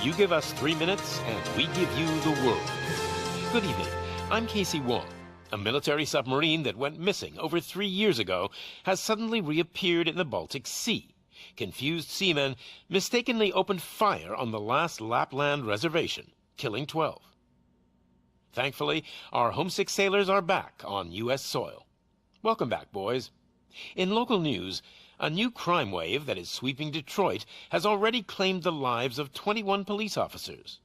You give us 3 minutes, and we give you the world. Good evening. I'm Casey Wong. A military submarine that went missing over 3 years ago has suddenly reappeared in the Baltic Sea. Confused seamen mistakenly opened fire on the last Lapland reservation, killing 12. Thankfully, our homesick sailors are back on U.S. soil. Welcome back, boys. In local news, a new crime wave that is sweeping Detroit has already claimed the lives of 21 police officers.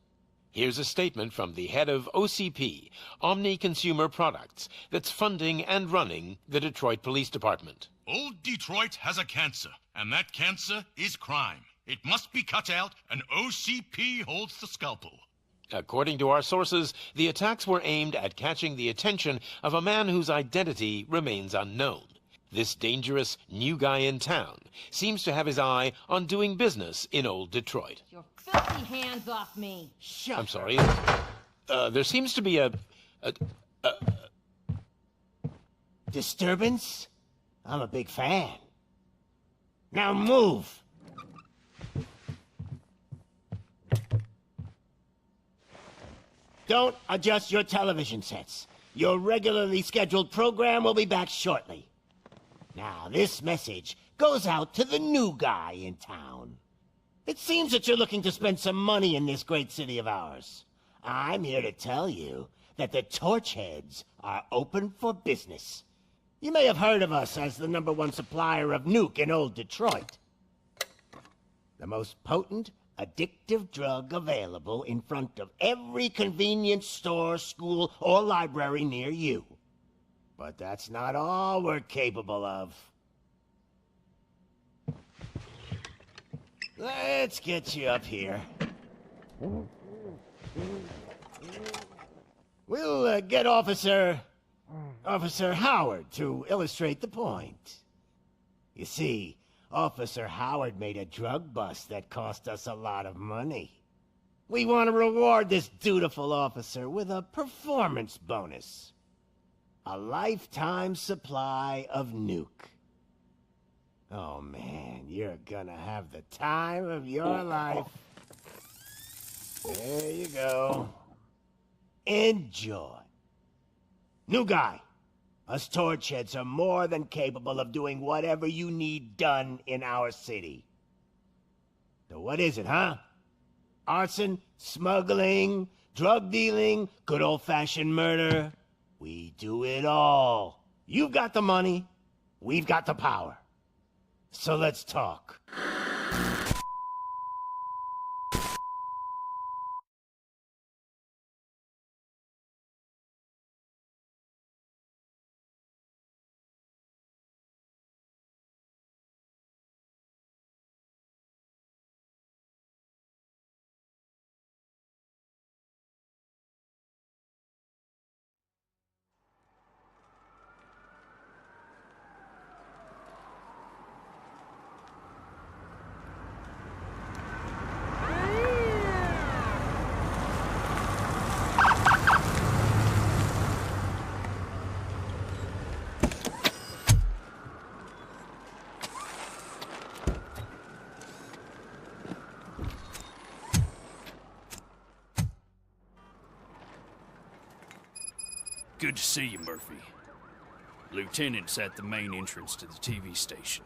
Here's a statement from the head of OCP, Omni Consumer Products, that's funding and running the Detroit Police Department. Old Detroit has a cancer, and that cancer is crime. It must be cut out, and OCP holds the scalpel. According to our sources, the attacks were aimed at catching the attention of a man whose identity remains unknown. This dangerous new guy in town seems to have his eye on doing business in old Detroit. Your filthy hands off me. Shut I'm sorry. There seems to be a disturbance? I'm a big fan. Now move! Don't adjust your television sets. Your regularly scheduled program will be back shortly. Now, this message goes out to the new guy in town. It seems that you're looking to spend some money in this great city of ours. I'm here to tell you that the Torchheads are open for business. You may have heard of us as the #1 supplier of nuke in old Detroit. The most potent, addictive drug available in front of every convenience store, school, or library near you. But that's not all we're capable of. Let's get you up here. We'll get Officer Howard to illustrate the point. You see, Officer Howard made a drug bust that cost us a lot of money. We want to reward this dutiful officer with a performance bonus. A lifetime supply of nuke. Oh man, you're gonna have the time of your life. There you go. Enjoy. New guy. Us Torchheads are more than capable of doing whatever you need done in our city. So what is it, huh? Arson, smuggling, drug dealing, good old-fashioned murder. We do it all. You've got the money, we've got the power. So let's talk. Good to see you, Murphy. Lieutenant's at the main entrance to the TV station.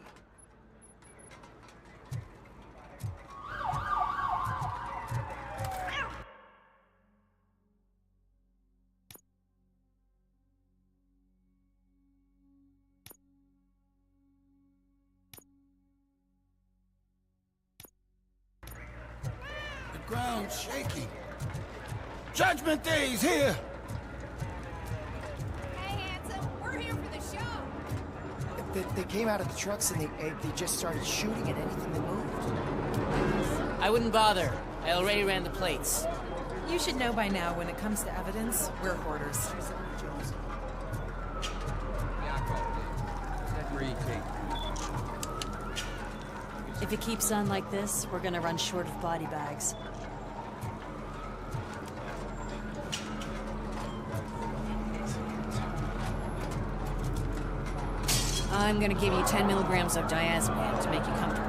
The ground's shaking. Judgment Day's here! They came out of the trucks and they just started shooting at anything that moved. I wouldn't bother. I already ran the plates. You should know by now when it comes to evidence, we're hoarders. If it keeps on like this, we're gonna run short of body bags. I'm gonna give you 10 milligrams of diazepam to make you comfortable.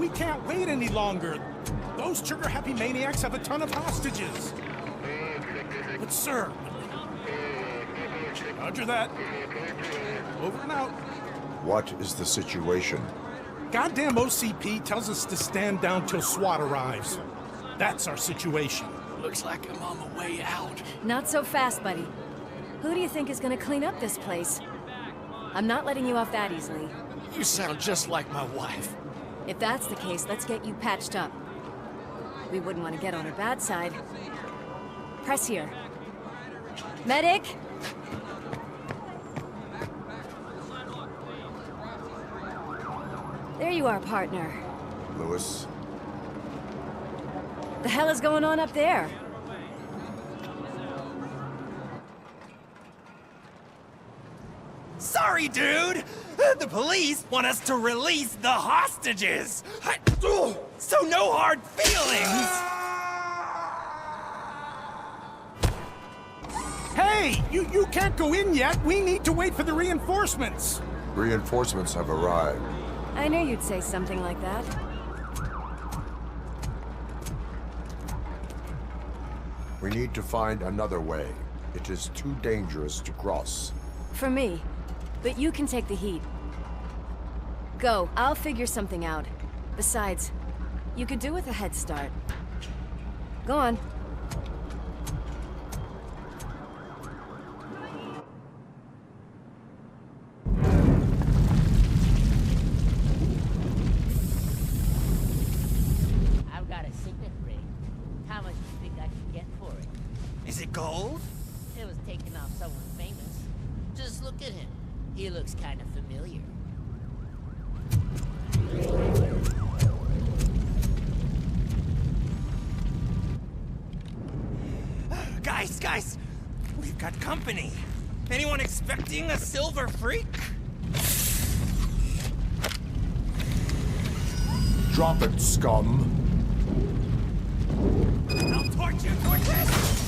we can't wait any longer. Those trigger-happy maniacs have a ton of hostages. But, sir... Roger that. Over and out. What is the situation? Goddamn OCP tells us to stand down till SWAT arrives. That's our situation. Looks like I'm on my way out. Not so fast, buddy. Who do you think is gonna clean up this place? I'm not letting you off that easily. You sound just like my wife. If that's the case, let's get you patched up. We wouldn't want to get on her bad side. Press here. Medic! There you are, partner. Lewis? The hell is going on up there? Sorry, dude! The police want us to release the hostages! So no hard feelings! Hey! You can't go in yet! We need to wait for the reinforcements! Reinforcements have arrived. I knew you'd say something like that. We need to find another way. It is too dangerous to cross. For me. But you can take the heat. Go, I'll figure something out. Besides, you could do with a head start. Go on. I've got a signet ring. How much do you think I can get for it? Is it gold? It was taken off someone famous. Just look at him. He looks kind of familiar. Guys! We've got company. Anyone expecting a silver freak? Drop it, scum! I'll torch you! Torch this!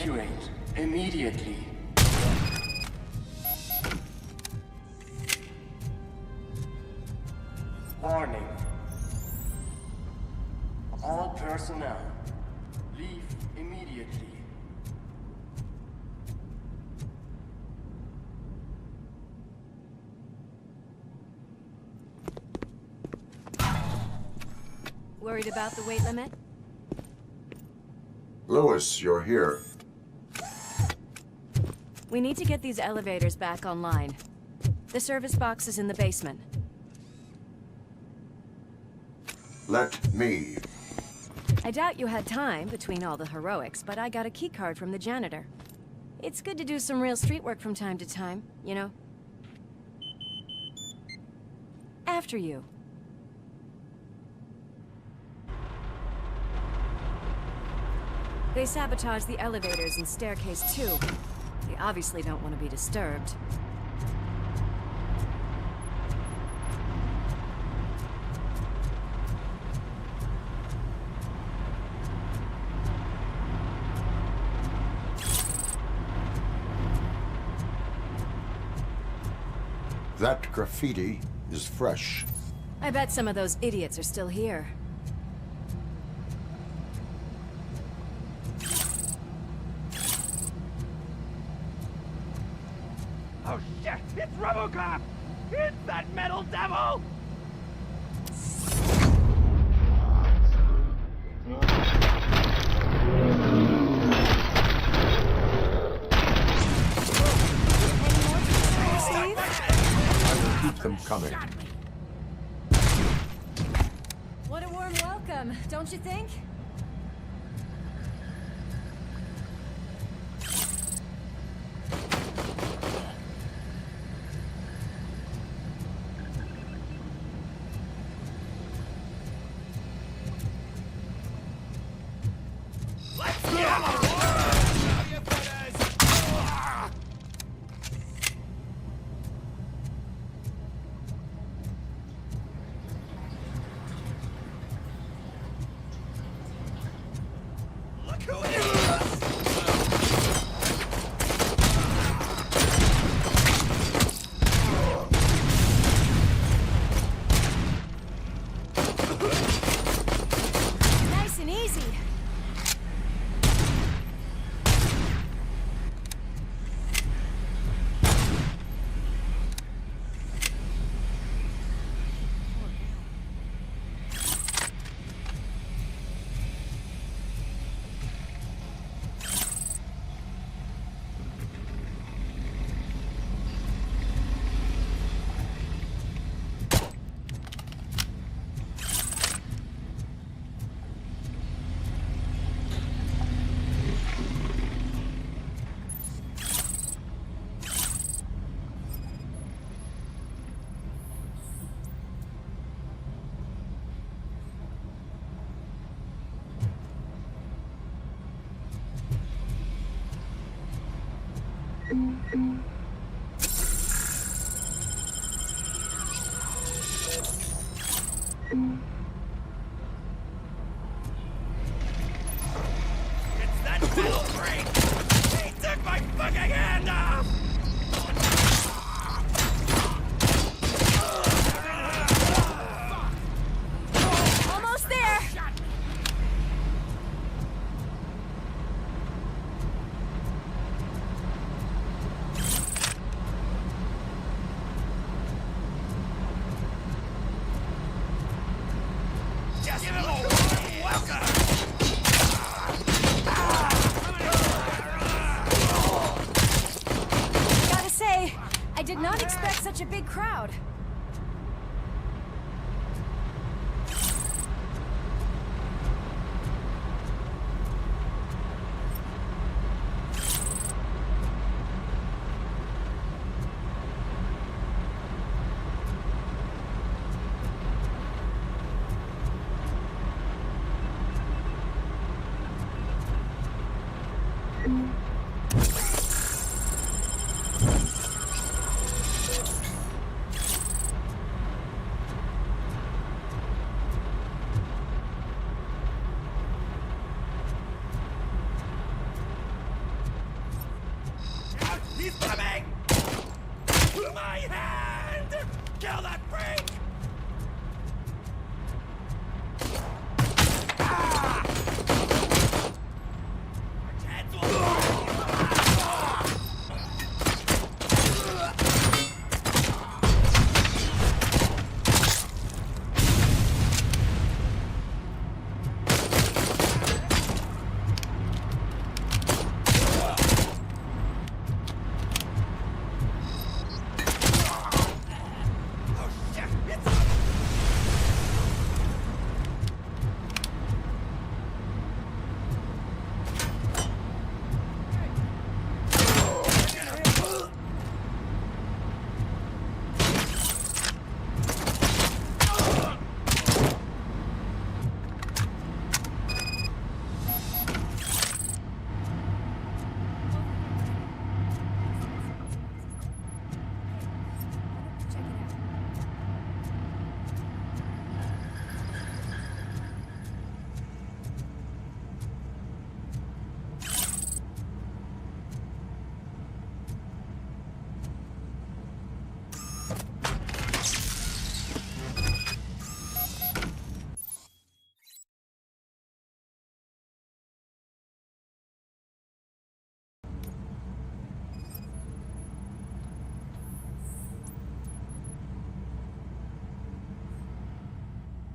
Evacuate immediately. Warning. All personnel, leave immediately. Worried about the weight limit? Lewis, you're here. We need to get these elevators back online. The service box is in the basement. Let me. I doubt you had time between all the heroics, but I got a key card from the janitor. It's good to do some real street work from time to time, you know? After you. They sabotaged the elevators and staircase too. They obviously don't want to be disturbed. That graffiti is fresh. I bet some of those idiots are still here. Oh shit! It's RoboCop! It's that metal devil! Keep them coming. What a warm welcome, don't you think? Nice and easy. It's that metal freak! He took my fucking hand off! Almost there! Just give him a warm welcome! Gotta say, I did not expect such a big crowd. He's coming! My hand! Kill that freak!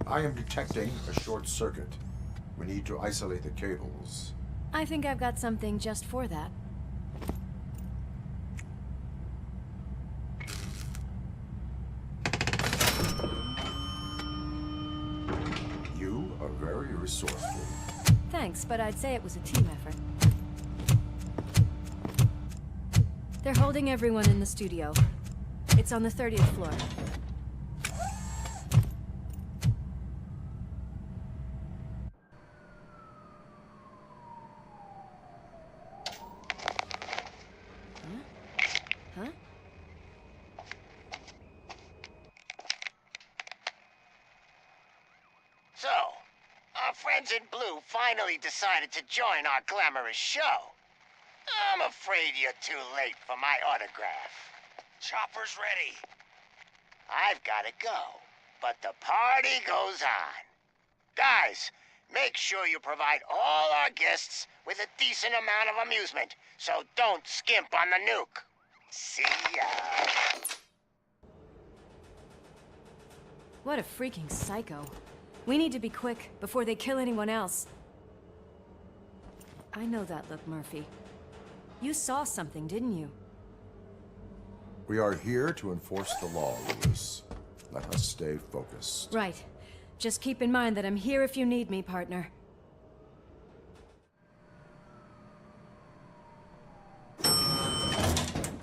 I am detecting a short circuit. We need to isolate the cables. I think I've got something just for that. You are very resourceful. Thanks, but I'd say it was a team effort. They're holding everyone in the studio. It's on the 30th floor. So, our friends in blue finally decided to join our glamorous show. I'm afraid you're too late for my autograph. Chopper's ready. I've got to go, but the party goes on. Guys, make sure you provide all our guests with a decent amount of amusement, so don't skimp on the nuke. See ya. What a freaking psycho. We need to be quick before they kill anyone else. I know that look, Murphy. You saw something, didn't you? We are here to enforce the law, Lewis. Let us stay focused. Right. Just keep in mind that I'm here if you need me, partner.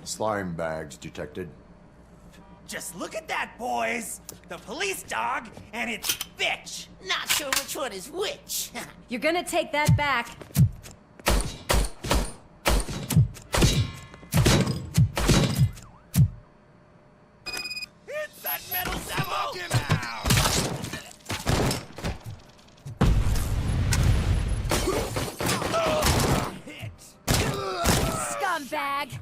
Slime bags detected. Just look at that, boys! The police dog and its bitch! Not sure which one is which. You're gonna take that back. It's that metal devil! Him out! Hit! Scumbag!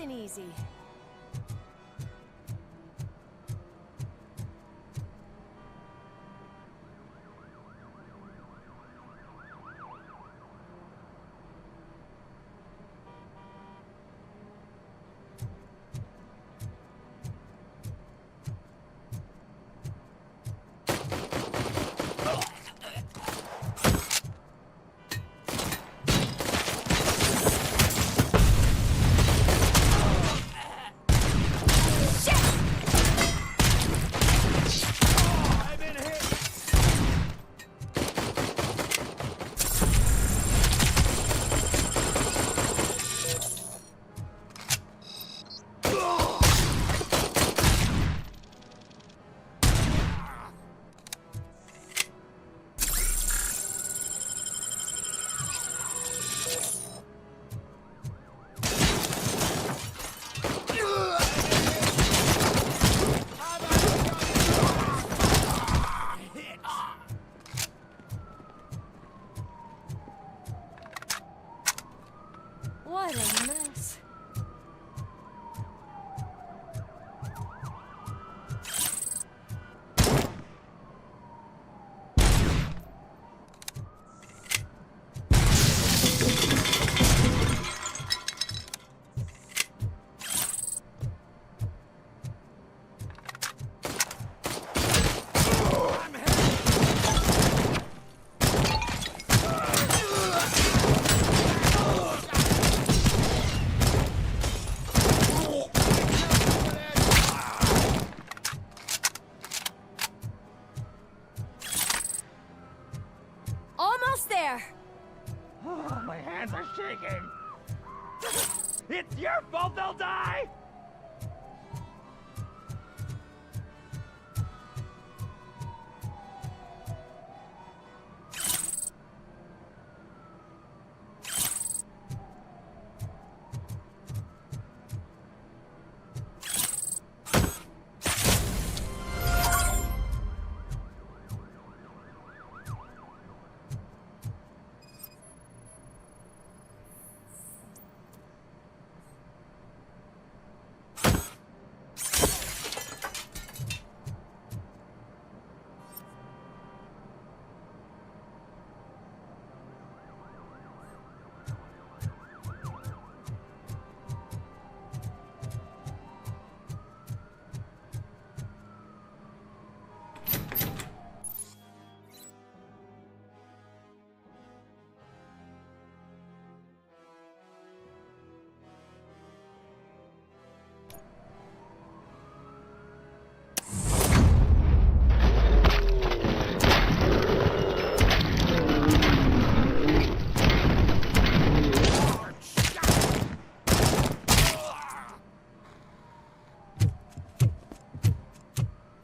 and easy. What a mess. Almost there. Oh, my hands are shaking. It's your fault they'll die!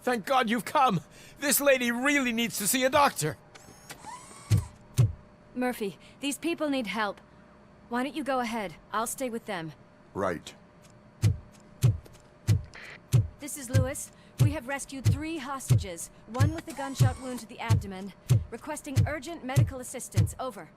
Thank God you've come. This lady really needs to see a doctor. Murphy, these people need help. Why don't you go ahead? I'll stay with them. Right. This is Lewis. We have rescued 3 hostages, one with a gunshot wound to the abdomen. Requesting urgent medical assistance. Over.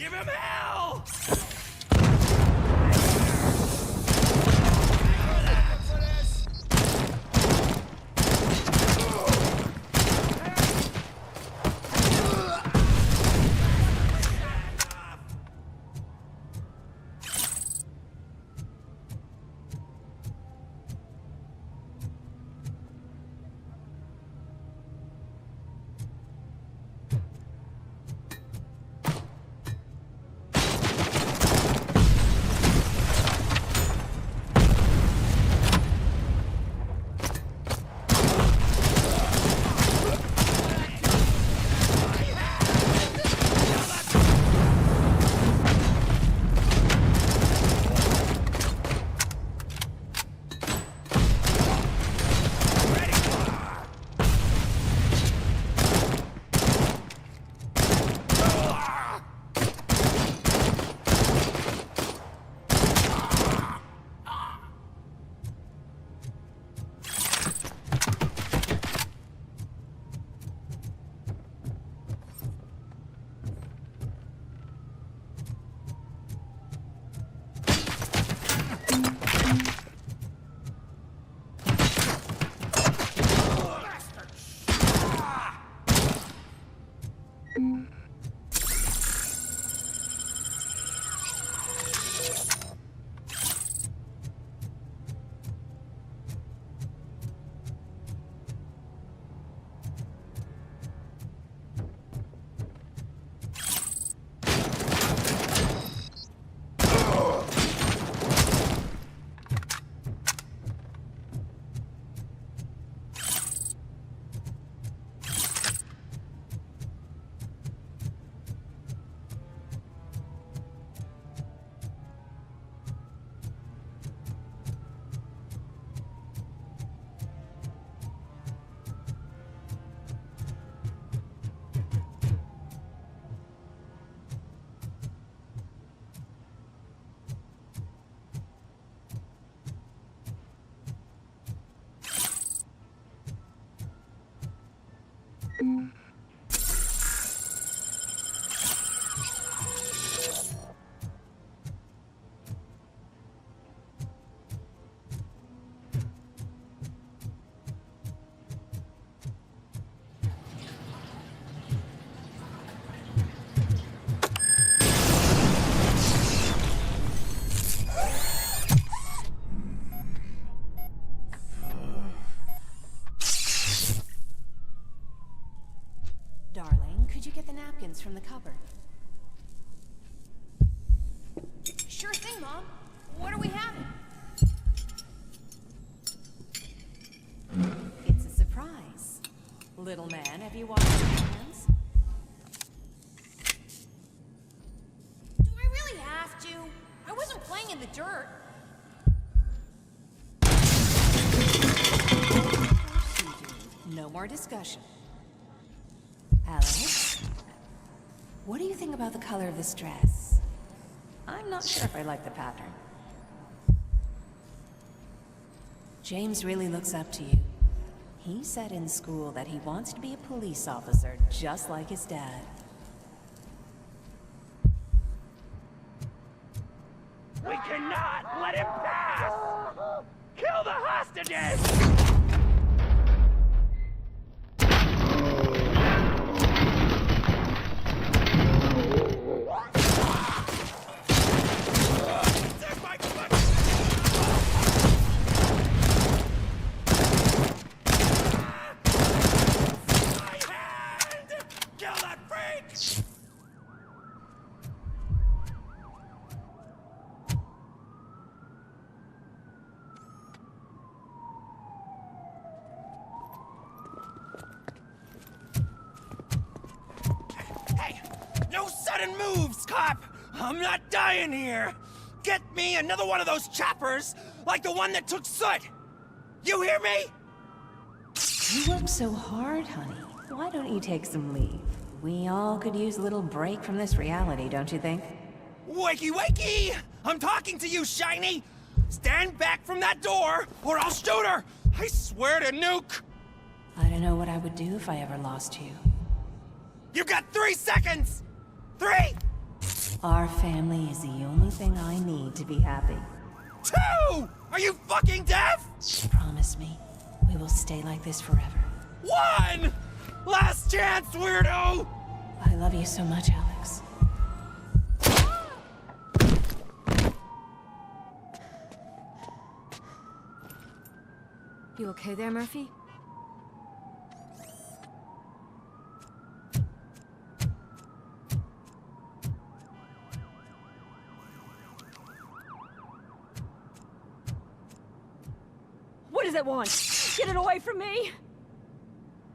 Give him hell! Could you get the napkins from the cupboard? Sure thing, Mom. What are we having? It's a surprise. Little man, have you washed your hands? Do I really have to? I wasn't playing in the dirt. No more discussion. Alex, what do you think about the color of this dress? I'm not sure if I like the pattern. James really looks up to you. He said in school that he wants to be a police officer just like his dad. We cannot let him pass! Kill the hostages! Moves, cop! I'm not dying here! Get me another one of those choppers, like the one that took Soot! You hear me? You work so hard, honey. Why don't you take some leave? We all could use a little break from this reality, don't you think? Wakey, wakey! I'm talking to you, Shiny! Stand back from that door, or I'll shoot her! I swear to nuke! I don't know what I would do if I ever lost you. You got 3 seconds! 3, Our family is the only thing I need to be happy. 2! Are you fucking deaf? Promise me, we will stay like this forever. 1! Last chance, weirdo! I love you so much, Alex. You okay there, Murphy? What does it want? Get it away from me!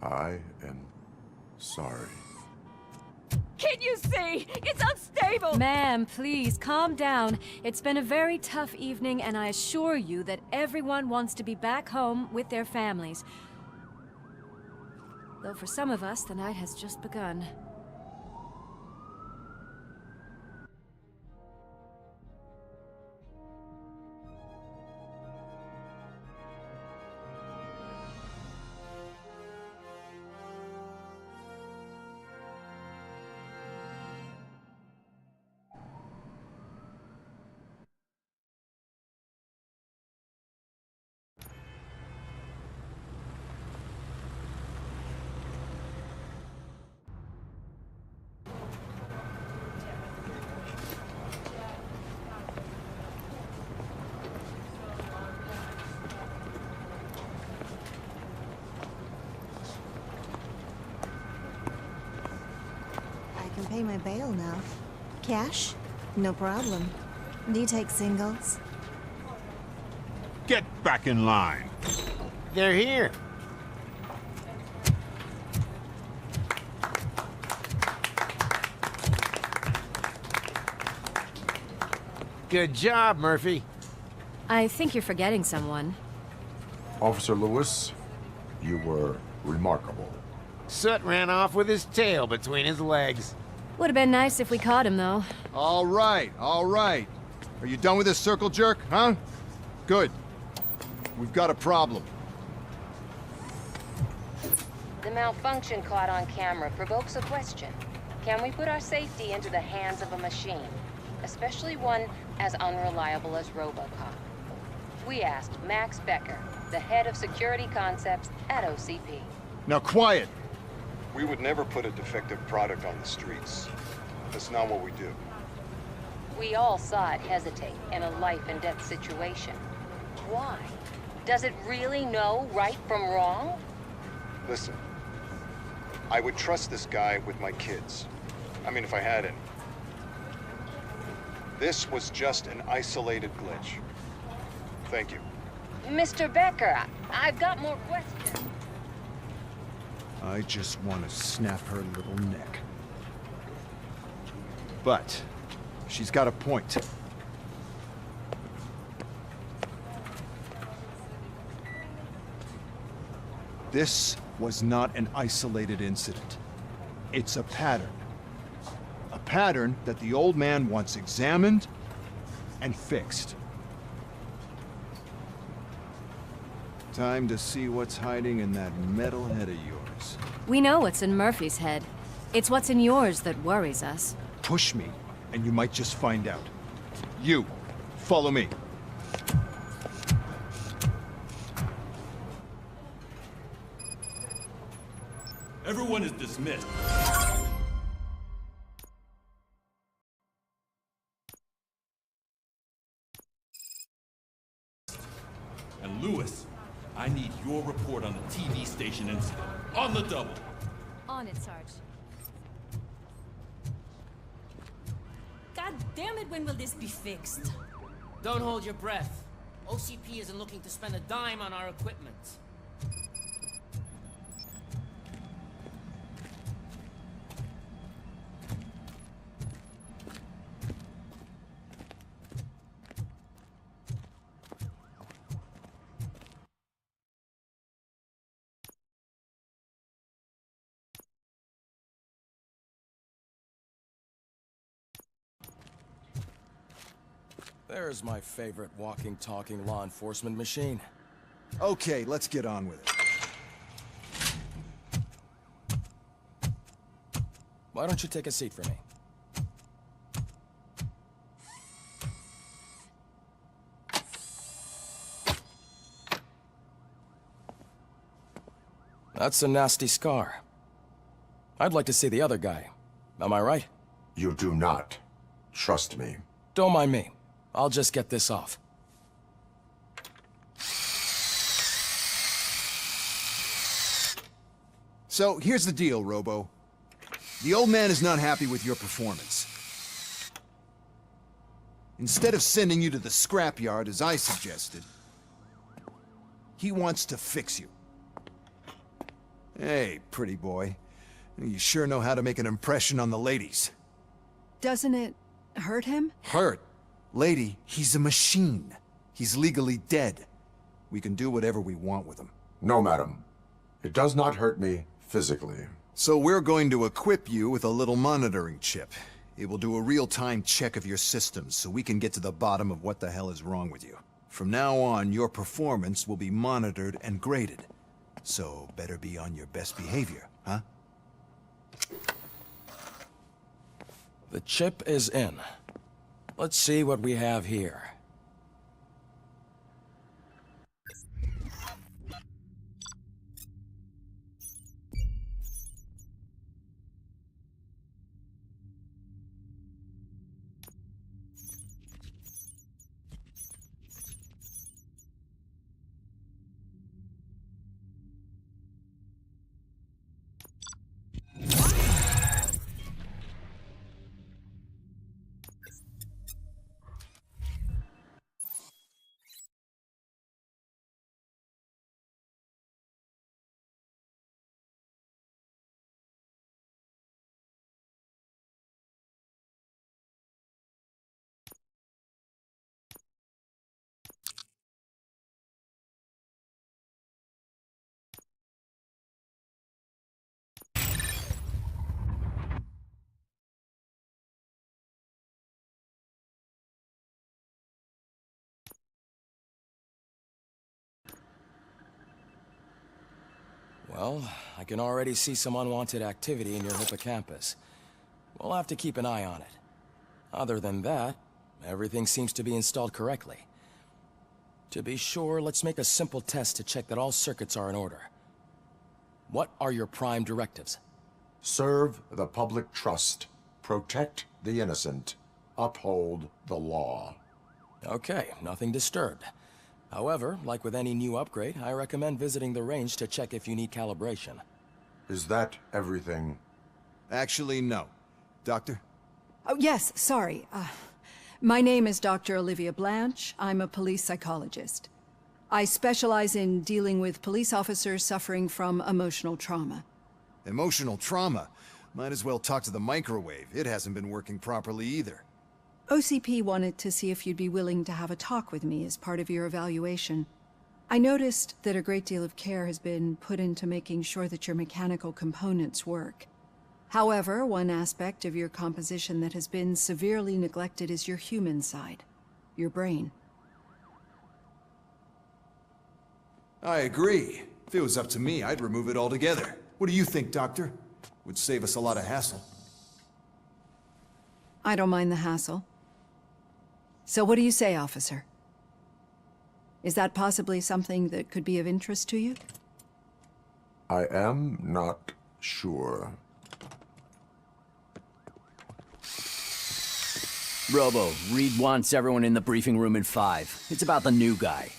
I am sorry. Can't you see? It's unstable! Ma'am, please, calm down. It's been a very tough evening, and I assure you that everyone wants to be back home with their families. Though for some of us, the night has just begun. I can pay my bail now. Cash? No problem. Do you take singles? Get back in line. They're here. Good job, Murphy. I think you're forgetting someone. Officer Lewis, you were remarkable. Soot ran off with his tail between his legs. Would have been nice if we caught him, though. All right, all right. Are you done with this circle jerk, huh? Good. We've got a problem. The malfunction caught on camera provokes a question. Can we put our safety into the hands of a machine? Especially one as unreliable as RoboCop. We asked Max Becker, the head of security concepts at OCP. Now quiet! We would never put a defective product on the streets. That's not what we do. We all saw it hesitate in a life-and-death situation. Why? Does it really know right from wrong? Listen, I would trust this guy with my kids. I mean, if I had any. This was just an isolated glitch. Thank you. Mr. Becker, I've got more questions. I just want to snap her little neck. But she's got a point. This was not an isolated incident. It's a pattern. A pattern that the old man wants examined and fixed. Time to see what's hiding in that metal head of yours. We know what's in Murphy's head. It's what's in yours that worries us. Push me, and you might just find out. You, follow me. Everyone is dismissed. And Lewis, I need your report on the TV station incident. On the double. On it, Sarge. God damn it, when will this be fixed? Don't hold your breath. OCP isn't looking to spend a dime on our equipment. There's my favorite walking, talking law enforcement machine. Okay, let's get on with it. Why don't you take a seat for me? That's a nasty scar. I'd like to see the other guy. Am I right? You do not. Trust me. Don't mind me. I'll just get this off. So, here's the deal, Robo. The old man is not happy with your performance. Instead of sending you to the scrapyard, as I suggested, he wants to fix you. Hey, pretty boy. You sure know how to make an impression on the ladies. Doesn't it hurt him? Hurt? Lady, he's a machine. He's legally dead. We can do whatever we want with him. No, madam. It does not hurt me physically. So we're going to equip you with a little monitoring chip. It will do a real-time check of your systems so we can get to the bottom of what the hell is wrong with you. From now on, your performance will be monitored and graded. So better be on your best behavior, huh? The chip is in. Let's see what we have here. Well, I can already see some unwanted activity in your hippocampus. We'll have to keep an eye on it. Other than that, everything seems to be installed correctly. To be sure, let's make a simple test to check that all circuits are in order. What are your prime directives? Serve the public trust. Protect the innocent. Uphold the law. Okay, nothing disturbed. However, like with any new upgrade, I recommend visiting the range to check if you need calibration. Is that everything? Actually, no. Doctor? Oh, yes, sorry. My name is Dr. Olivia Blanche. I'm a police psychologist. I specialize in dealing with police officers suffering from emotional trauma. Emotional trauma? Might as well talk to the microwave. It hasn't been working properly either. OCP wanted to see if you'd be willing to have a talk with me as part of your evaluation. I noticed that a great deal of care has been put into making sure that your mechanical components work. However, one aspect of your composition that has been severely neglected is your human side, your brain. I agree. If it was up to me, I'd remove it altogether. What do you think, Doctor? Would save us a lot of hassle. I don't mind the hassle. So what do you say, officer? Is that possibly something that could be of interest to you? I am not sure. Robo, Reed wants everyone in the briefing room in 5. It's about the new guy.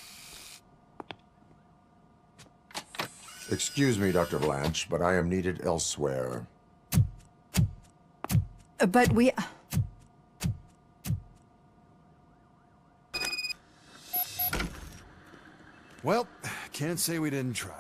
Excuse me, Dr. Blanche, but I am needed elsewhere. But we... Well, can't say we didn't try.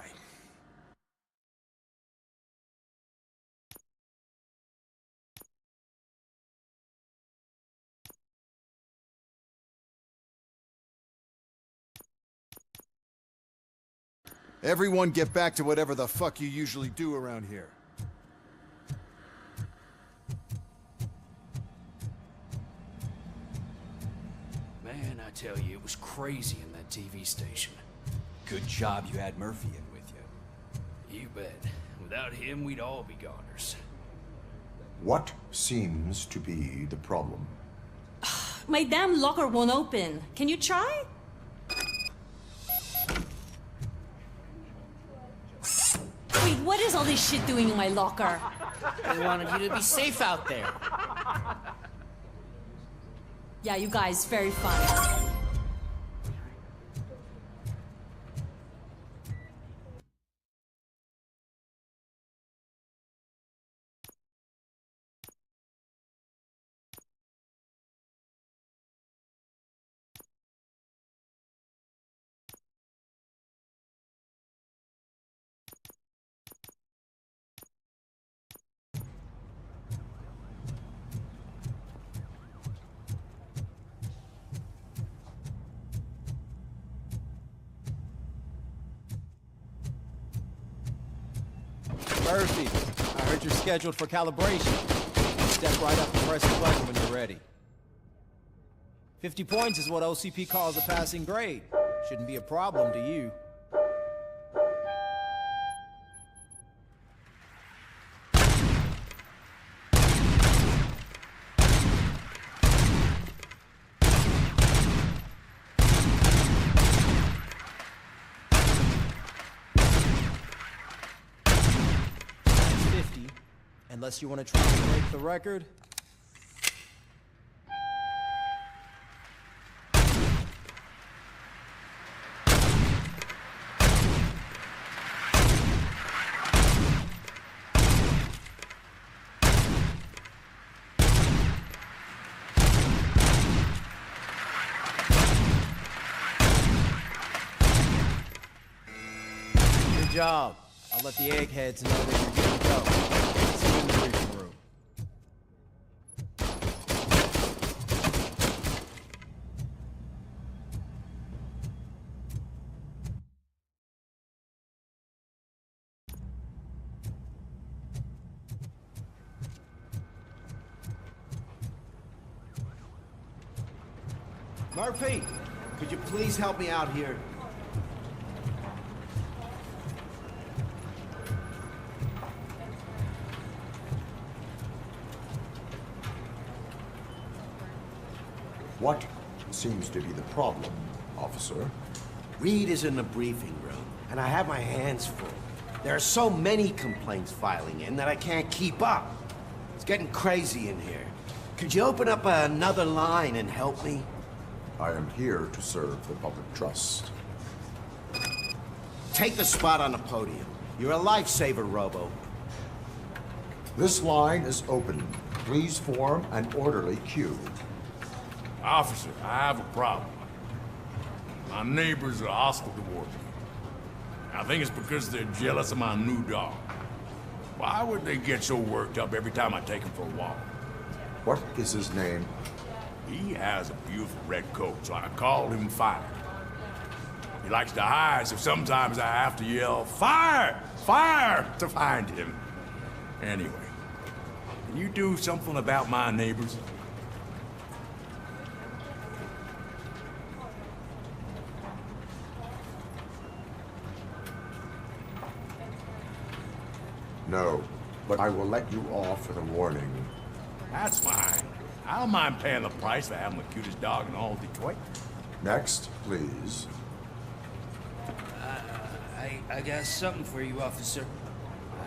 Everyone get back to whatever the fuck you usually do around here. Man, I tell you, it was crazy in that TV station. Good job you had Murphy in with you. You bet. Without him, we'd all be goners. What seems to be the problem? My damn locker won't open. Can you try? Wait, what is all this shit doing in my locker? They wanted you to be safe out there. Yeah, you guys, very fun. Murphy, I heard you're scheduled for calibration. Step right up and press the button when you're ready. 50 points is what OCP calls a passing grade. Shouldn't be a problem to you. Unless you want to try to break the record. Good job. I'll let the eggheads know that you're good to go. Murphy, could you please help me out here? What seems to be the problem, officer? Reed is in the briefing room, and I have my hands full. There are so many complaints filing in that I can't keep up. It's getting crazy in here. Could you open up another line and help me? I am here to serve the public trust. Take the spot on the podium. You're a lifesaver, Robo. This line is open. Please form an orderly queue. Officer, I have a problem. My neighbors are hostile toward me. I think it's because they're jealous of my new dog. Why would they get so worked up every time I take him for a walk? What is his name? He has a beautiful red coat, so I called him Fire. He likes to hide, so sometimes I have to yell, "Fire! Fire!" to find him. Anyway, can you do something about my neighbors? No, but I will let you off with a warning. That's fine. I don't mind paying the price for having the cutest dog in all of Detroit. Next, please. I got something for you, officer.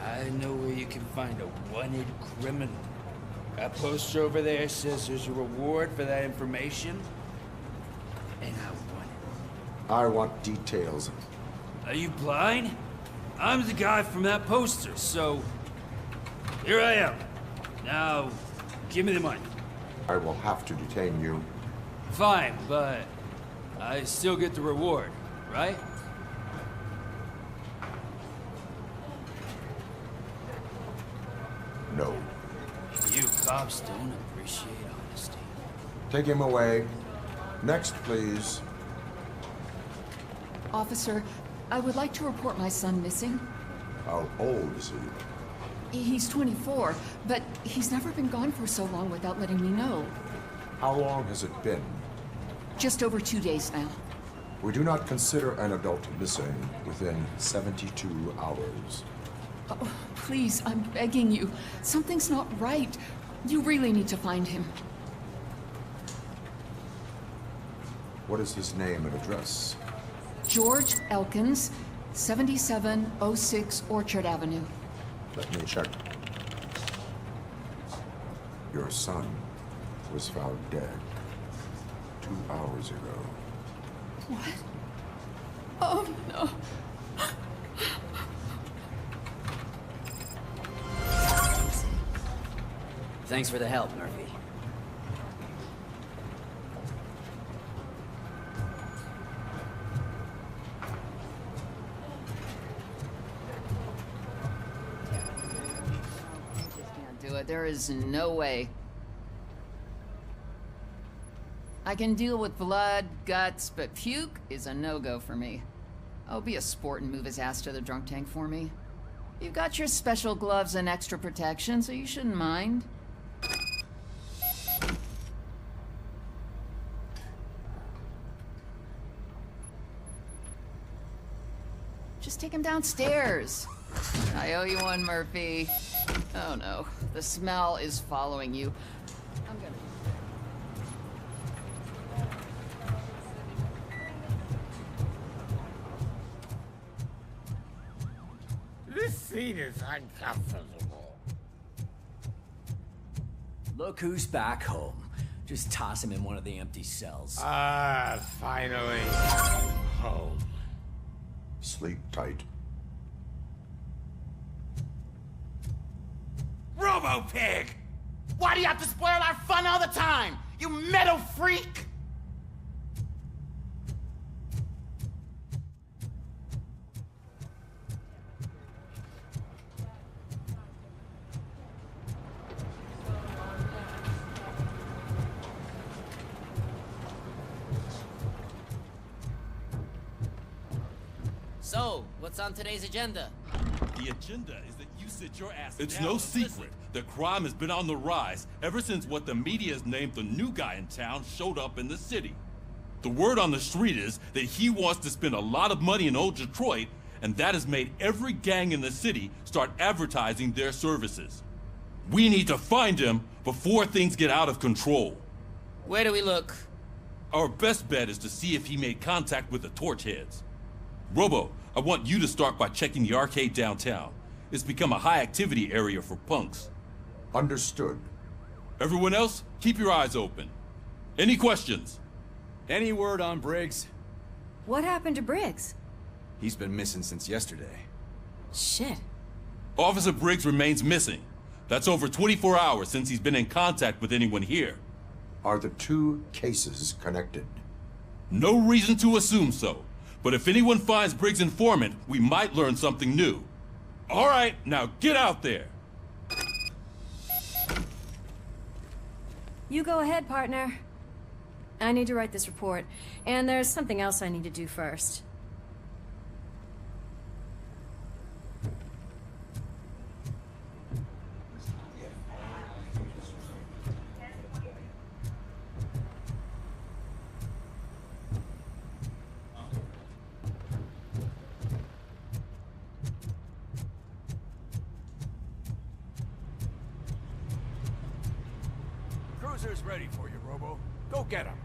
I know where you can find a wanted criminal. That poster over there says there's a reward for that information. And I want it. I want details. Are you blind? I'm the guy from that poster, so... here I am. Now, give me the money. I will have to detain you. Fine, but I still get the reward, right? No. You cops don't appreciate honesty. Take him away. Next, please. Officer, I would like to report my son missing. How old is he? He's 24, but he's never been gone for so long without letting me know. How long has it been? Just over 2 days now. We do not consider an adult missing within 72 hours. Oh, please, I'm begging you. Something's not right. You really need to find him. What is his name and address? George Elkins, 7706 Orchard Avenue. Let me check. Your son was found dead 2 hours ago. What? Oh, no. Thanks for the help, Murphy. Do it. There is no way. I can deal with blood, guts, but puke is a no-go for me. Oh, be a sport and move his ass to the drunk tank for me. You've got your special gloves and extra protection, so you shouldn't mind. Just take him downstairs. I owe you one, Murphy. Oh no, the smell is following you. I'm gonna... This seat is uncomfortable. Look who's back home. Just toss him in one of the empty cells. Finally. Home. Sleep tight. Robo-Pig! Why do you have to spoil our fun all the time? You metal freak! So, what's on today's agenda? The agenda is that you sit your ass down. It's no secret that crime has been on the rise ever since what the media has named the new guy in town showed up in the city. The word on the street is that he wants to spend a lot of money in old Detroit, and that has made every gang in the city start advertising their services. We need to find him before things get out of control. Where do we look? Our best bet is to see if he made contact with the Torchheads. Robo, I want you to start by checking the arcade downtown. It's become a high-activity area for punks. Understood. Everyone else, keep your eyes open. Any questions? Any word on Briggs? What happened to Briggs? He's been missing since yesterday. Shit. Officer Briggs remains missing. That's over 24 hours since he's been in contact with anyone here. Are the two cases connected? No reason to assume so. But if anyone finds Briggs' informant, we might learn something new. All right, now get out there. You go ahead, partner. I need to write this report, and there's something else I need to do first. Cruiser's ready for you, Robo. Go get him.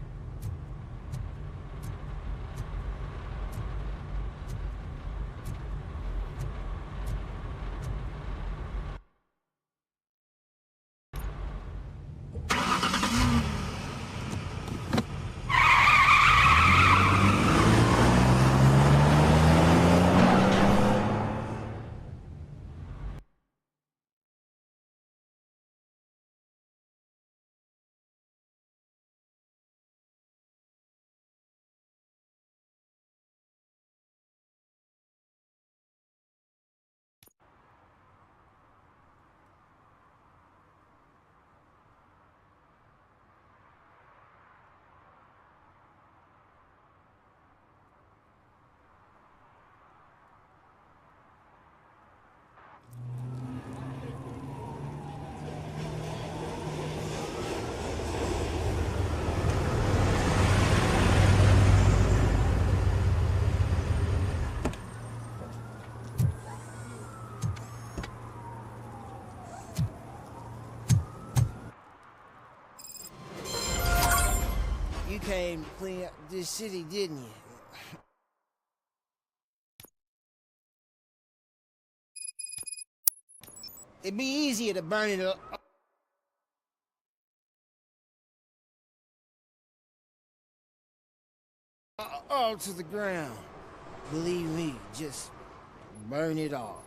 You came to clean up this city, didn't you? It'd be easier to burn it all to the ground. Believe me, just burn it all.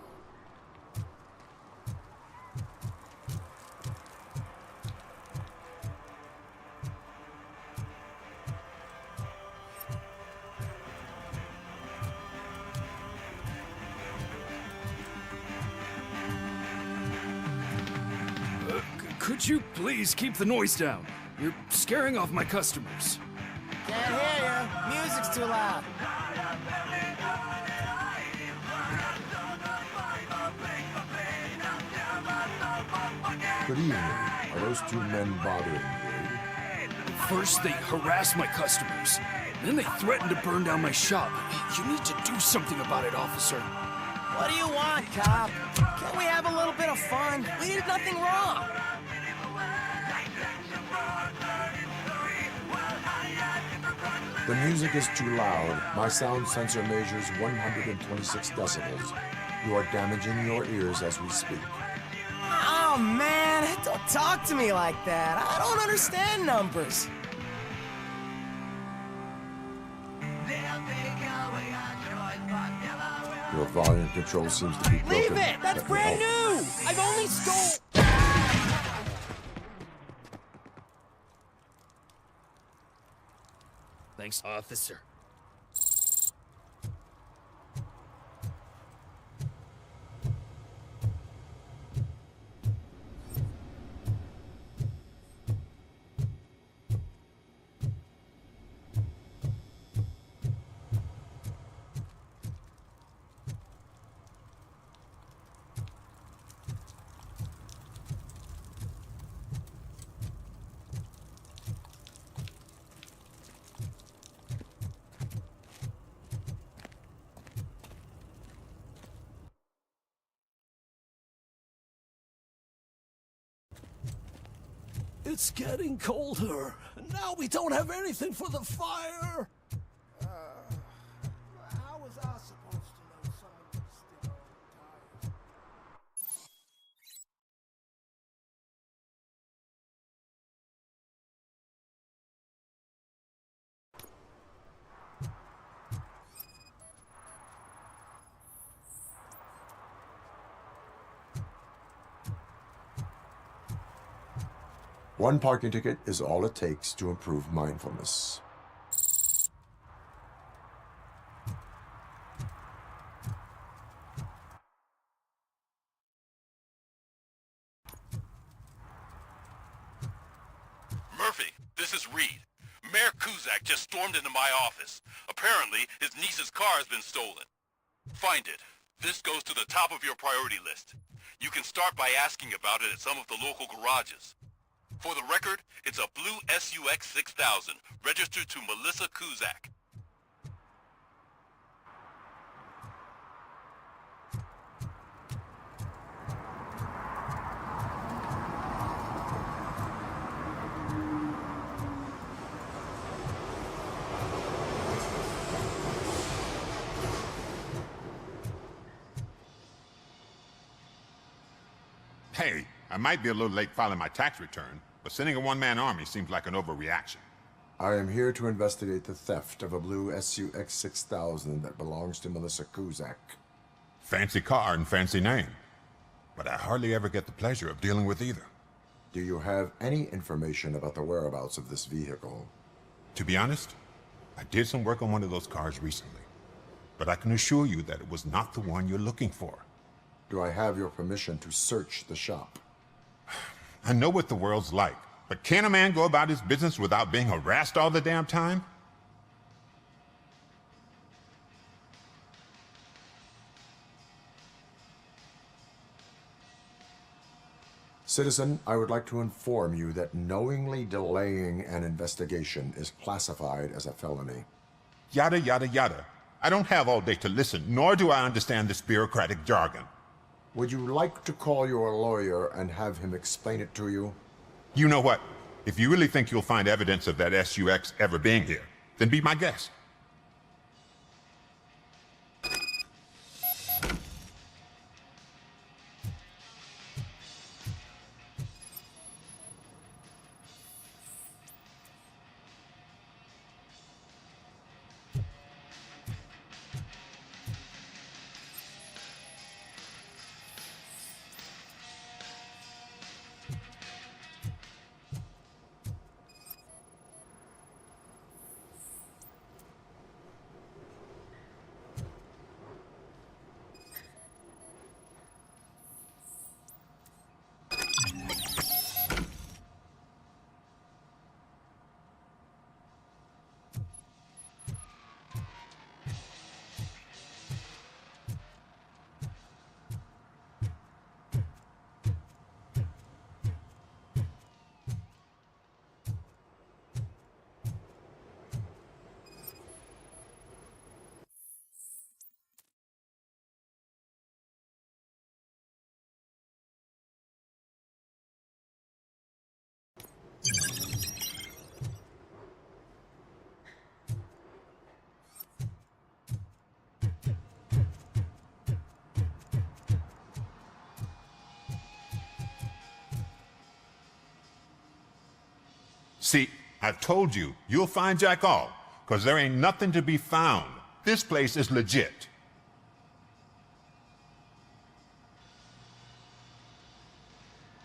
Could you please keep the noise down? You're scaring off my customers. Can't hear you. Music's too loud. Good evening. Are those two men bothering you? First, they harass my customers. Then they threaten to burn down my shop. You need to do something about it, officer. What do you want, cop? Can't we have a little bit of fun? We did nothing wrong. The music is too loud. My sound sensor measures 126 decibels. You are damaging your ears as we speak. Oh, man, don't talk to me like that. I don't understand numbers. Your volume control seems to be broken. Leave it! That's brand new! I've only stole... Thanks, officer. It's getting colder, and now we don't have anything for the fire. How was I supposed to know someone was still tired? One parking ticket is all it takes to improve mindfulness. Murphy, this is Reed. Mayor Kuzak just stormed into my office. Apparently, his niece's car has been stolen. Find it. This goes to the top of your priority list. You can start by asking about it at some of the local garages. For the record, it's a blue SUX 6000, registered to Melissa Kuzak. Hey, I might be a little late filing my tax return, but sending a one-man army seems like an overreaction. I am here to investigate the theft of a blue SUX 6000 that belongs to Melissa Kuzak. Fancy car and fancy name, but I hardly ever get the pleasure of dealing with either. Do you have any information about the whereabouts of this vehicle? To be honest, I did some work on one of those cars recently, but I can assure you that it was not the one you're looking for. Do I have your permission to search the shop? I know what the world's like, but can a man go about his business without being harassed all the damn time? Citizen, I would like to inform you that knowingly delaying an investigation is classified as a felony. Yada, yada, yada. I don't have all day to listen, nor do I understand this bureaucratic jargon. Would you like to call your lawyer and have him explain it to you? You know what? If you really think you'll find evidence of that SUX ever being here, then be my guest. See, I've told you, you'll find Jack all, because there ain't nothing to be found. This place is legit.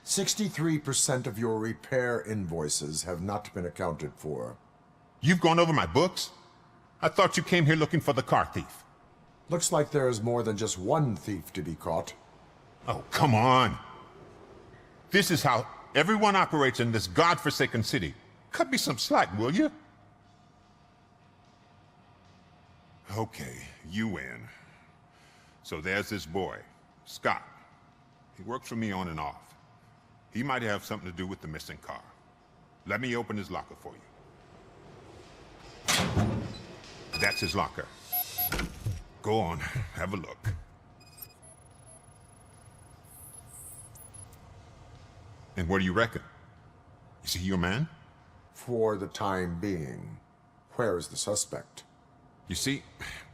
%63% of your repair invoices have not been accounted for. You've gone over my books? I thought you came here looking for the car thief. Looks like there is more than just one thief to be caught. Oh, come on. This is how everyone operates in this godforsaken city. Cut me some slack, will you? Okay, you win. So there's this boy, Scott. He works for me on and off. He might have something to do with the missing car. Let me open his locker for you. That's his locker. Go on, have a look. And what do you reckon? Is he your man? For the time being. Where is the suspect? You see,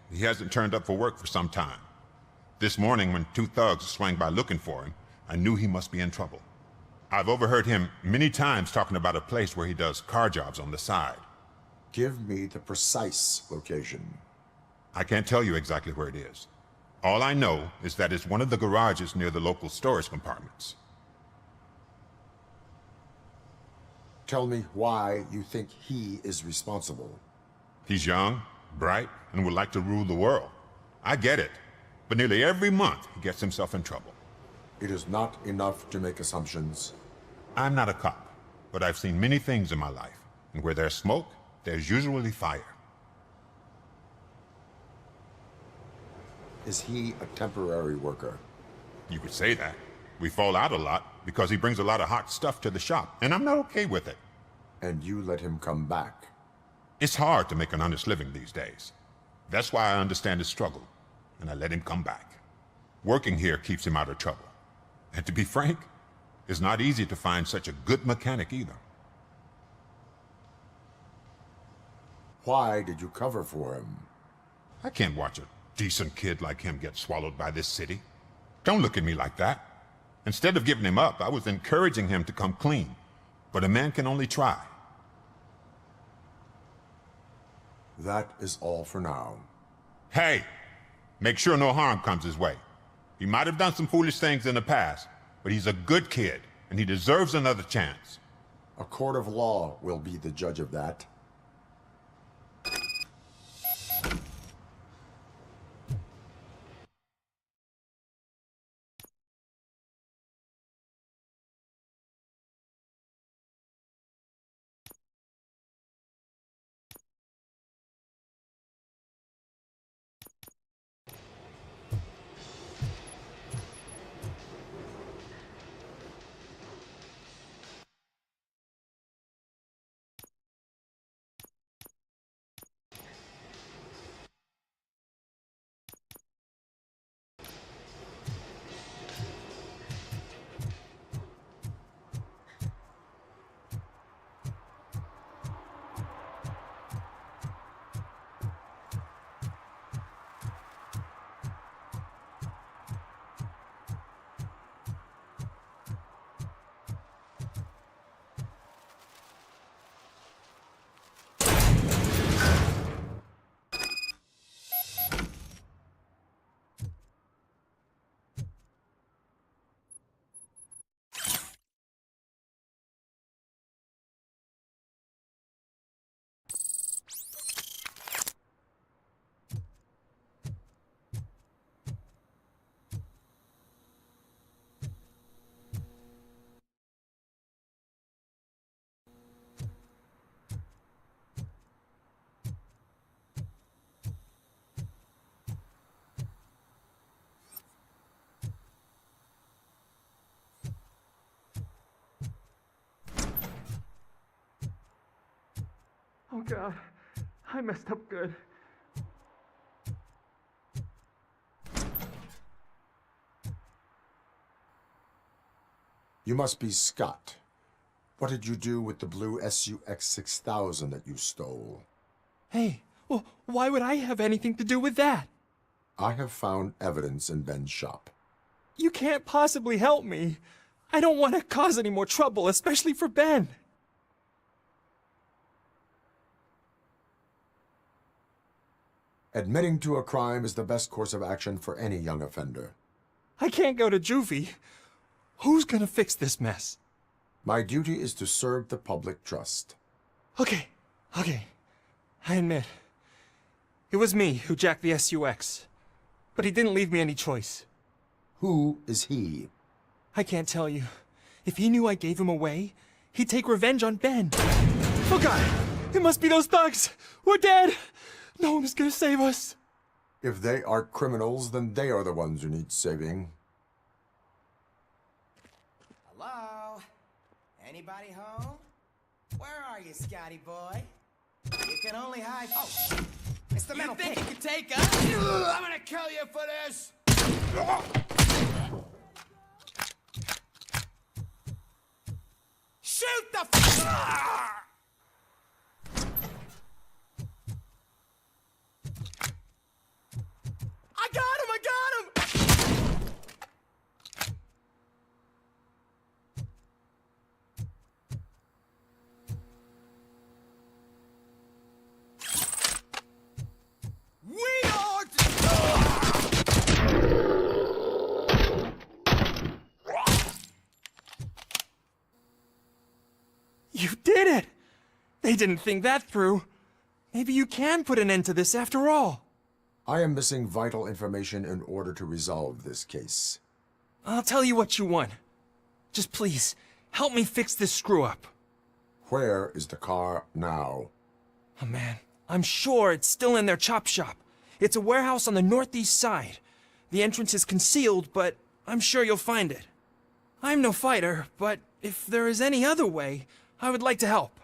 he hasn't turned up for work for some time. This morning, when 2 thugs swang by looking for him, I knew he must be in trouble. I've overheard him many times talking about a place where he does car jobs on the side. Give me the precise location. I can't tell you exactly where it is. All I know is that it's one of the garages near the local storage compartments. Tell me why you think he is responsible. He's young, bright, and would like to rule the world. I get it. But nearly every month, he gets himself in trouble. It is not enough to make assumptions. I'm not a cop, but I've seen many things in my life. And where there's smoke, there's usually fire. Is he a temporary worker? You could say that. We fall out a lot because he brings a lot of hot stuff to the shop, and I'm not okay with it. And you let him come back? It's hard to make an honest living these days. That's why I understand his struggle, and I let him come back. Working here keeps him out of trouble. And to be frank, it's not easy to find such a good mechanic either. Why did you cover for him? I can't watch a decent kid like him get swallowed by this city. Don't look at me like that. Instead of giving him up, I was encouraging him to come clean. But a man can only try. That is all for now. Hey, make sure no harm comes his way. He might have done some foolish things in the past, but he's a good kid, and he deserves another chance. A court of law will be the judge of that. Oh God, I messed up good. You must be Scott. What did you do with the blue SUX 6000 that you stole? Hey, well, why would I have anything to do with that? I have found evidence in Ben's shop. You can't possibly help me. I don't want to cause any more trouble, especially for Ben. Admitting to a crime is the best course of action for any young offender. I can't go to juvie. Who's gonna fix this mess? My duty is to serve the public trust. Okay. I admit. It was me who jacked the SUX. But he didn't leave me any choice. Who is he? I can't tell you. If he knew I gave him away, he'd take revenge on Ben. Oh God! It must be those thugs! We're dead! No one is gonna save us. If they are criminals, then they are the ones who need saving. Hello? Anybody home? Where are you, Scotty boy? You can only hide... Oh! It's the metal think pig. you can take us? I'm gonna kill you for this! Shoot the I got him! We are... You did it! They didn't think that through. Maybe you can put an end to this after all. I am missing vital information in order to resolve this case. I'll tell you what you want. Just please, help me fix this screw-up. Where is the car now? Oh man, I'm sure it's still in their chop shop. It's a warehouse on the northeast side. The entrance is concealed, but I'm sure you'll find it. I'm no fighter, but if there is any other way, I would like to help.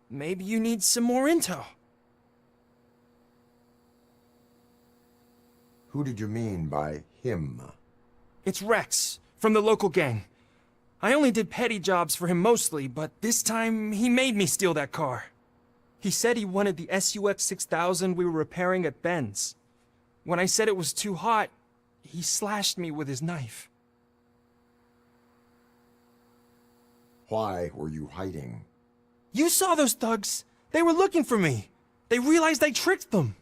Maybe you need some more intel. Who did you mean by him? It's Rex, from the local gang. I only did petty jobs for him mostly, but this time he made me steal that car. He said he wanted the SUX 6000 we were repairing at Ben's. When I said it was too hot, he slashed me with his knife. Why were you hiding? You saw those thugs! They were looking for me! They realized I tricked them!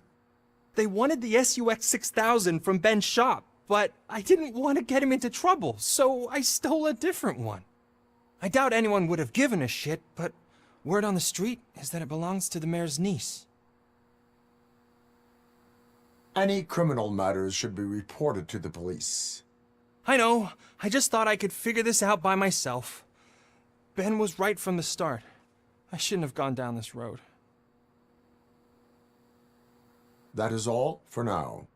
They wanted the SUX 6000 from Ben's shop, but I didn't want to get him into trouble, so I stole a different one. I doubt anyone would have given a shit, but word on the street is that it belongs to the mayor's niece. Any criminal matters should be reported to the police. I know. I just thought I could figure this out by myself. Ben was right from the start. I shouldn't have gone down this road. That is all for now.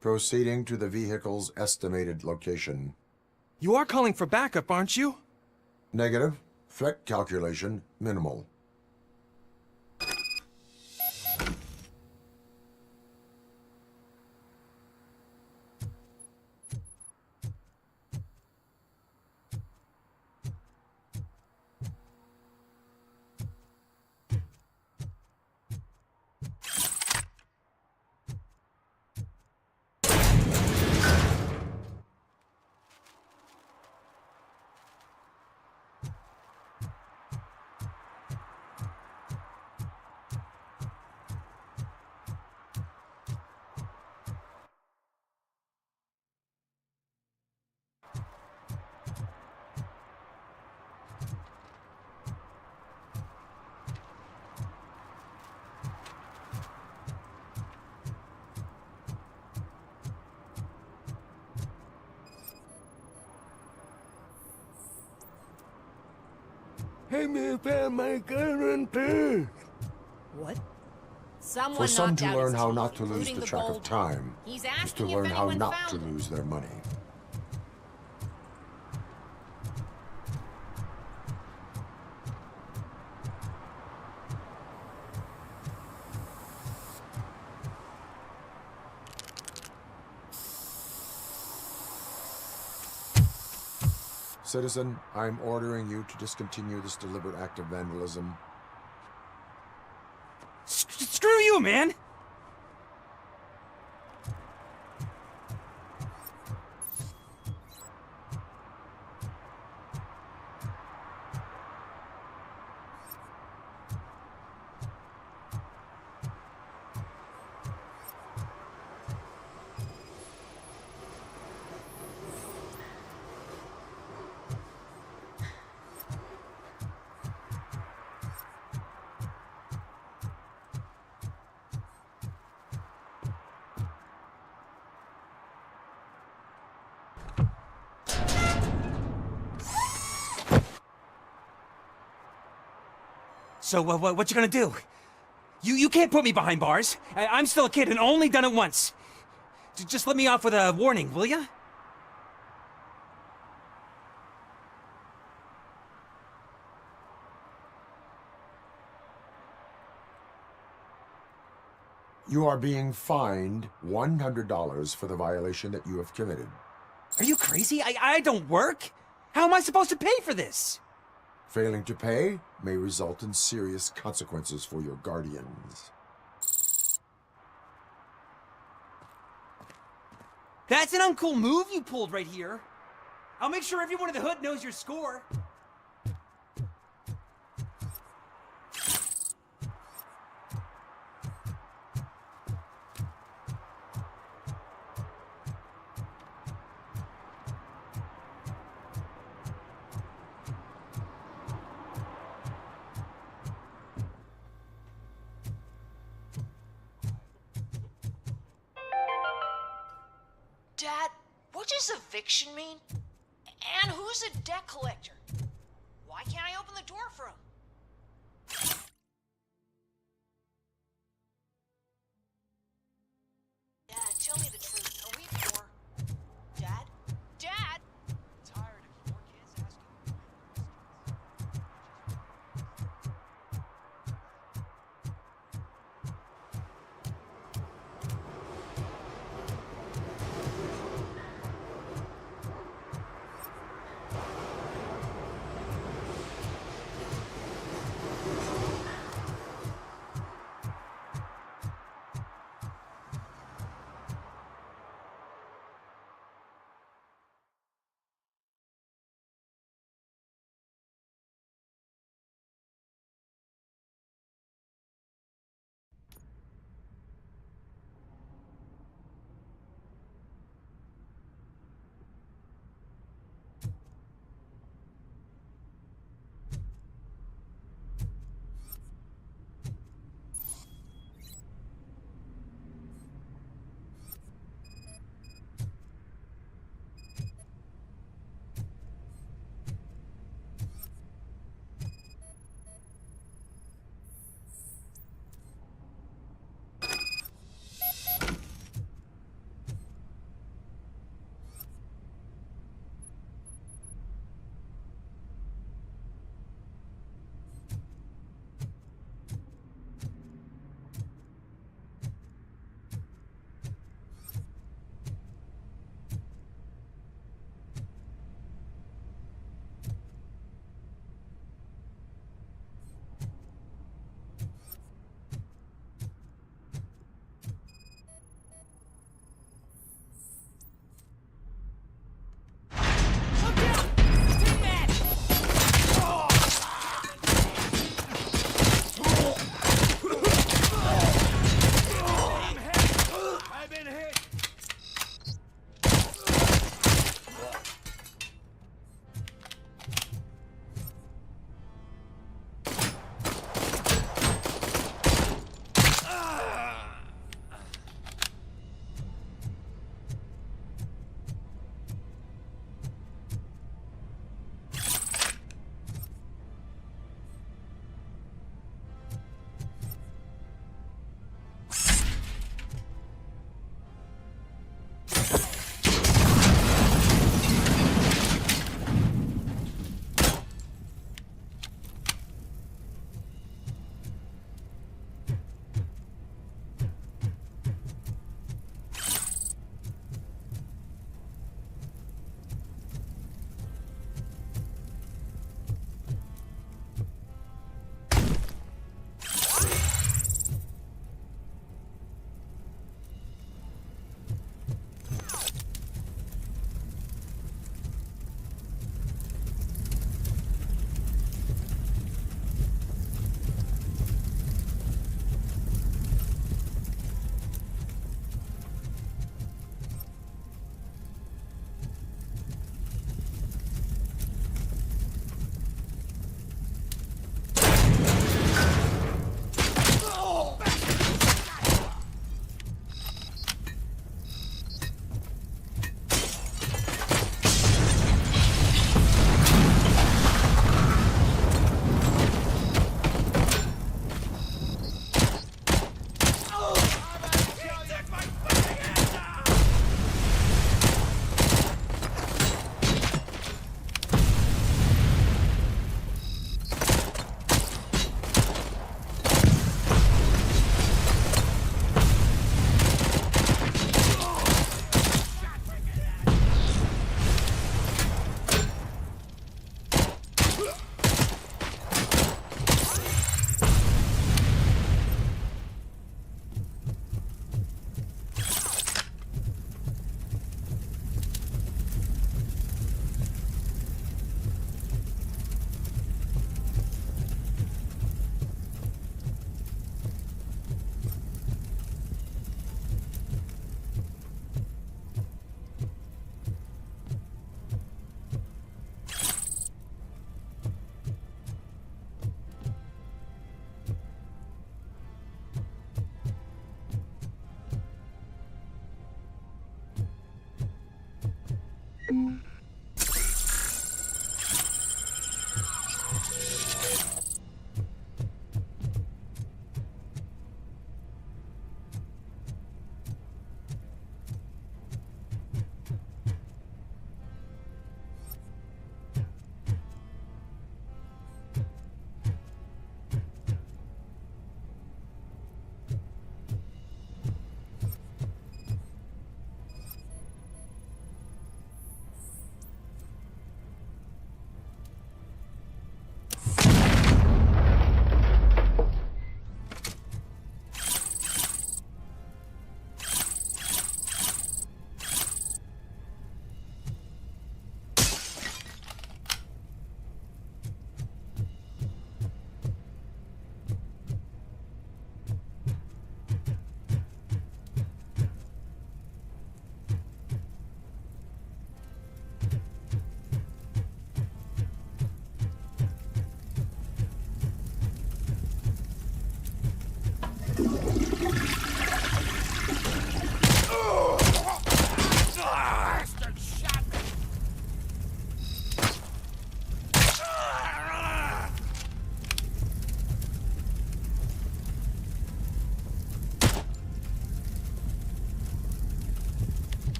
Proceeding to the vehicle's estimated location. You are calling for backup, aren't you? Negative. Threat calculation minimal. Hey, me found my gun too. What? Someone For some knocked to out learn his how teeth, not to lose including the track of gold. time He's is to asking learn if how anyone not found to him. lose their money. Citizen, I'm ordering you to discontinue this deliberate act of vandalism. Screw you, man! So, what you gonna do? You can't put me behind bars. I'm still a kid and only done it once. Just let me off with a warning, will ya? You are being fined $100 for the violation that you have committed. Are you crazy? I don't work. How am I supposed to pay for this? Failing to pay may result in serious consequences for your guardians. That's an uncool move you pulled right here. I'll make sure everyone in the hood knows your score. Dad, what does eviction mean? And who's a debt collector? Why can't I open the door for him? Dad, tell me the truth. Are we poor? Dad? Dad? I'm tired of your kids asking me.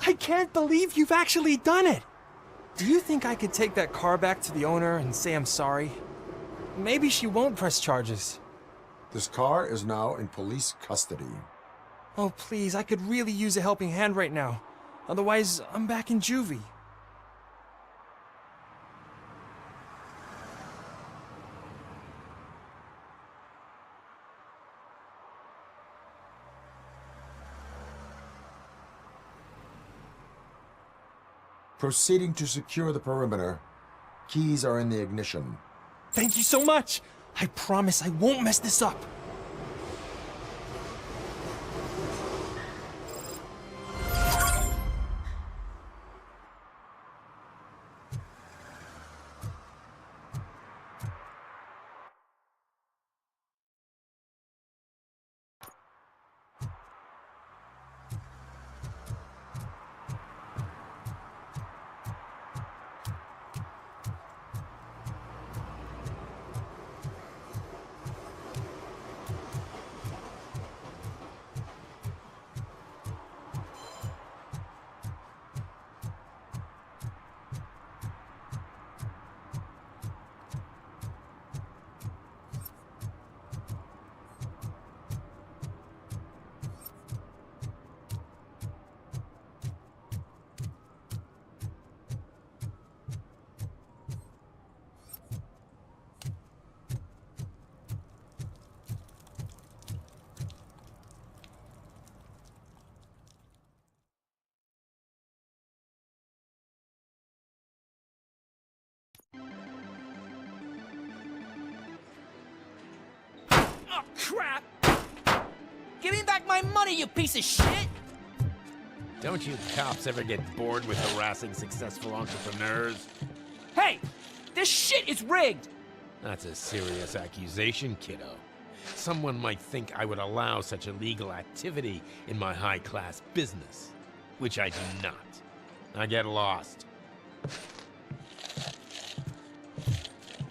I can't believe you've actually done it! Do you think I could take that car back to the owner and say I'm sorry? Maybe she won't press charges. This car is now in police custody. Oh, please, I could really use a helping hand right now. Otherwise, I'm back in juvie. Proceeding to secure the perimeter. Keys are in the ignition. Thank you so much! I promise I won't mess this up. Oh, crap! Give me back my money, you piece of shit! Don't you cops ever get bored with harassing successful entrepreneurs? Hey! This shit is rigged! That's a serious accusation, kiddo. Someone might think I would allow such illegal activity in my high-class business, which I do not. I get lost.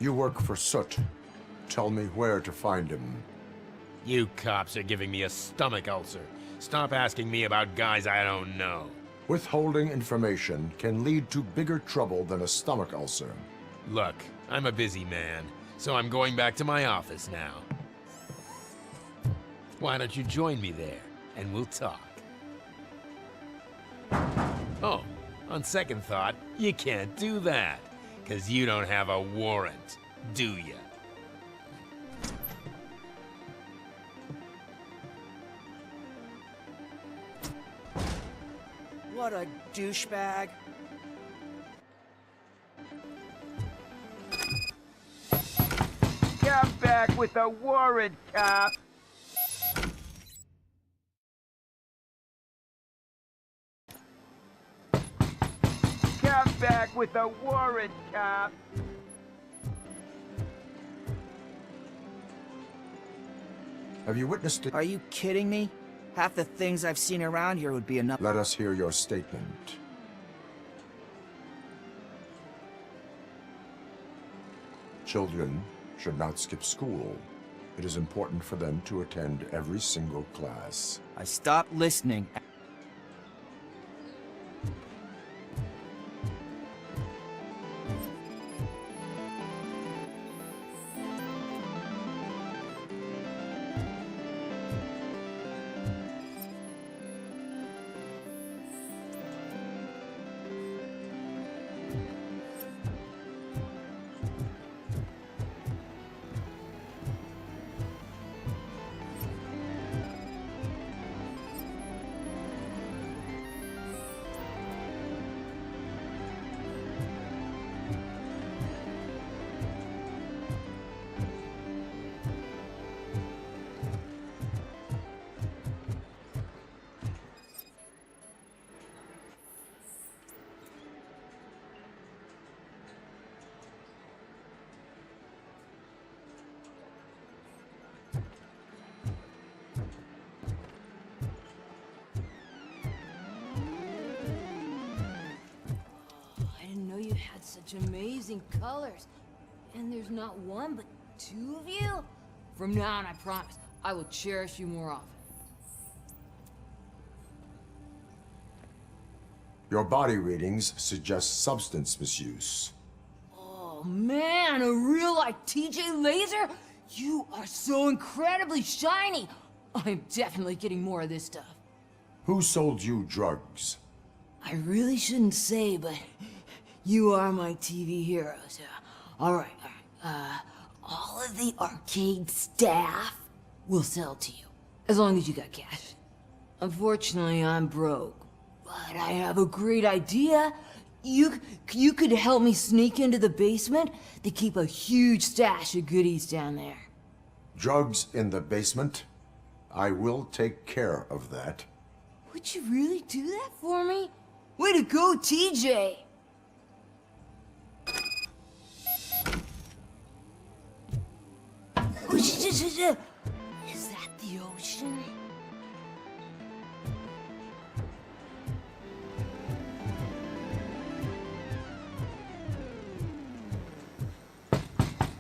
You work for Soot. Tell me where to find him. You cops are giving me a stomach ulcer. Stop asking me about guys I don't know. Withholding information can lead to bigger trouble than a stomach ulcer. Look, I'm a busy man, so I'm going back to my office now. Why don't you join me there, and we'll talk. Oh, on second thought, you can't do that, 'cause you don't have a warrant, do ya? What a douchebag. Come back with a warrant, cop! Come back with a warrant, cop! Have you witnessed it? Are you kidding me? Half the things I've seen around here would be enough. Let us hear your statement. Children should not skip school. It is important for them to attend every single class. I stopped listening. Such amazing colors. And there's not one, but two of you? From now on, I promise, I will cherish you more often. Your body readings suggest substance misuse. Oh man, a real like TJ laser? You are so incredibly shiny. I'm definitely getting more of this stuff. Who sold you drugs? I really shouldn't say, but you are my TV heroes. All right. All of the arcade staff will sell to you, as long as you got cash. Unfortunately, I'm broke, but I have a great idea. You could help me sneak into the basement. They keep a huge stash of goodies down there. Drugs in the basement? I will take care of that. Would you really do that for me? Way to go, TJ! Is that the ocean?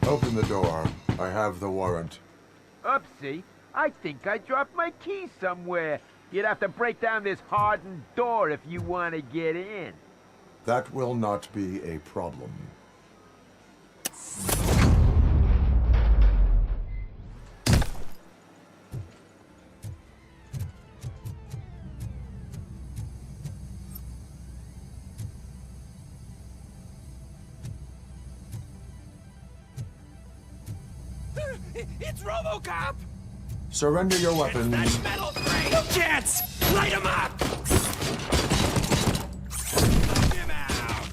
Open the door. I have the warrant. Oopsie, I think I dropped my key somewhere. You'd have to break down this hardened door if you want to get in. That will not be a problem. It's RoboCop! Surrender your weapons. It's that metal brain! No chance! Light him up! Knock him out!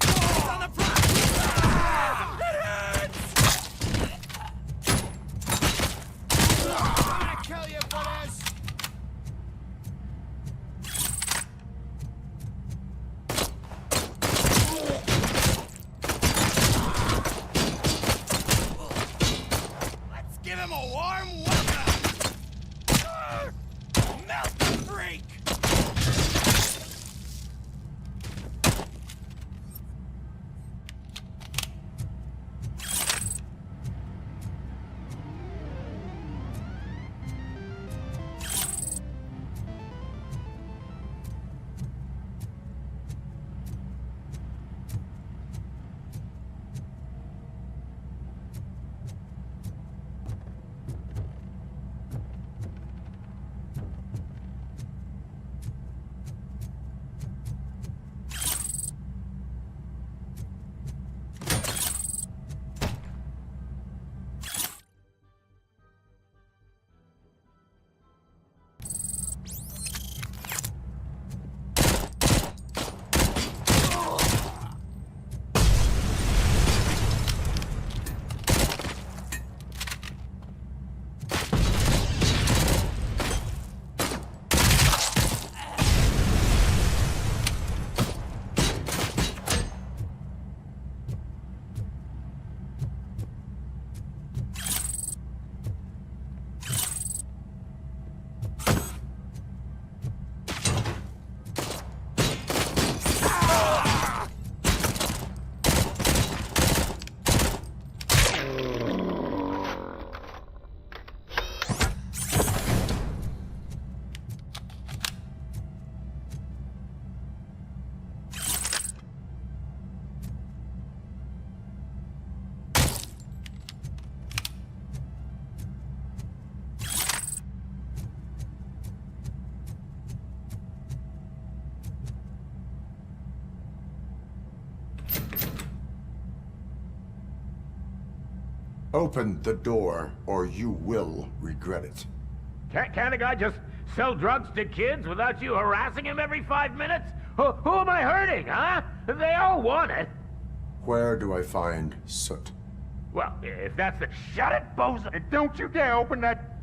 It's on the front! Ah! It hurts! I'm gonna kill you for this! Give him a warm welcome! Melt the freak! Open the door, or you will regret it. Can't a guy just sell drugs to kids without you harassing him every 5 minutes? Who am I hurting, huh? They all want it. Where do I find soot? Well, if that's the... Shut it, bozo! And don't you dare open that...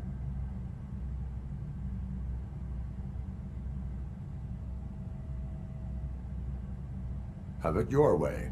Have it your way.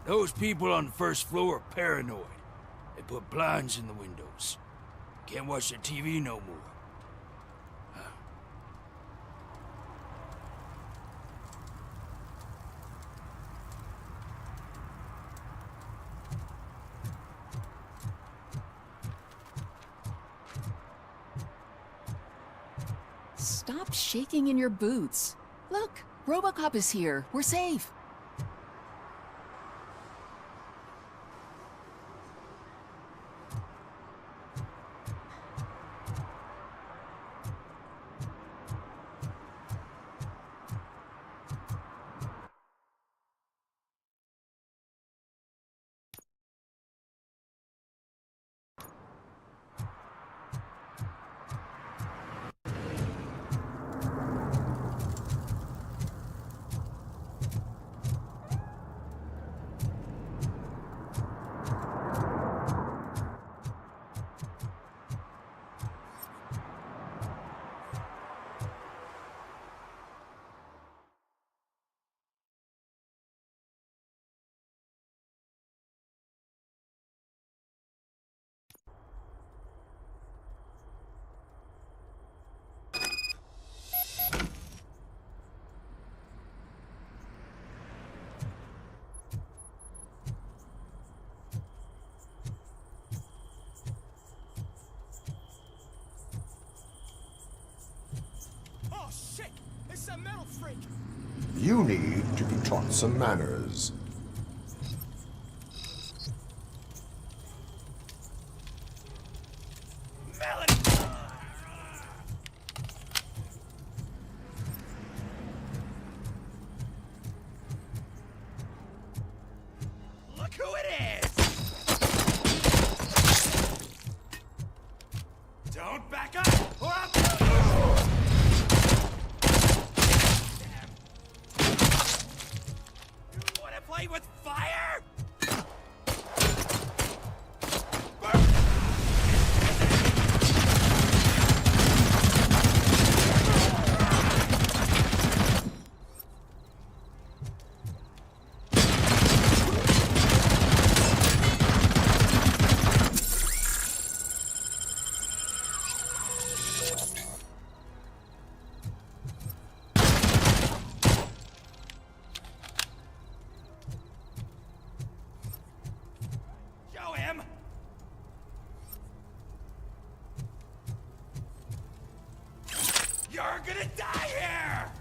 Those people on the first floor are paranoid. They put blinds in the windows. Can't watch their TV no more. Stop shaking in your boots. Look, RoboCop is here. We're safe. You need to be taught some manners. Look who it is! Don't back up, or I'll kill you! You wanna play with fire? Show him! You're gonna die here!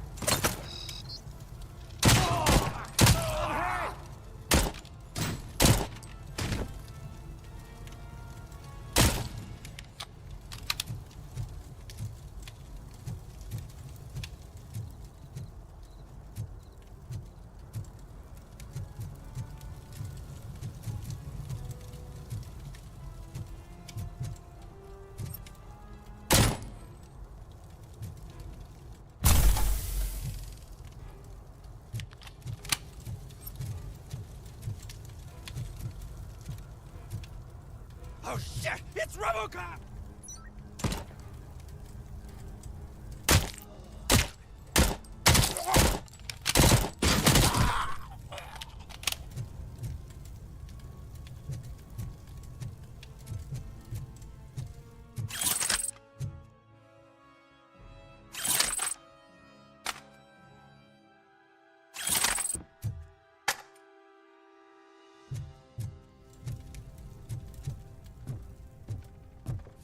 Oh shit! It's RoboCop!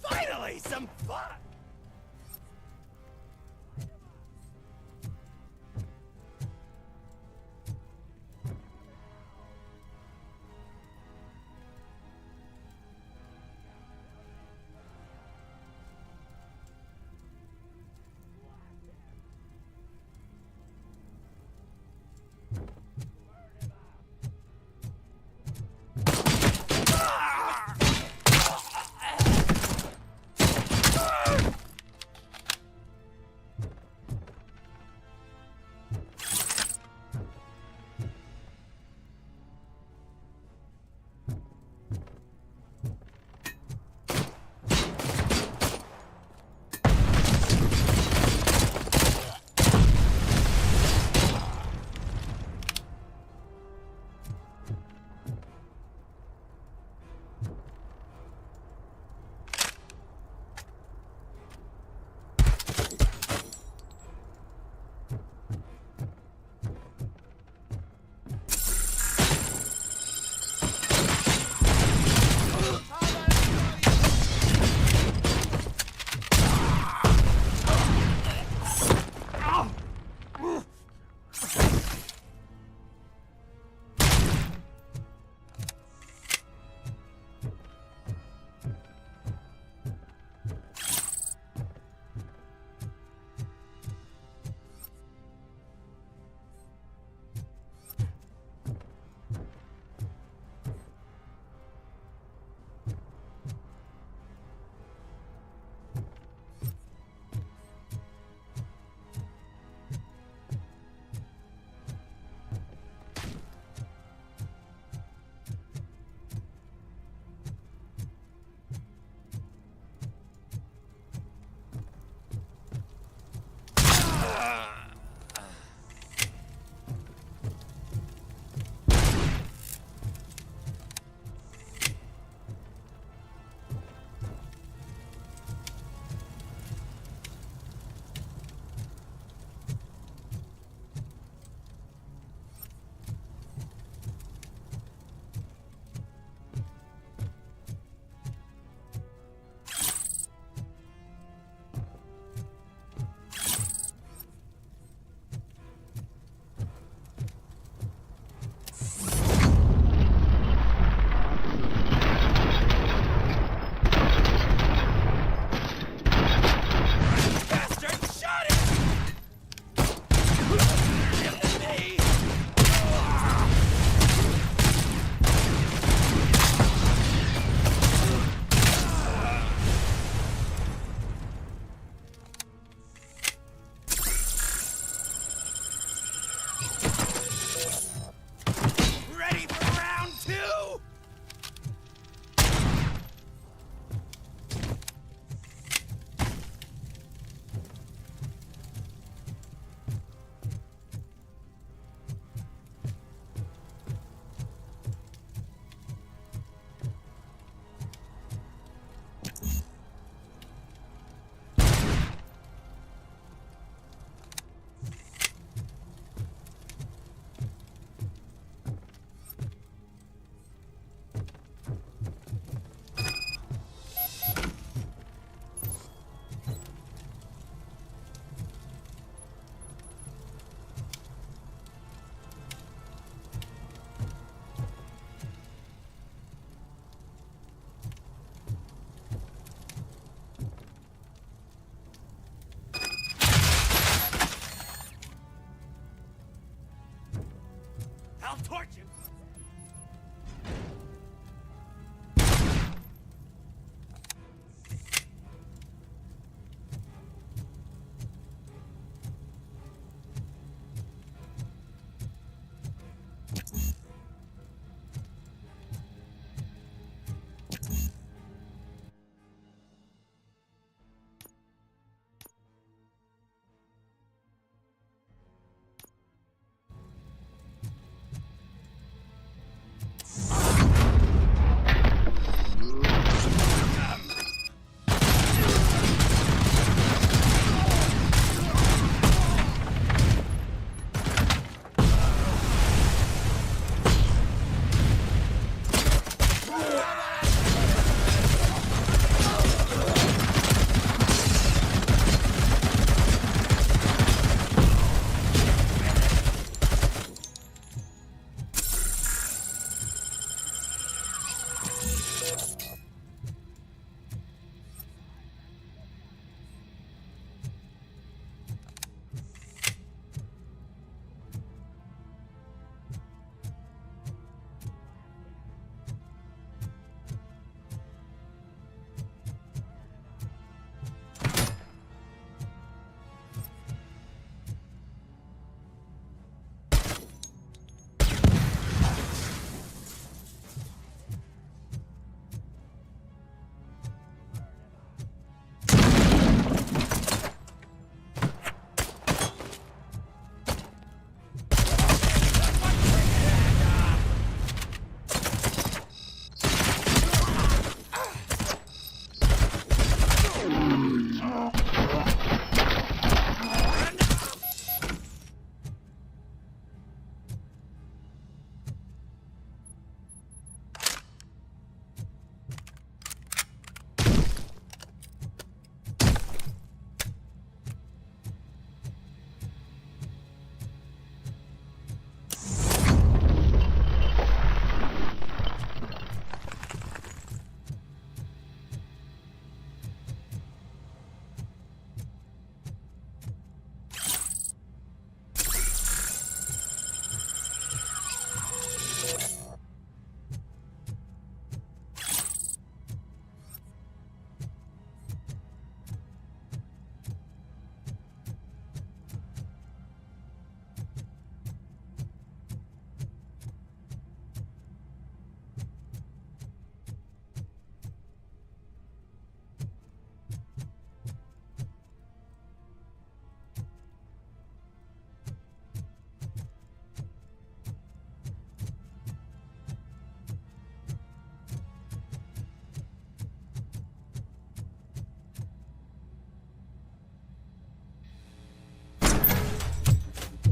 Finally, some fun! Ah!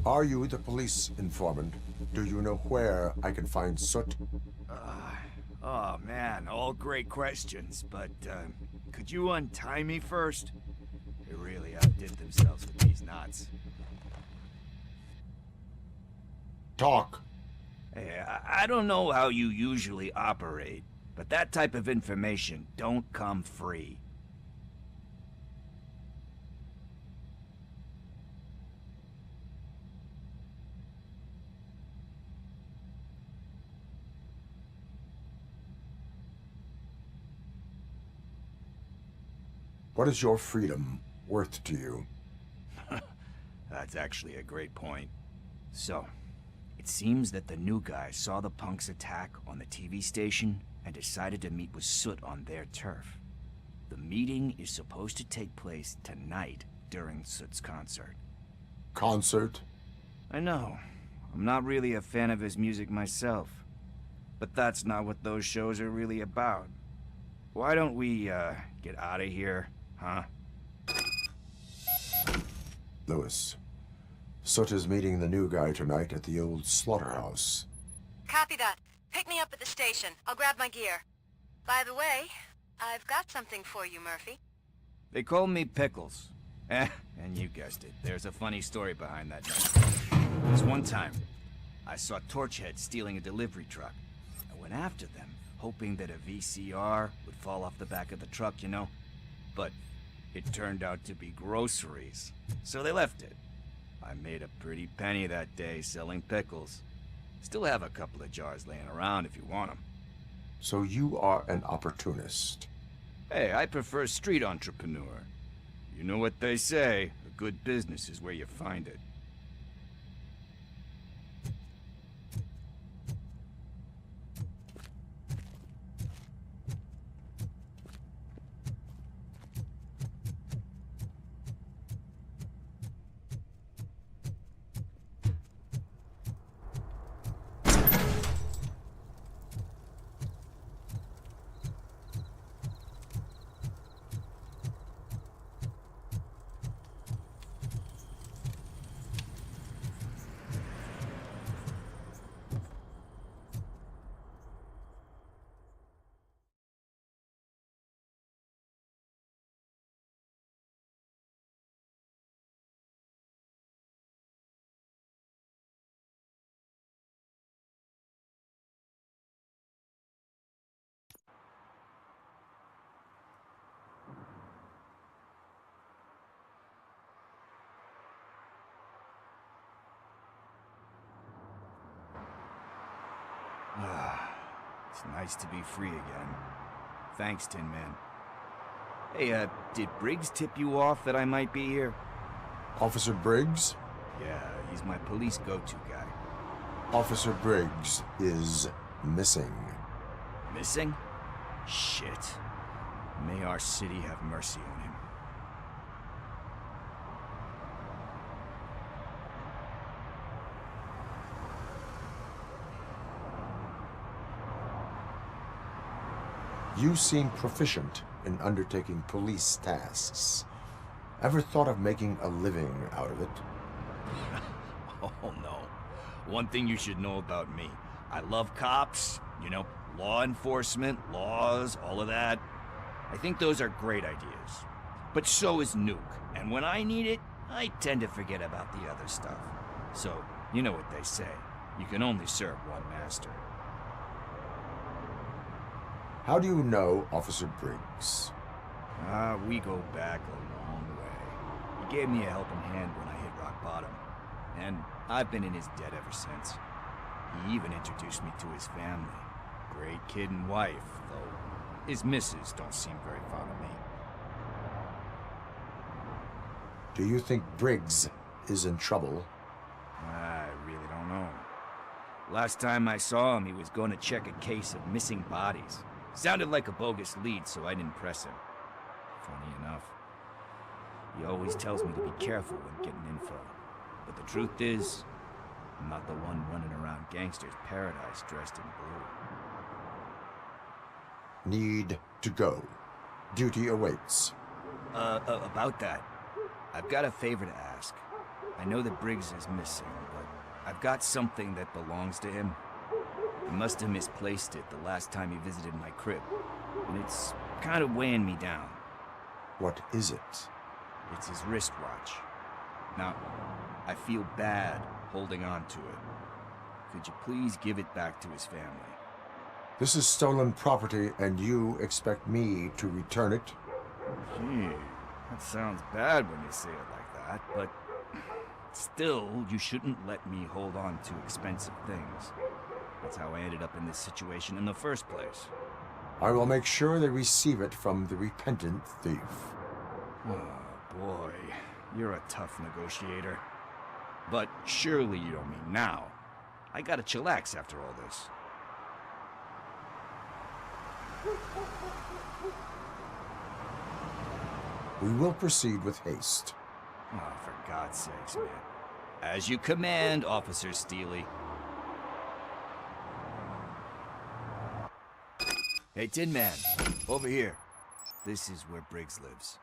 Are you the police informant? Do you know where I can find Soot? Oh man, all great questions, but could you untie me first? They really outdid themselves with these knots. Talk. Hey, I don't know how you usually operate, but that type of information don't come free. What is your freedom worth to you? That's actually a great point. So, it seems that the new guy saw the punks attack on the TV station and decided to meet with Soot on their turf. The meeting is supposed to take place tonight during Soot's concert. Concert? I know. I'm not really a fan of his music myself. But that's not what those shows are really about. Why don't we, get out of here, huh? Lewis, Soot is meeting the new guy tonight at the old slaughterhouse. Copy that. Pick me up at the station. I'll grab my gear. By the way, I've got something for you, Murphy. They call me Pickles. And you guessed it, there's a funny story behind that name. This one time, I saw Torchhead stealing a delivery truck. I went after them, hoping that a VCR would fall off the back of the truck, you know? But it turned out to be groceries, so they left it. I made a pretty penny that day selling pickles. Still have a couple of jars laying around if you want them. So you are an opportunist. Hey, I prefer street entrepreneur. You know what they say, a good business is where you find it. It's nice to be free again. Thanks, Tin Man. Hey, did Briggs tip you off that I might be here? Officer Briggs? Yeah, he's my police go-to guy. Officer Briggs is missing. Missing? Shit. May our city have mercy on him. You seem proficient in undertaking police tasks. Ever thought of making a living out of it? Oh, no. One thing you should know about me. I love cops, you know, law enforcement, laws, all of that. I think those are great ideas. But so is Nuke. And when I need it, I tend to forget about the other stuff. So, you know what they say. You can only serve one master. How do you know Officer Briggs? We go back a long way. He gave me a helping hand when I hit rock bottom. And I've been in his debt ever since. He even introduced me to his family. Great kid and wife, though his missus don't seem very fond of me. Do you think Briggs is in trouble? I really don't know. Last time I saw him, he was going to check a case of missing bodies. Sounded like a bogus lead, so I didn't press him. Funny enough. He always tells me to be careful when getting info. But the truth is, I'm not the one running around gangsters' paradise dressed in blue. Need to go. Duty awaits. About that, I've got a favor to ask. I know that Briggs is missing, but I've got something that belongs to him. He must have misplaced it the last time he visited my crib, and it's kind of weighing me down. What is it? It's his wristwatch. Now, I feel bad holding on to it. Could you please give it back to his family? This is stolen property, and you expect me to return it? Gee, that sounds bad when you say it like that, but still, you shouldn't let me hold on to expensive things. That's how I ended up in this situation in the first place. I will make sure they receive it from the repentant thief. Oh, boy. You're a tough negotiator. But surely you don't mean now. I gotta chillax after all this. We will proceed with haste. Oh, for God's sakes, man. As you command, Officer Steely. Hey, Tin Man, over here. This is where Briggs lives.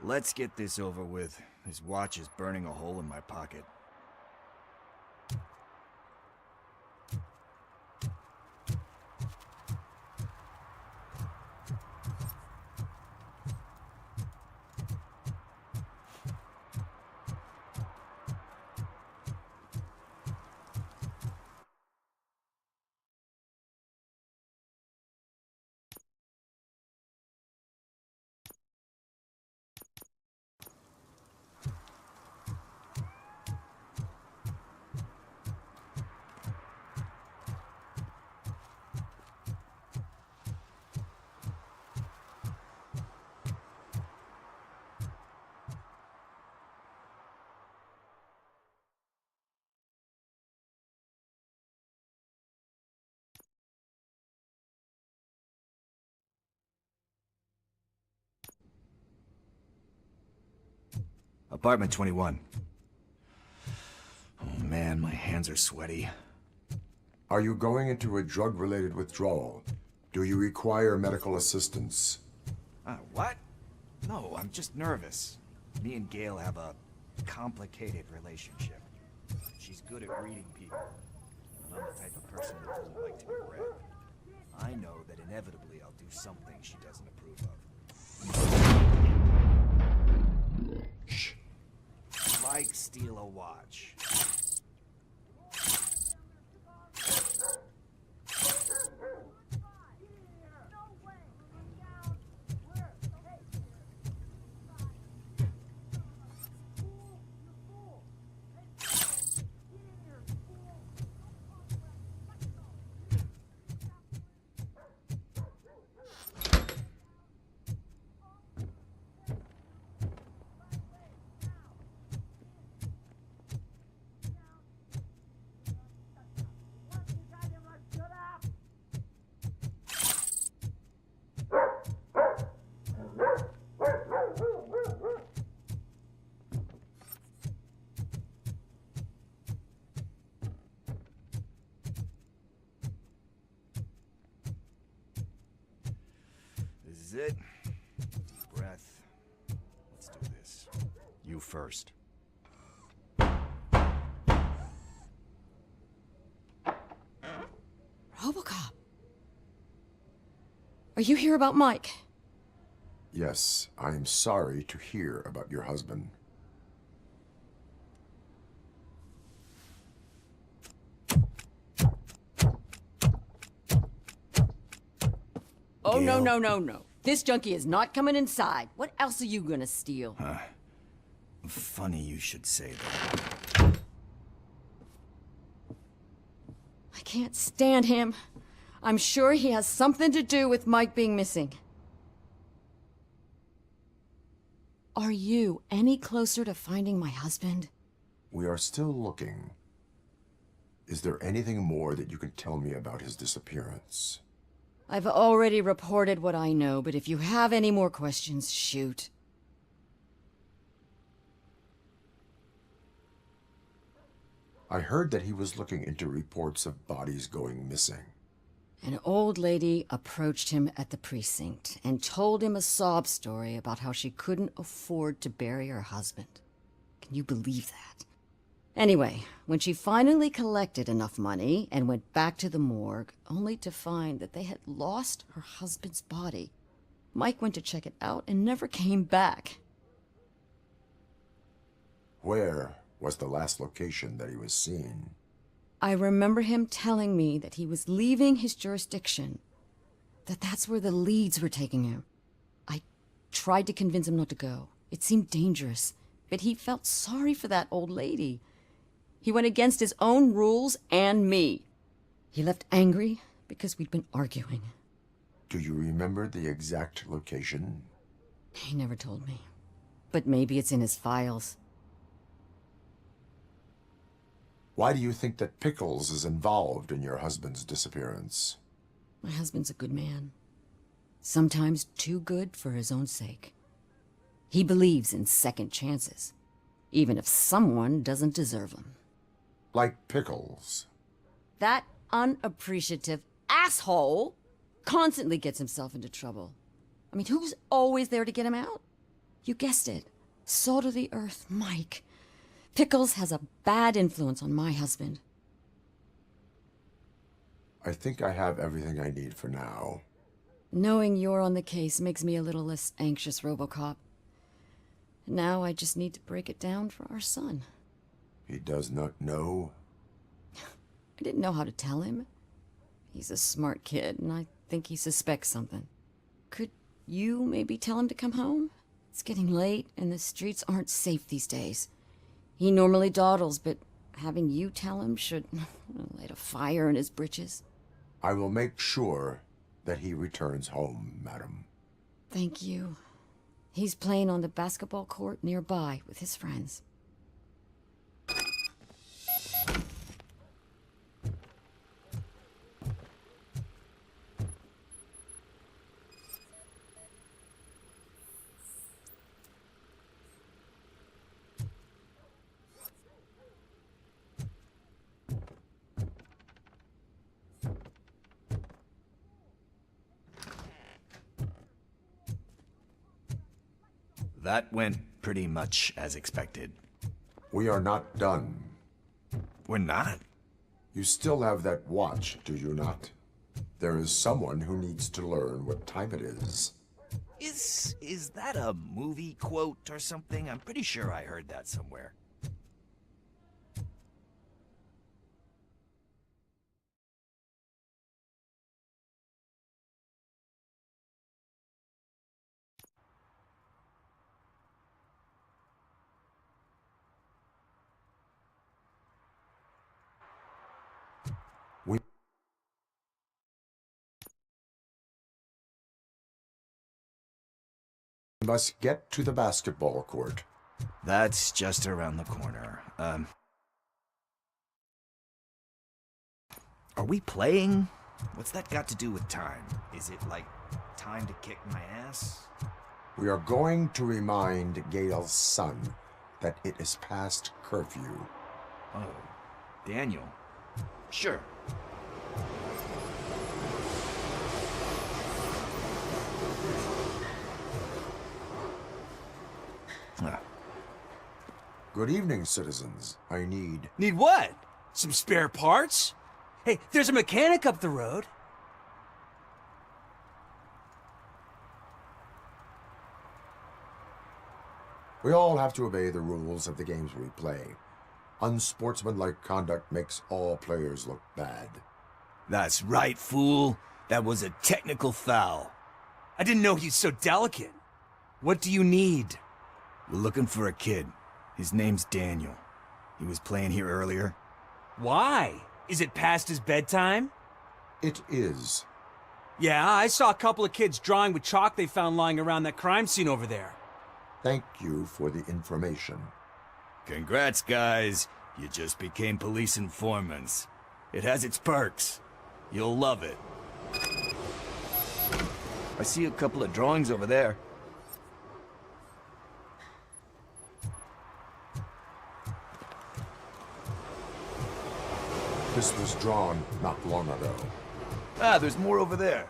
Let's get this over with. His watch is burning a hole in my pocket. Apartment 21. Oh man, my hands are sweaty. Are you going into a drug-related withdrawal? Do you require medical assistance? What? No, I'm just nervous. Me and Gail have a complicated relationship. She's good at reading people. And I'm the type of person that doesn't like to be read. I know that inevitably I'll do something she doesn't approve of. Shh. Like steal a watch. It. Deep breath. Let's do this. You first. RoboCop. Are you here about Mike? Yes, I am sorry to hear about your husband. Oh, no, no, no, no. This junkie is not coming inside. What else are you gonna steal? Funny you should say that. I can't stand him. I'm sure he has something to do with Mike being missing. Are you any closer to finding my husband? We are still looking. Is there anything more that you can tell me about his disappearance? I've already reported what I know, but if you have any more questions, shoot. I heard that he was looking into reports of bodies going missing. An old lady approached him at the precinct and told him a sob story about how she couldn't afford to bury her husband. Can you believe that? Anyway, when she finally collected enough money and went back to the morgue, only to find that they had lost her husband's body, Mike went to check it out and never came back. Where was the last location that he was seen? I remember him telling me that he was leaving his jurisdiction, that's where the leads were taking him. I tried to convince him not to go. It seemed dangerous, but he felt sorry for that old lady. He went against his own rules and me. He left angry because we'd been arguing. Do you remember the exact location? He never told me. But maybe it's in his files. Why do you think that Pickles is involved in your husband's disappearance? My husband's a good man. Sometimes too good for his own sake. He believes in second chances, even if someone doesn't deserve them. Like Pickles. That unappreciative asshole constantly gets himself into trouble. I mean, who's always there to get him out? You guessed it. Salt of the earth, Mike. Pickles has a bad influence on my husband. I think I have everything I need for now. Knowing you're on the case makes me a little less anxious, RoboCop. Now I just need to break it down for our son. He does not know? I didn't know how to tell him. He's a smart kid, and I think he suspects something. Could you maybe tell him to come home? It's getting late, and the streets aren't safe these days. He normally dawdles, but having you tell him should light a fire in his britches. I will make sure that he returns home, madam. Thank you. He's playing on the basketball court nearby with his friends. That went pretty much as expected. We are not done. We're not? You still have that watch, do you not? There is someone who needs to learn what time it is. Is that a movie quote or something? I'm pretty sure I heard that somewhere. We must get to the basketball court. That's just around the corner. Are we playing? What's that got to do with time? Is it like time to kick my ass? We are going to remind Gale's son that it is past curfew. Oh, Daniel. Sure. Good evening, citizens. I need... Need what? Some spare parts? Hey, there's a mechanic up the road. We all have to obey the rules of the games we play. Unsportsmanlike conduct makes all players look bad. That's right, fool. That was a technical foul. I didn't know he's so delicate. What do you need? We're looking for a kid. His name's Daniel. He was playing here earlier. Why? Is it past his bedtime? It is. Yeah, I saw a couple of kids drawing with chalk they found lying around that crime scene over there. Thank you for the information. Congrats, guys. You just became police informants. It has its perks. You'll love it. I see a couple of drawings over there. This was drawn not long ago. Ah, there's more over there.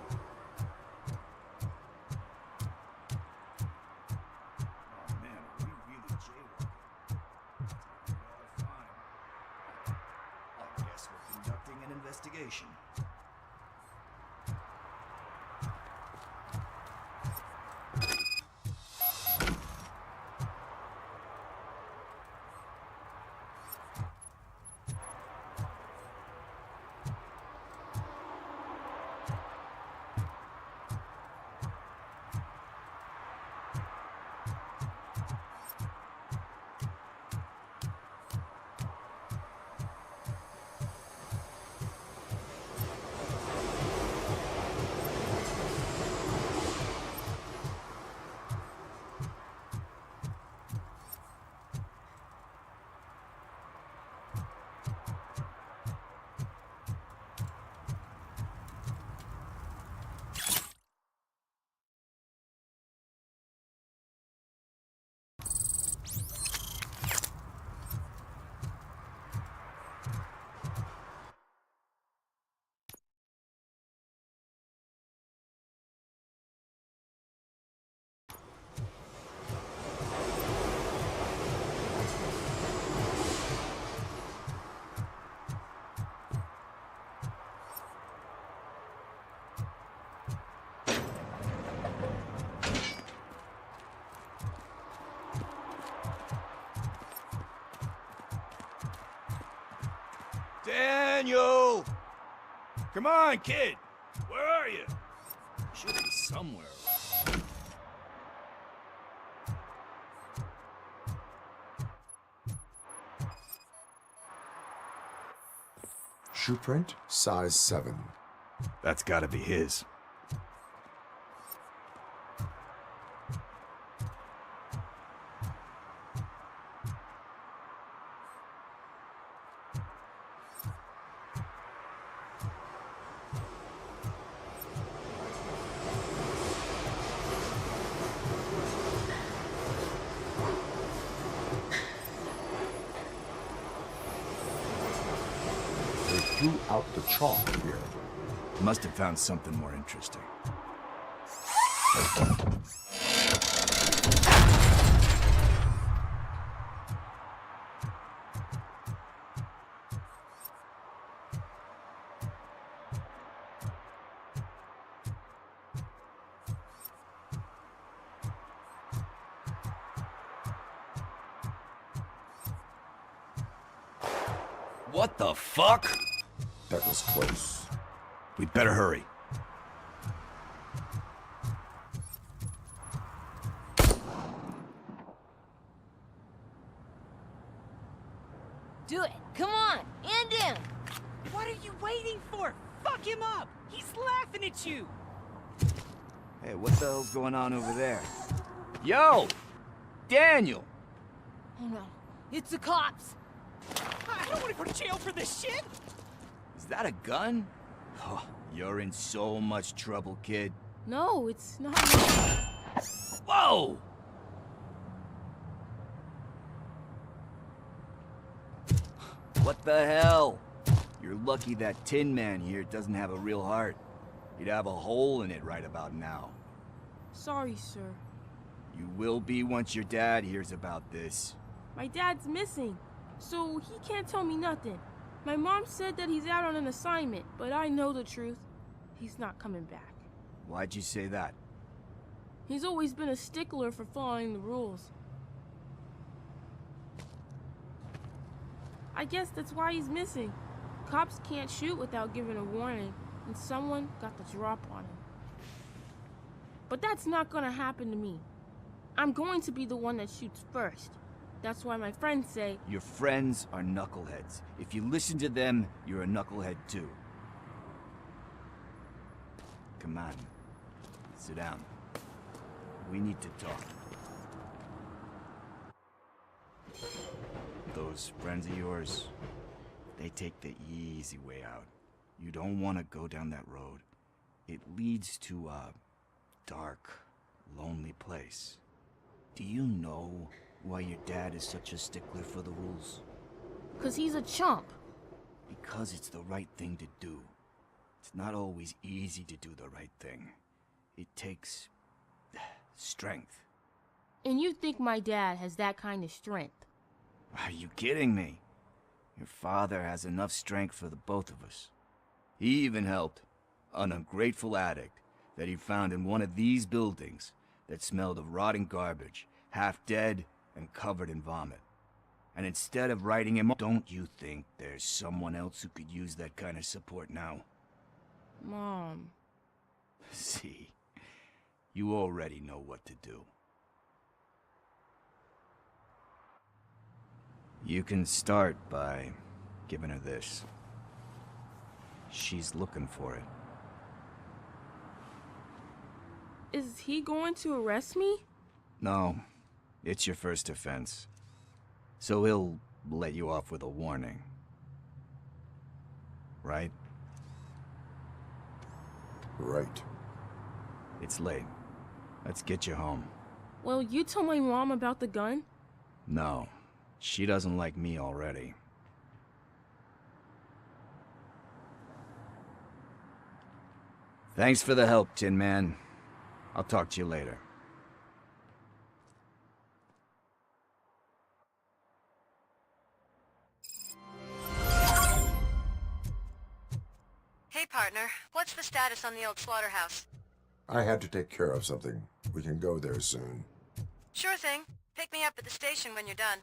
investigation. Daniel! Come on, kid! Where are you? Should be somewhere. Shoe print, size 7. That's gotta be his. Threw out the chalk here. Must have found something more interesting. What the fuck? That was close. We'd better hurry. Do it. Come on. And in. What are you waiting for? Fuck him up! He's laughing at you! Hey, what the hell's going on over there? Yo! Daniel! Oh no. It's the cops. I don't want to go to jail for this shit! Is that a gun? Oh, you're in so much trouble, kid. No, it's not. Whoa! What the hell? You're lucky that Tin Man here doesn't have a real heart. He'd have a hole in it right about now. Sorry, sir. You will be once your dad hears about this. My dad's missing, so he can't tell me nothing. My mom said that he's out on an assignment, but I know the truth. He's not coming back. Why'd you say that? He's always been a stickler for following the rules. I guess that's why he's missing. Cops can't shoot without giving a warning, and someone got the drop on him. But that's not gonna happen to me. I'm going to be the one that shoots first. That's why my friends say... Your friends are knuckleheads. If you listen to them, you're a knucklehead too. Come on. Sit down. We need to talk. Those friends of yours, they take the easy way out. You don't want to go down that road. It leads to a dark, lonely place. Do you know why your dad is such a stickler for the rules? 'Cause he's a chump. Because it's the right thing to do. It's not always easy to do the right thing. It takes strength. And you think my dad has that kind of strength? Are you kidding me? Your father has enough strength for the both of us. He even helped an ungrateful addict that he found in one of these buildings that smelled of rotting garbage, half dead and covered in vomit. And instead of writing him off, don't you think there's someone else who could use that kind of support now? Mom. See, you already know what to do. You can start by giving her this. She's looking for it. Is he going to arrest me? No, it's your first offense. So he'll let you off with a warning. Right? Right. It's late. Let's get you home. Well, you told my mom about the gun? No, she doesn't like me already. Thanks for the help, Tin Man. I'll talk to you later. Hey, partner. What's the status on the old slaughterhouse? I had to take care of something. We can go there soon. Sure thing. Pick me up at the station when you're done.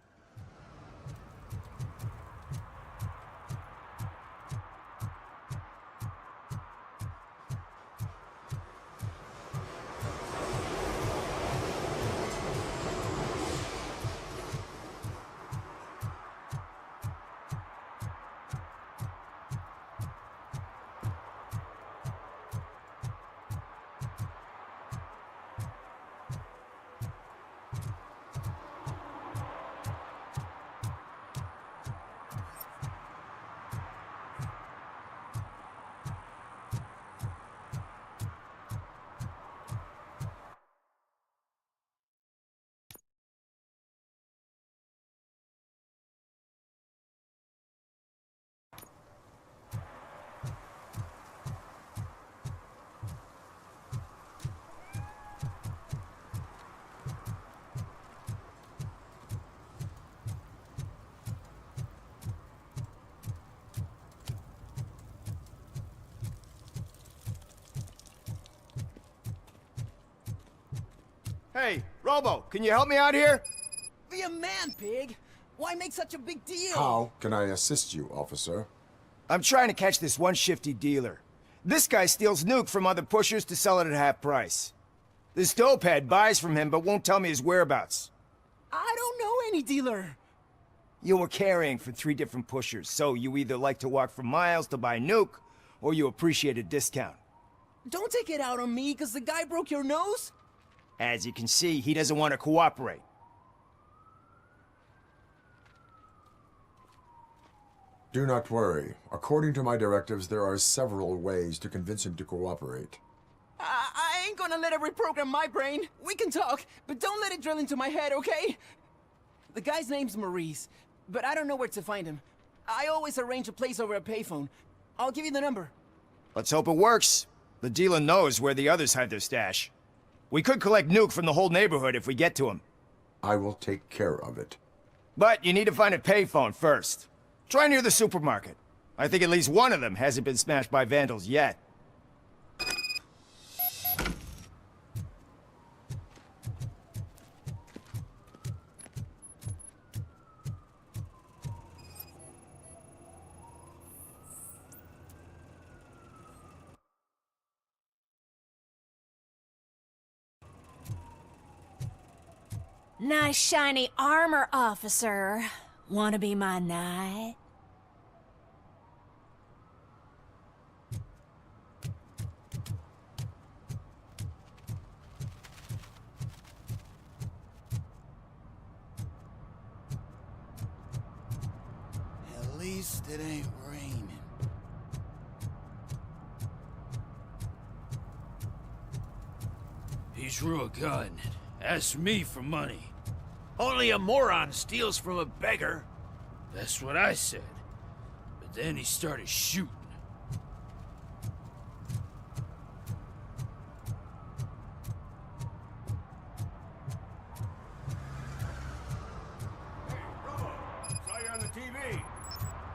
Hey, Robo, can you help me out here? Be a man, pig. Why make such a big deal? How can I assist you, officer? I'm trying to catch this one shifty dealer. This guy steals nuke from other pushers to sell it at half price. This dopehead buys from him but won't tell me his whereabouts. I don't know any dealer. You were carrying for 3 different pushers, so you either like to walk for miles to buy nuke, or you appreciate a discount. Don't take it out on me, because the guy broke your nose? As you can see, he doesn't want to cooperate. Do not worry. According to my directives, there are several ways to convince him to cooperate. I ain't gonna let it reprogram my brain. We can talk, but don't let it drill into my head, okay? The guy's name's Maurice, but I don't know where to find him. I always arrange a place over a payphone. I'll give you the number. Let's hope it works. The dealer knows where the others hide their stash. We could collect nuke from the whole neighborhood if we get to him. I will take care of it. But you need to find a payphone first. Try near the supermarket. I think at least one of them hasn't been smashed by vandals yet. Nice shiny armor, officer. Wanna be my knight? At least it ain't raining. He's real good. Ask me for money. Only a moron steals from a beggar. That's what I said. But then he started shooting. Saw you on the TV.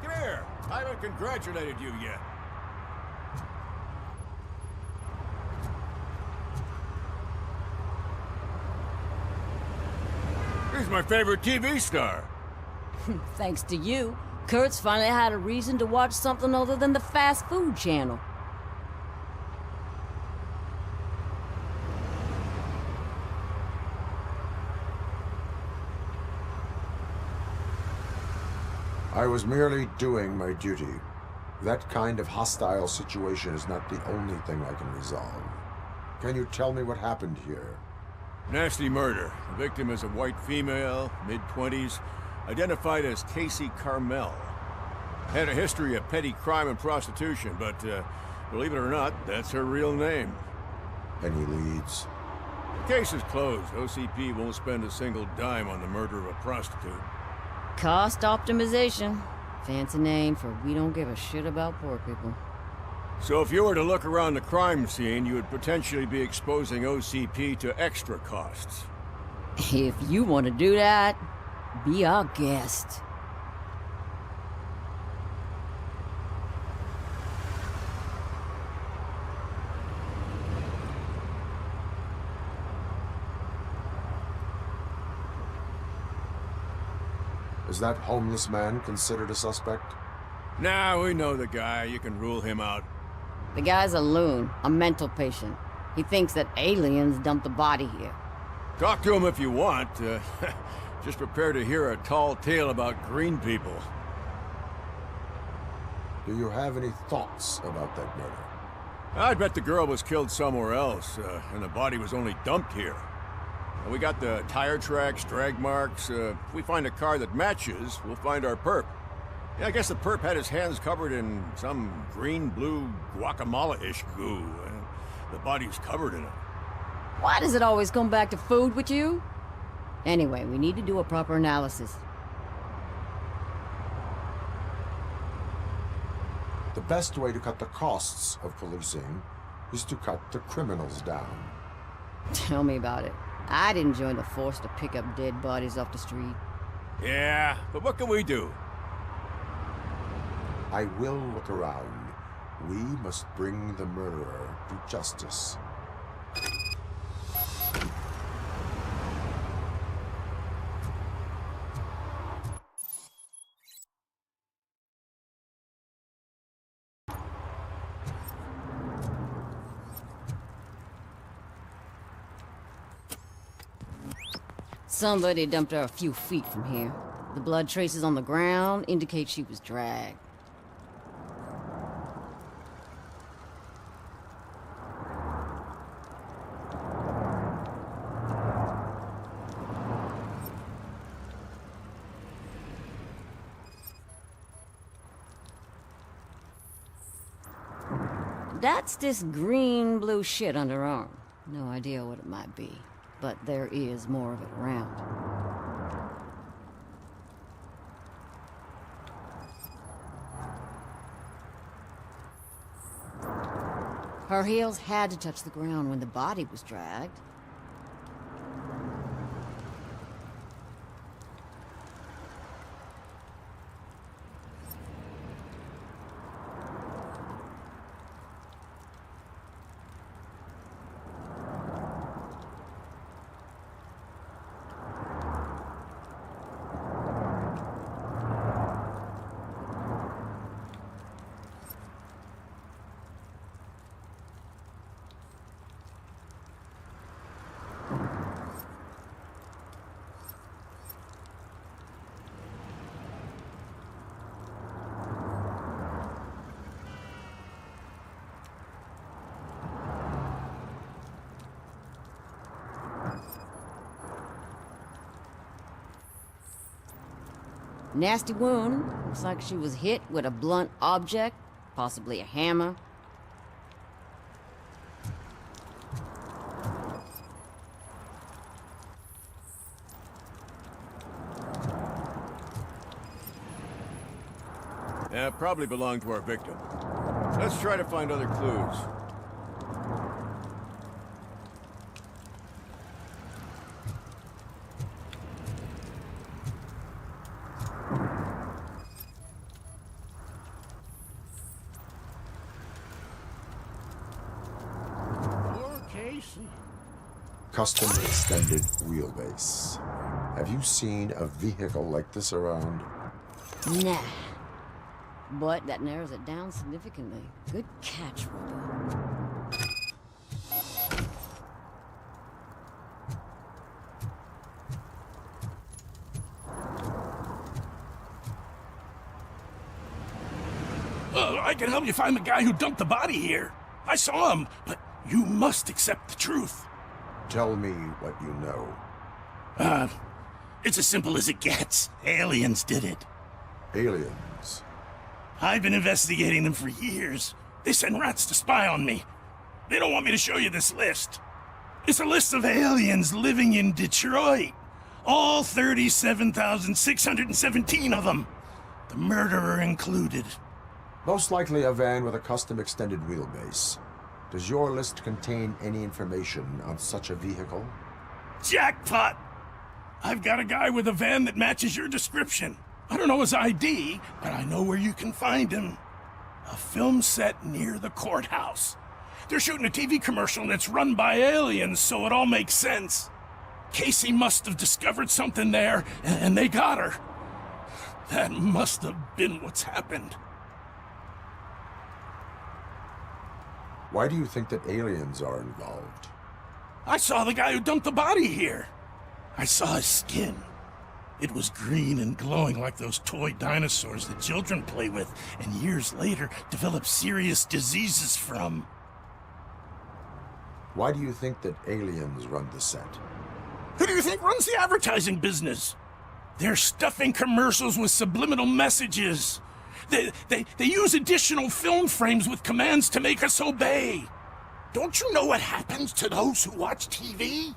Come here. I haven't congratulated you yet. He's my favorite TV star. Thanks to you, Kurt's finally had a reason to watch something other than the fast food channel. I was merely doing my duty. That kind of hostile situation is not the only thing I can resolve. Can you tell me what happened here? Nasty murder. The victim is a white female, mid-20s, identified as Casey Carmel. Had a history of petty crime and prostitution, but believe it or not, that's her real name. Any leads? The case is closed. OCP won't spend a single dime on the murder of a prostitute. Cost optimization. Fancy name for we don't give a shit about poor people. So if you were to look around the crime scene, you would potentially be exposing OCP to extra costs. If you want to do that, be our guest. Is that homeless man considered a suspect? Nah, we know the guy. You can rule him out. The guy's a loon, a mental patient. He thinks that aliens dumped the body here. Talk to him if you want. Just prepare to hear a tall tale about green people. Do you have any thoughts about that murder? I bet the girl was killed somewhere else, and the body was only dumped here. We got the tire tracks, drag marks. If we find a car that matches, we'll find our perp. Yeah, I guess the perp had his hands covered in some green-blue guacamole-ish goo. The body's covered in it. Why does it always come back to food with you? Anyway, we need to do a proper analysis. The best way to cut the costs of policing is to cut the criminals down. Tell me about it. I didn't join the force to pick up dead bodies off the street. Yeah, but what can we do? I will look around. We must bring the murderer to justice. Somebody dumped her a few feet from here. The blood traces on the ground indicate she was dragged. That's this green-blue shit under her arm. No idea what it might be, but there is more of it around. Her heels had to touch the ground when the body was dragged. Nasty wound. Looks like she was hit with a blunt object, possibly a hammer. Yeah, probably belonged to our victim. Let's try to find other clues. Custom extended wheelbase. Have you seen a vehicle like this around? Nah. But that narrows it down significantly. Good catch, Robo. I can help you find the guy who dumped the body here. I saw him, but you must accept the truth. Tell me what you know. It's as simple as it gets. Aliens did it. Aliens? I've been investigating them for years. They send rats to spy on me. They don't want me to show you this list. It's a list of aliens living in Detroit. All 37,617 of them. The murderer included. Most likely a van with a custom extended wheelbase. Does your list contain any information on such a vehicle? Jackpot! I've got a guy with a van that matches your description. I don't know his ID, but I know where you can find him. A film set near the courthouse. They're shooting a TV commercial and it's run by aliens, so it all makes sense. Casey must have discovered something there, and they got her. That must have been what's happened. Why do you think that aliens are involved? I saw the guy who dumped the body here. I saw his skin. It was green and glowing like those toy dinosaurs that children play with and years later develop serious diseases from. Why do you think that aliens run the set? Who do you think runs the advertising business? They're stuffing commercials with subliminal messages. They use additional film frames with commands to make us obey. Don't you know what happens to those who watch TV?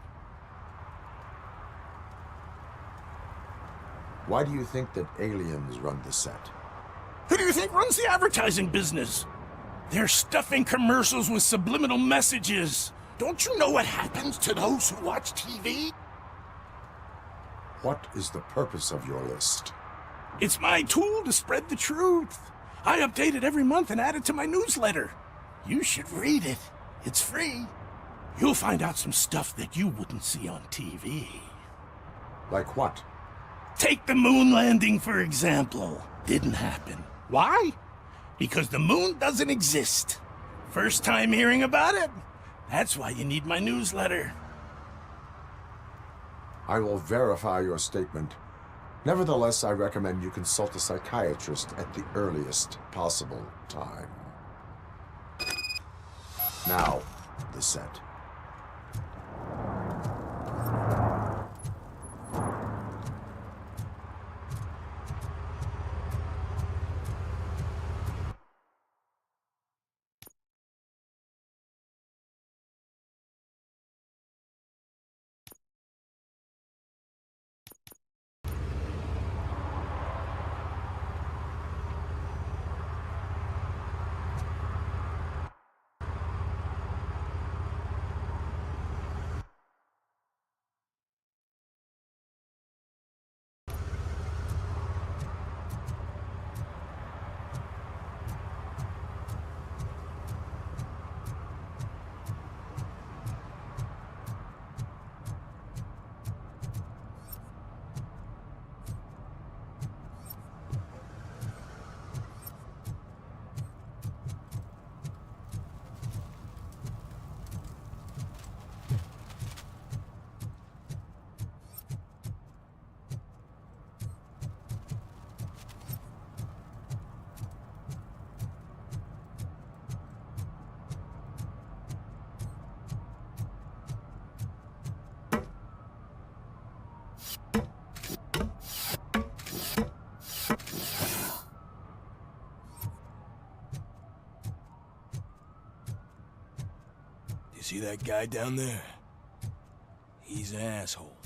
Why do you think that aliens run the set? Who do you think runs the advertising business? They're stuffing commercials with subliminal messages. Don't you know what happens to those who watch TV? What is the purpose of your list? It's my tool to spread the truth. I update it every month and add it to my newsletter. You should read it. It's free. You'll find out some stuff that you wouldn't see on TV. Like what? Take the moon landing, for example. Didn't happen. Why? Because the moon doesn't exist. First time hearing about it? That's why you need my newsletter. I will verify your statement. Nevertheless, I recommend you consult a psychiatrist at the earliest possible time. Now, the set. See that guy down there? He's an asshole.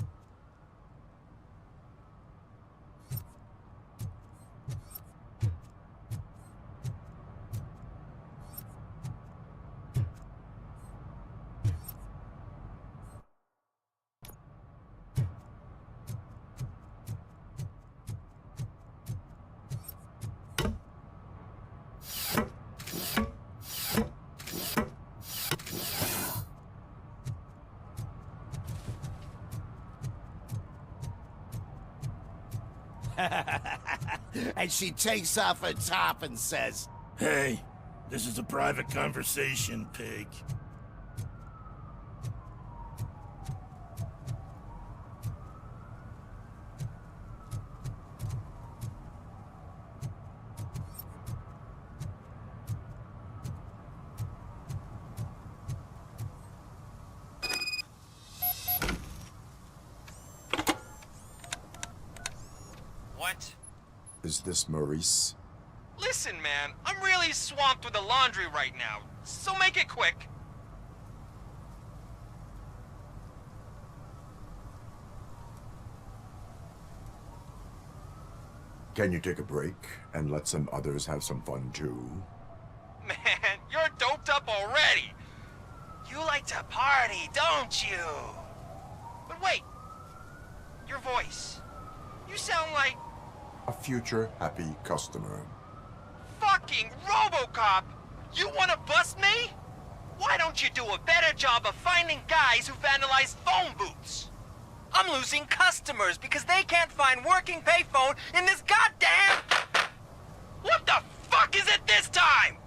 And she takes off her top and says, Hey, this is a private conversation, pig. What? Is this Maurice? Listen, man, I'm really swamped with the laundry right now, so make it quick. Can you take a break and let some others have some fun too? Man, you're doped up already. You like to party, don't you? But wait, your voice. You sound like... A future happy customer. Fucking RoboCop! You wanna bust me? Why don't you do a better job of finding guys who vandalize phone booths? I'm losing customers because they can't find working payphone in this goddamn... What the fuck is it this time?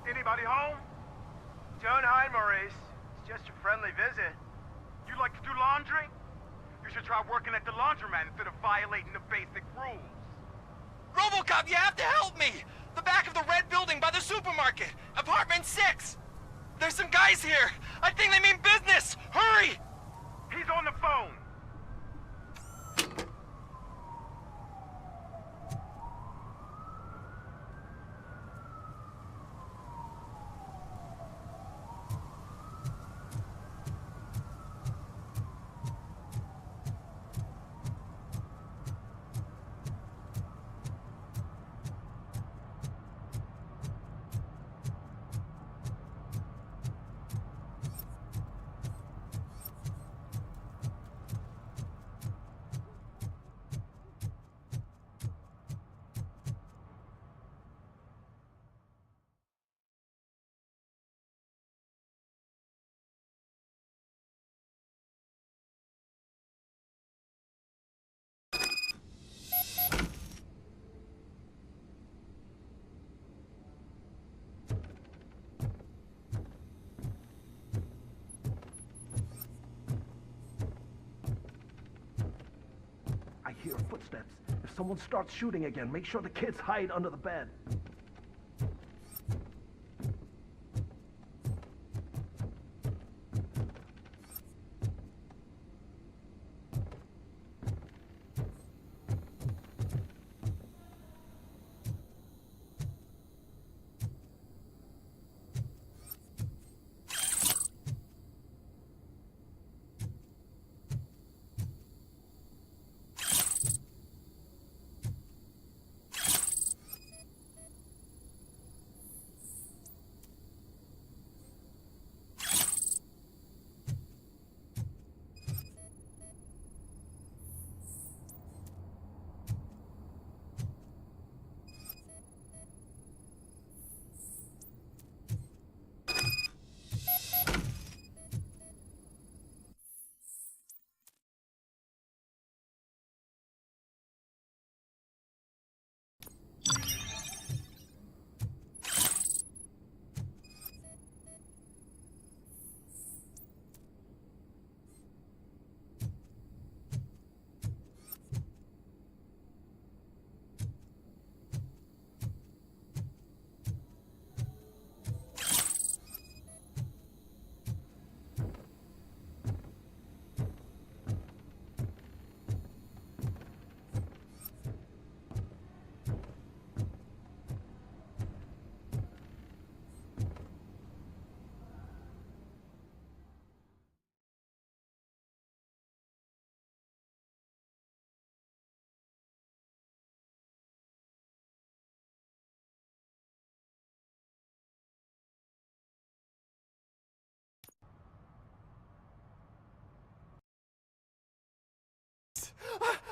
Anybody home? Don't hide, Maurice. It's just a friendly visit. You like to do laundry? You should try working at the laundromat instead of violating the basic rules. RoboCop, you have to help me! The back of the red building by the supermarket, apartment 6. There's some guys here. I think they mean business. Hurry! He's on the phone. I hear footsteps. If someone starts shooting again, make sure the kids hide under the bed.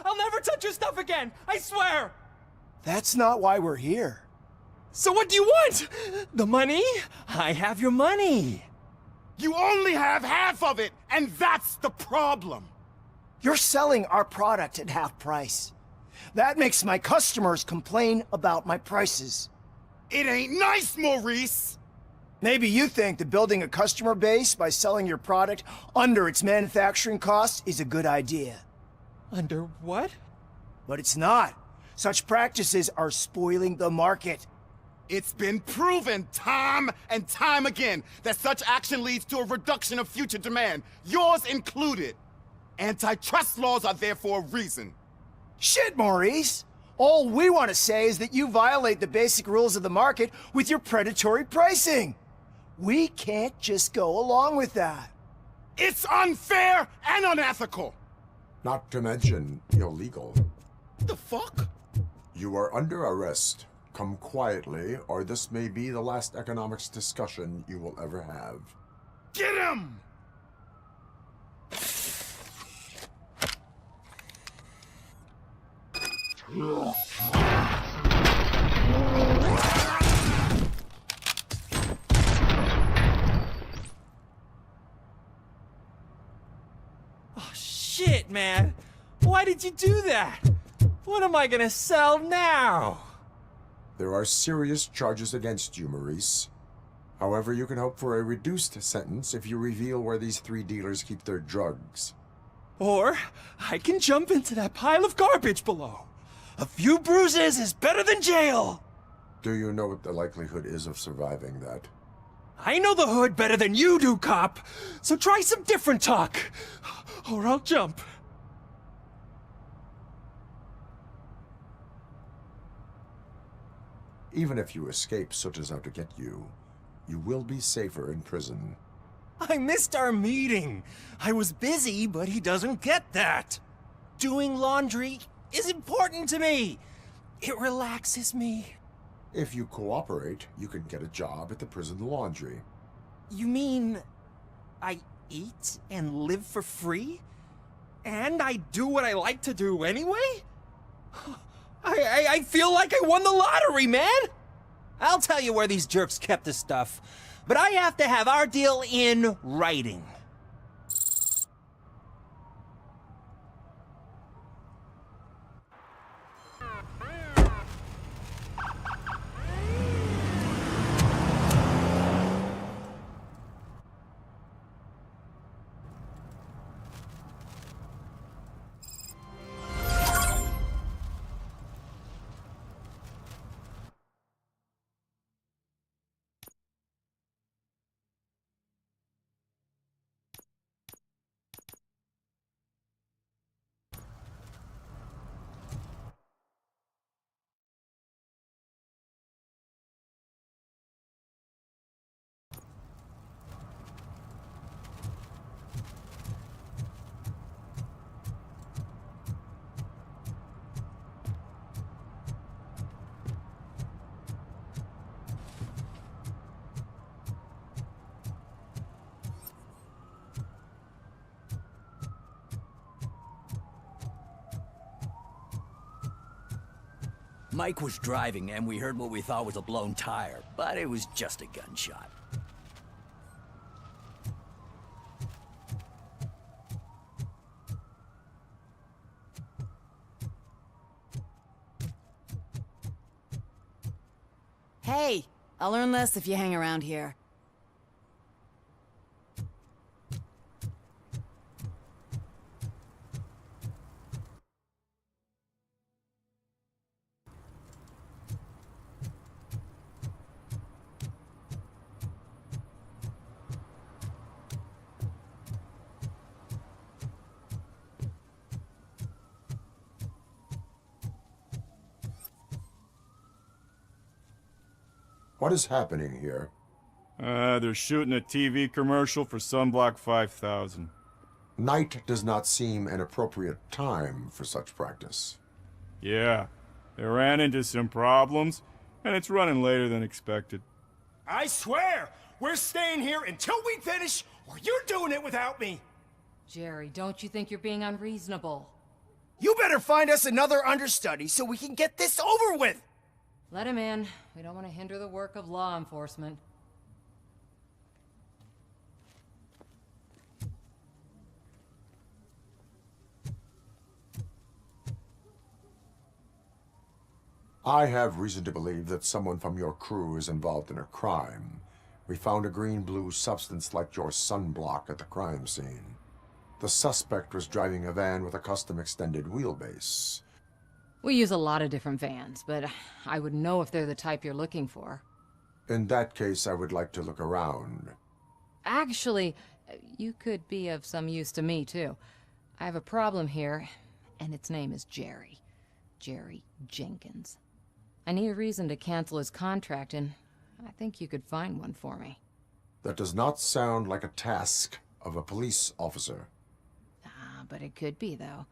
I'll never touch your stuff again, I swear! That's not why we're here. So what do you want? The money? I have your money. You only have half of it, and that's the problem. You're selling our product at half price. That makes my customers complain about my prices. It ain't nice, Maurice! Maybe you think that building a customer base by selling your product under its manufacturing cost is a good idea. Under what? But it's not. Such practices are spoiling the market. It's been proven time and time again that such action leads to a reduction of future demand, yours included. Antitrust laws are there for a reason. Shit, Maurice! All we want to say is that you violate the basic rules of the market with your predatory pricing. We can't just go along with that. It's unfair and unethical! Not to mention illegal. The fuck? You are under arrest. Come quietly, or this may be the last economics discussion you will ever have. Get him! Oh, shit, man. Why did you do that? What am I gonna sell now? There are serious charges against you, Maurice. However, you can hope for a reduced sentence if you reveal where these 3 dealers keep their drugs. Or I can jump into that pile of garbage below. A few bruises is better than jail. Do you know what the likelihood is of surviving that? I know the hood better than you do, cop. So try some different talk, or I'll jump. Even if you escape Suta's out to get you, you will be safer in prison. I missed our meeting. I was busy, but he doesn't get that. Doing laundry is important to me. It relaxes me. If you cooperate, you can get a job at the prison laundry. You mean I eat and live for free? And I do what I like to do anyway? I feel like I won the lottery, man! I'll tell you where these jerks kept the stuff, but I have to have our deal in writing. Mike was driving, and we heard what we thought was a blown tire, but it was just a gunshot. Hey, I'll earn less if you hang around here. What is happening here? They're shooting a TV commercial for Sunblock 5000. Night does not seem an appropriate time for such practice. Yeah, they ran into some problems, and it's running later than expected. I swear, we're staying here until we finish, or you're doing it without me. Jerry, don't you think you're being unreasonable? You better find us another understudy so we can get this over with. Let him in. We don't want to hinder the work of law enforcement. I have reason to believe that someone from your crew is involved in a crime. We found a green-blue substance like your sunblock at the crime scene. The suspect was driving a van with a custom extended wheelbase. We use a lot of different vans, but I wouldn't know if they're the type you're looking for. In that case, I would like to look around. Actually, you could be of some use to me, too. I have a problem here, and its name is Jerry. Jerry Jenkins. I need a reason to cancel his contract, and I think you could find one for me. That does not sound like a task of a police officer. But it could be, though.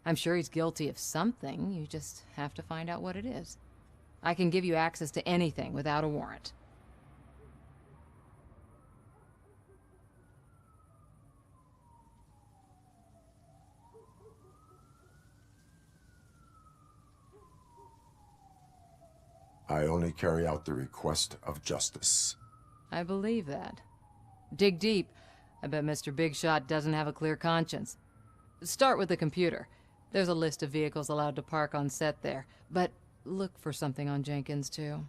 I'm sure he's guilty of something. You just have to find out what it is. I can give you access to anything without a warrant. I only carry out the request of justice. I believe that. Dig deep. I bet Mr. Big Shot doesn't have a clear conscience. Start with the computer. There's a list of vehicles allowed to park on set there, but look for something on Jenkins, too.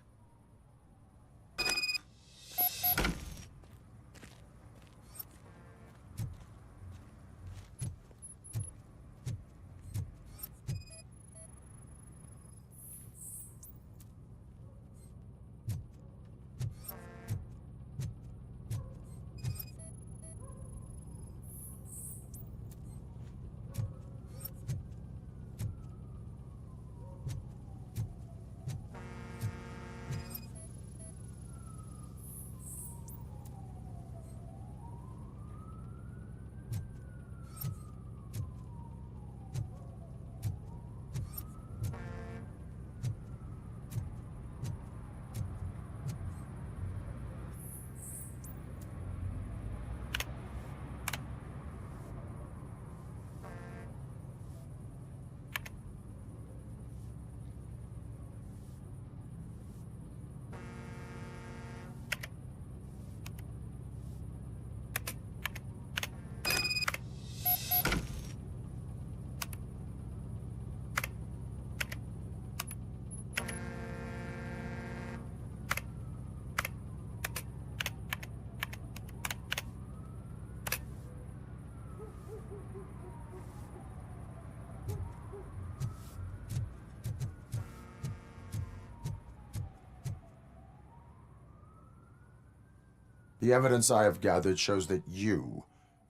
The evidence I have gathered shows that you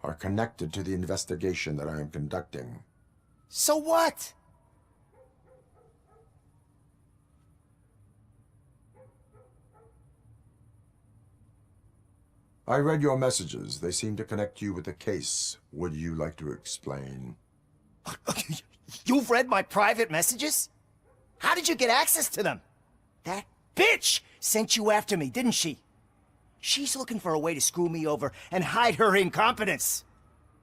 are connected to the investigation that I am conducting. So what? I read your messages. They seem to connect you with the case. Would you like to explain? You've read my private messages? How did you get access to them? That bitch sent you after me, didn't she? She's looking for a way to screw me over and hide her incompetence.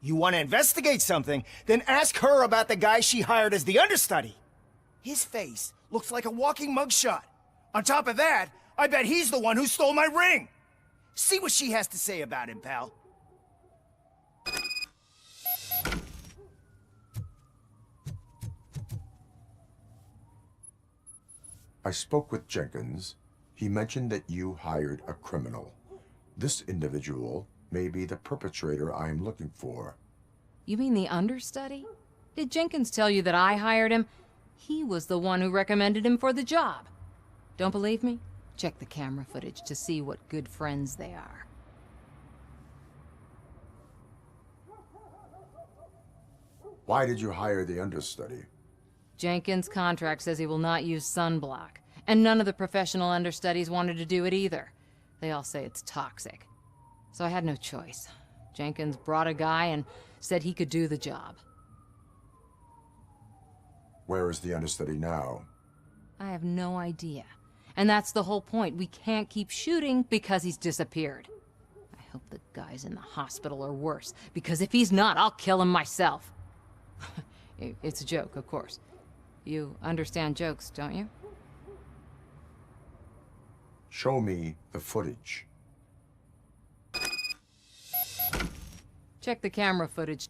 You want to investigate something, then ask her about the guy she hired as the understudy. His face looks like a walking mugshot. On top of that, I bet he's the one who stole my ring. See what she has to say about him, pal. I spoke with Jenkins. He mentioned that you hired a criminal. This individual may be the perpetrator I am looking for. You mean the understudy? Did Jenkins tell you that I hired him? He was the one who recommended him for the job. Don't believe me? Check the camera footage to see what good friends they are. Why did you hire the understudy? Jenkins' contract says he will not use sunblock, and none of the professional understudies wanted to do it either. They all say it's toxic. So I had no choice. Jenkins brought a guy and said he could do the job. Where is the understudy now? I have no idea. And that's the whole point. We can't keep shooting because he's disappeared. I hope the guy's in the hospital or worse, because if he's not, I'll kill him myself. It's a joke, of course. You understand jokes, don't you? Show me the footage. Check the camera footage.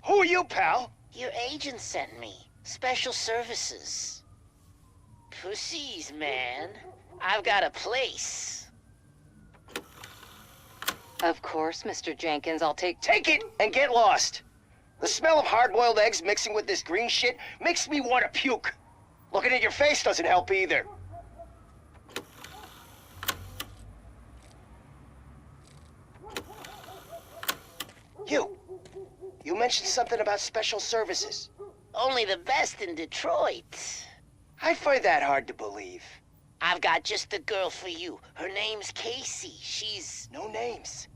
Who are you, pal? Your agent sent me. Special services. Pussies, man. I've got a place. Of course, Mr. Jenkins, I'll take... Take it and get lost. The smell of hard-boiled eggs mixing with this green shit makes me want to puke. Looking at your face doesn't help either. You mentioned something about special services. Only the best in Detroit. I find that hard to believe. I've got just the girl for you. Her name's Casey. She's... No names.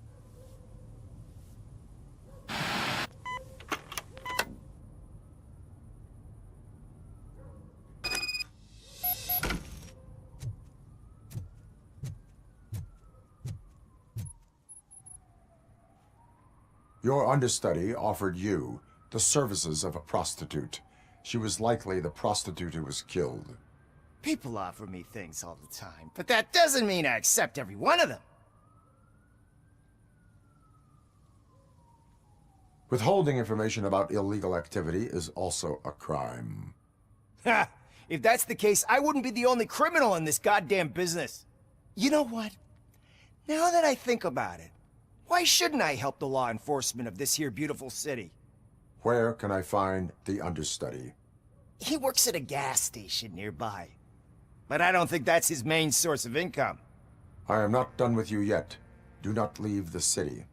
Your understudy offered you the services of a prostitute. She was likely the prostitute who was killed. People offer me things all the time, but that doesn't mean I accept every one of them. Withholding information about illegal activity is also a crime. Ha! If that's the case, I wouldn't be the only criminal in this goddamn business. You know what? Now that I think about it, why shouldn't I help the law enforcement of this here beautiful city? Where can I find the understudy? He works at a gas station nearby. But I don't think that's his main source of income. I am not done with you yet. Do not leave the city.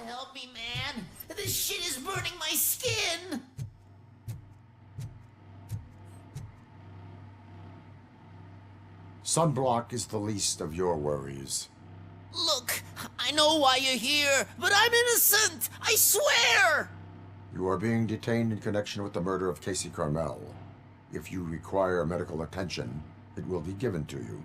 Help me, man. This shit is burning my skin. Sunblock is the least of your worries. Look, I know why you're here, but I'm innocent. I swear. You are being detained in connection with the murder of Casey Carmel. If you require medical attention, it will be given to you.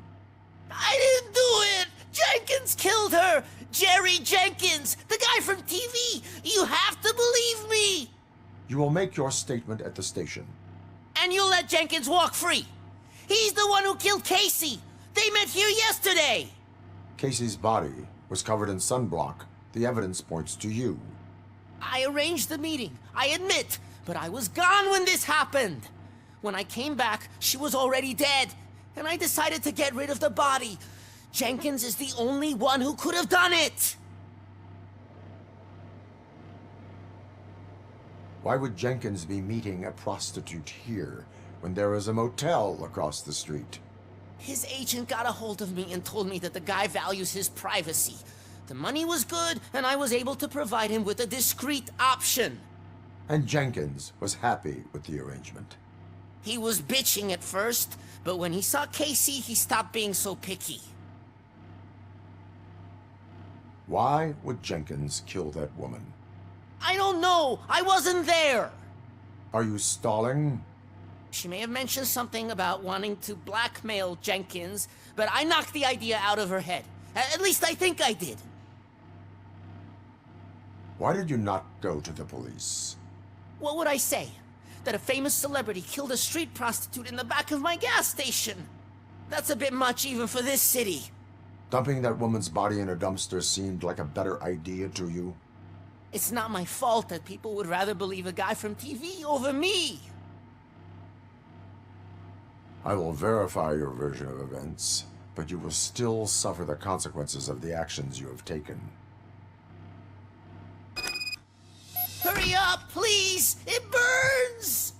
I didn't do it. Jenkins killed her! Jerry Jenkins! The guy from TV! You have to believe me! You will make your statement at the station. And you'll let Jenkins walk free! He's the one who killed Casey! They met here yesterday! Casey's body was covered in sunblock. The evidence points to you. I arranged the meeting, I admit, but I was gone when this happened. When I came back, she was already dead, and I decided to get rid of the body. Jenkins is the only one who could have done it! Why would Jenkins be meeting a prostitute here when there is a motel across the street? His agent got a hold of me and told me that the guy values his privacy. The money was good, and I was able to provide him with a discreet option. And Jenkins was happy with the arrangement. He was bitching at first, but when he saw Casey, he stopped being so picky. Why would Jenkins kill that woman? I don't know! I wasn't there! Are you stalling? She may have mentioned something about wanting to blackmail Jenkins, but I knocked the idea out of her head. At least I think I did. Why did you not go to the police? What would I say? That a famous celebrity killed a street prostitute in the back of my gas station? That's a bit much even for this city. Dumping that woman's body in a dumpster seemed like a better idea to you? It's not my fault that people would rather believe a guy from TV over me. I will verify your version of events, but you will still suffer the consequences of the actions you have taken. Hurry up, please! It burns!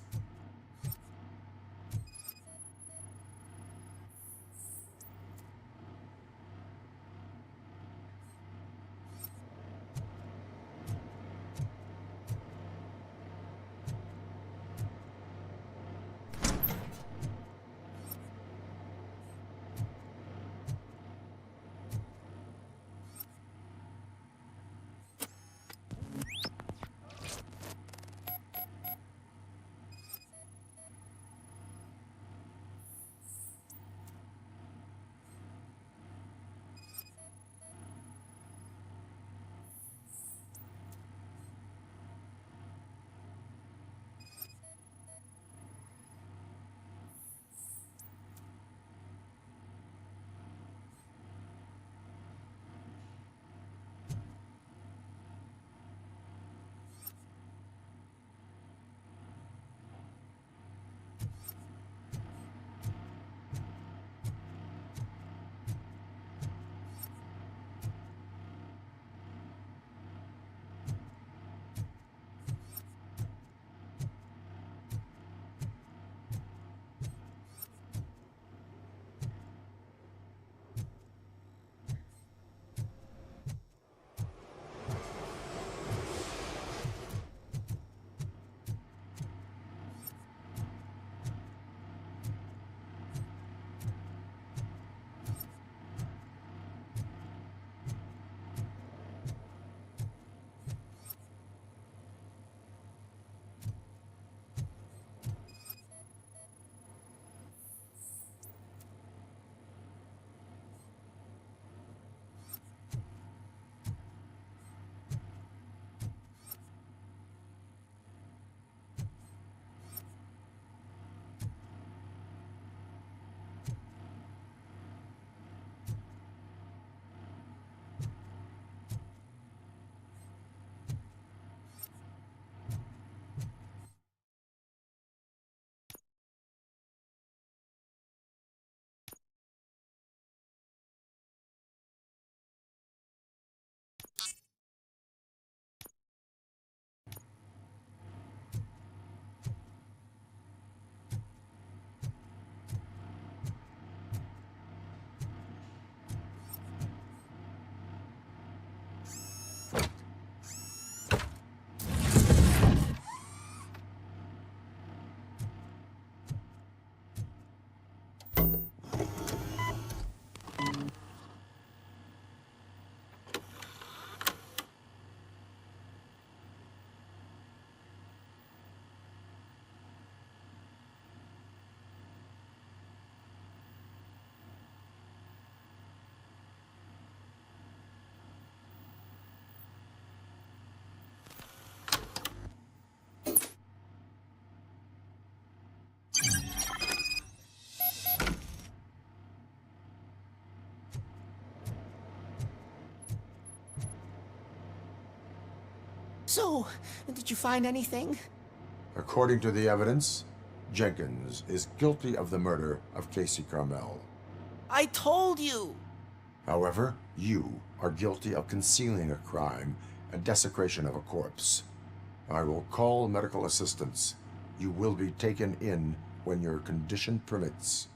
So, did you find anything? According to the evidence, Jenkins is guilty of the murder of Casey Carmel. I told you! However, you are guilty of concealing a crime and desecration of a corpse. I will call medical assistance. You will be taken in when your condition permits.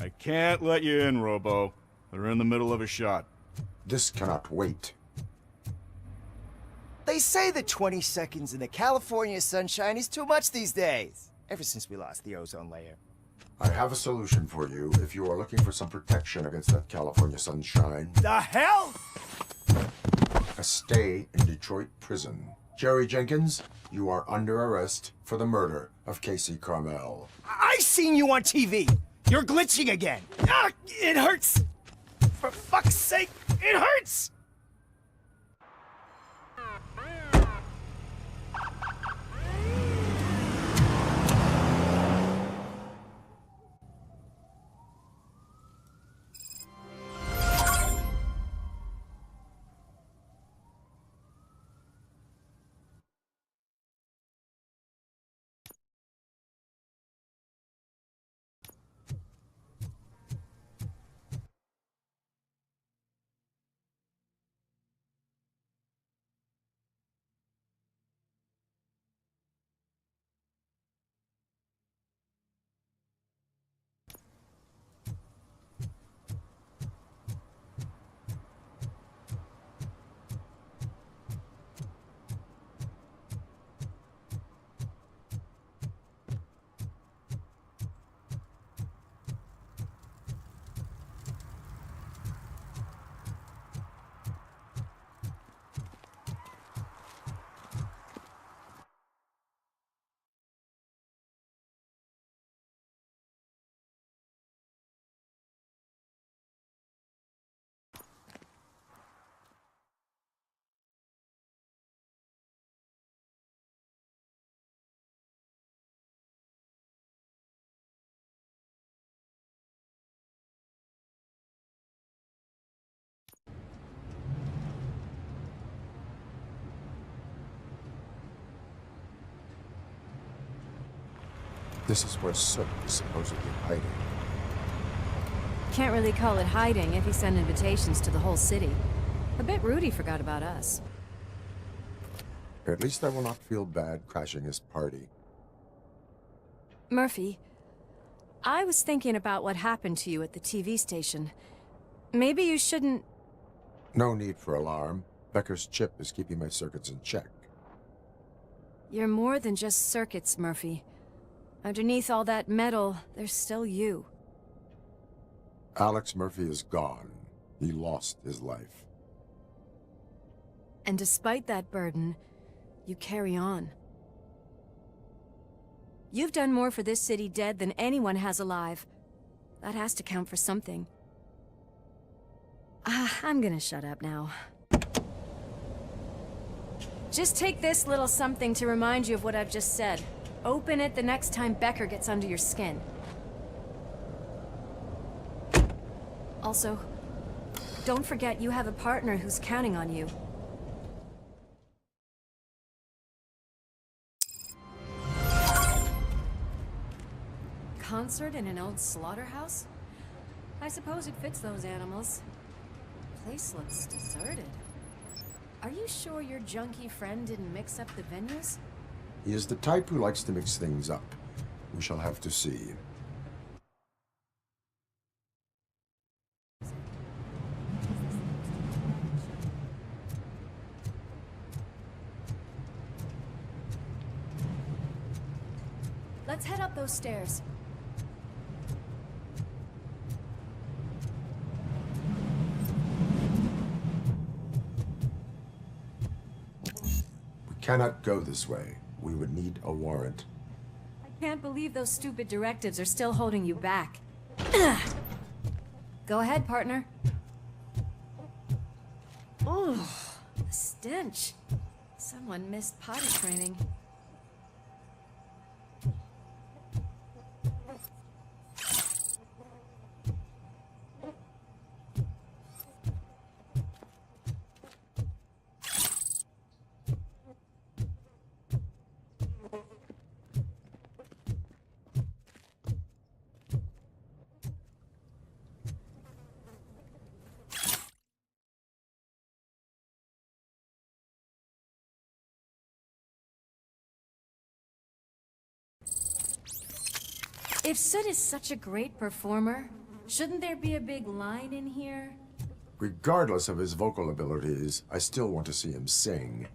I can't let you in, Robo. They're in the middle of a shot. This cannot wait. They say that 20 seconds in the California sunshine is too much these days. Ever since we lost the ozone layer. I have a solution for you if you are looking for some protection against that California sunshine. The hell? A stay in Detroit prison. Jerry Jenkins, you are under arrest for the murder of Casey Carmel. I seen you on TV. You're glitching again. Ah, it hurts. For fuck's sake, it hurts. This is where Soot is supposedly hiding. Can't really call it hiding if he sent invitations to the whole city. A bit rude he forgot about us. At least I will not feel bad crashing his party. Murphy, I was thinking about what happened to you at the TV station. Maybe you shouldn't... No need for alarm. Becker's chip is keeping my circuits in check. You're more than just circuits, Murphy. Underneath all that metal, there's still you. Alex Murphy is gone. He lost his life. And despite that burden, you carry on. You've done more for this city dead than anyone has alive. That has to count for something. I'm gonna shut up now. Just take this little something to remind you of what I've just said. Open it the next time Becker gets under your skin. Also, don't forget you have a partner who's counting on you. Concert in an old slaughterhouse? I suppose it fits those animals. Place looks deserted. Are you sure your junkie friend didn't mix up the venues? He is the type who likes to mix things up. We shall have to see. Let's head up those stairs. We cannot go this way. We would need a warrant. I can't believe those stupid directives are still holding you back. Go ahead, partner. Oh, the stench. Someone missed potty training. If Soot is such a great performer, shouldn't there be a big line in here? Regardless of his vocal abilities, I still want to see him sing.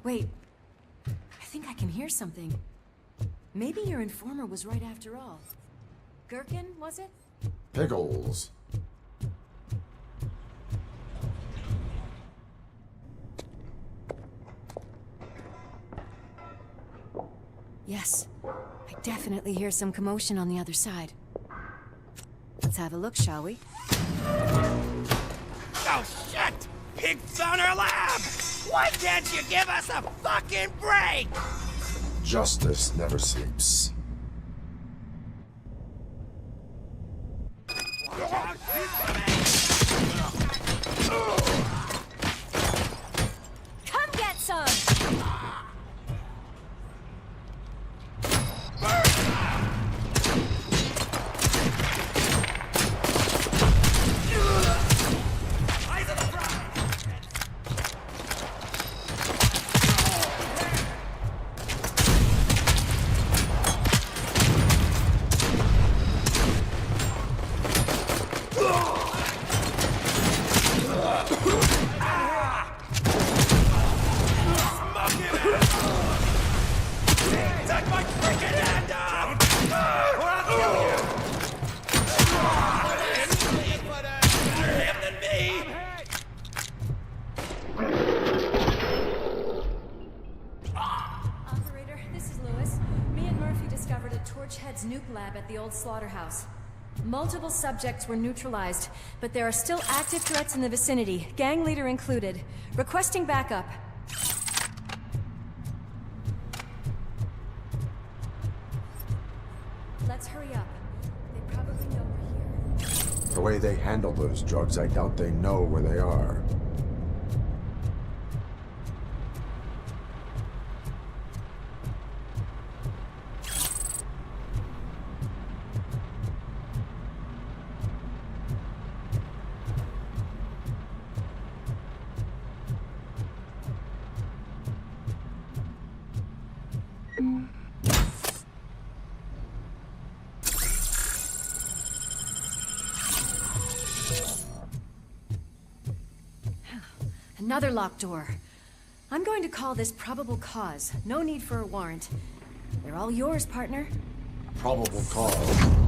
Wait. I think I can hear something. Maybe your informer was right after all. Gherkin, was it? Pickles. Yes. I definitely hear some commotion on the other side. Let's have a look, shall we? Oh, shit! Pigs on our lab! Why can't you give us a fucking break? Justice never sleeps. Come get some! At the old slaughterhouse. Multiple subjects were neutralized, but there are still active threats in the vicinity, gang leader included. Requesting backup. Let's hurry up. They probably know we're here. The way they handle those drugs, I doubt they know where they are. Another locked door. I'm going to call this probable cause. No need for a warrant. They're all yours, partner. Probable cause.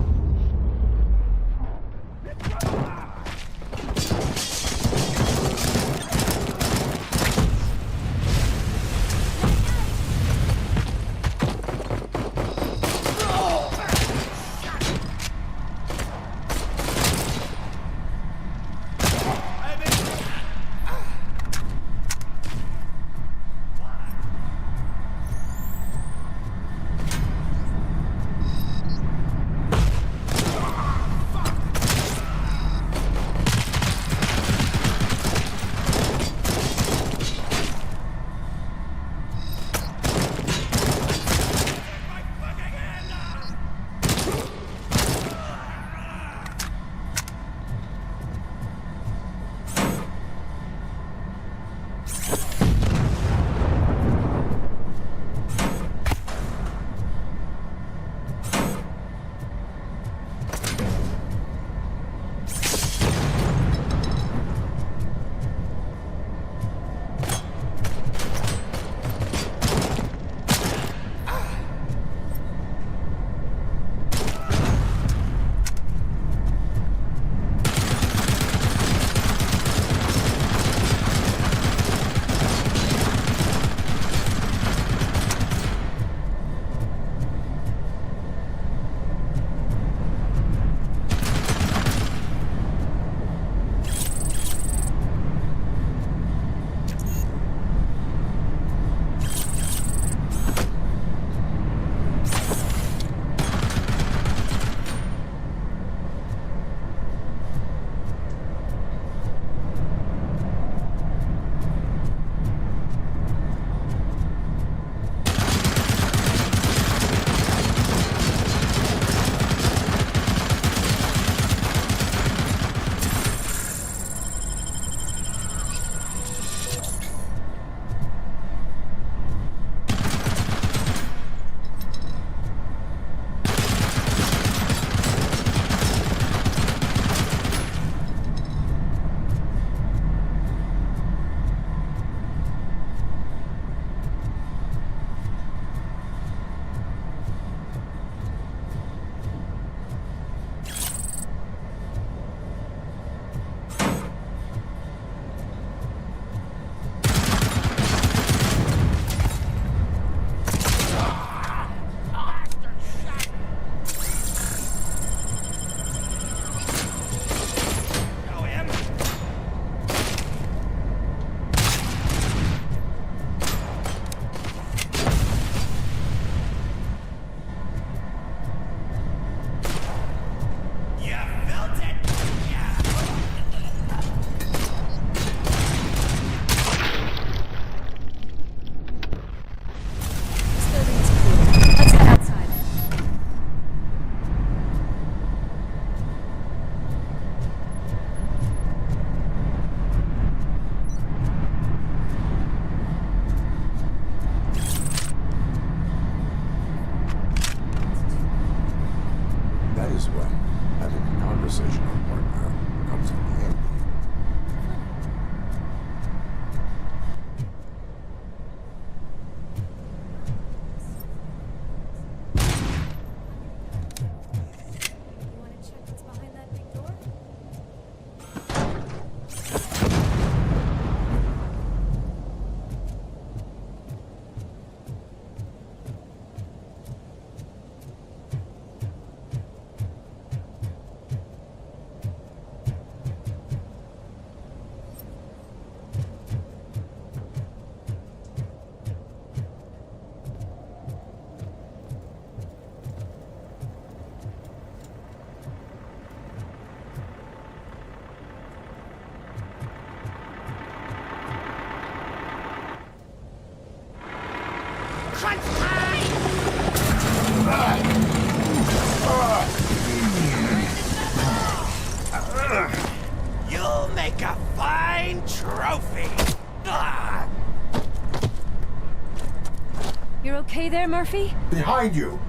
okay there, Murphy? Behind you!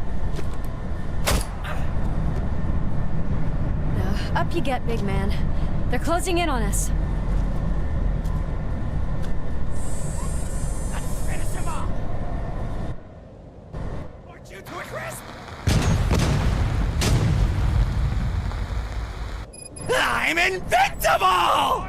Up you get, big man. They're closing in on us. Let's finish him off! Aren't you to a crisp? I'm invincible!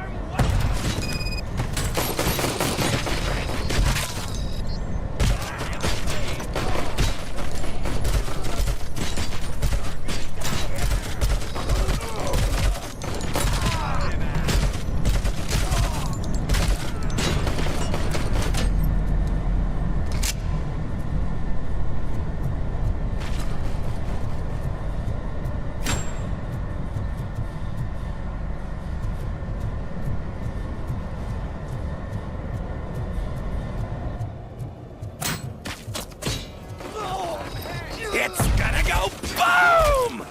It's gonna go boom!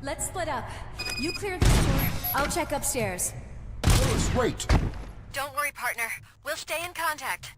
Let's split up. You clear this door. I'll check upstairs. Louis, wait! Don't worry, partner. We'll stay in contact.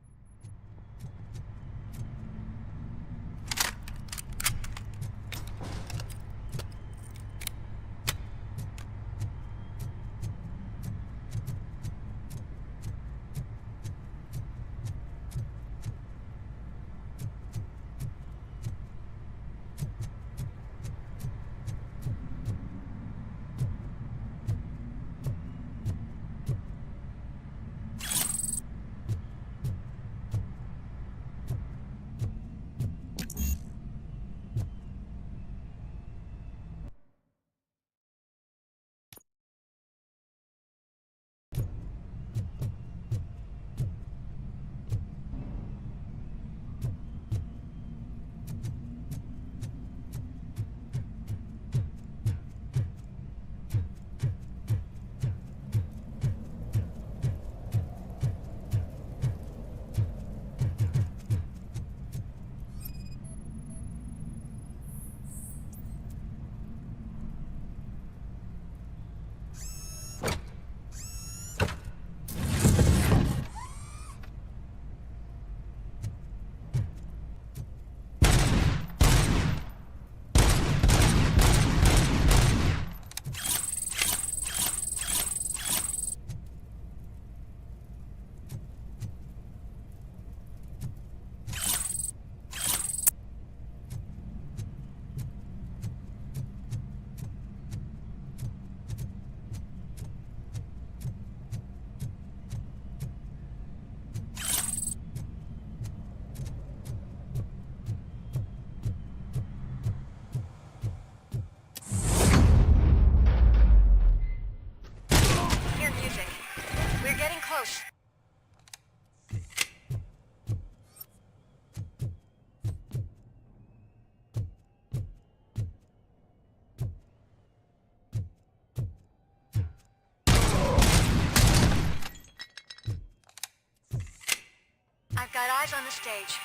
I've got eyes on the stage.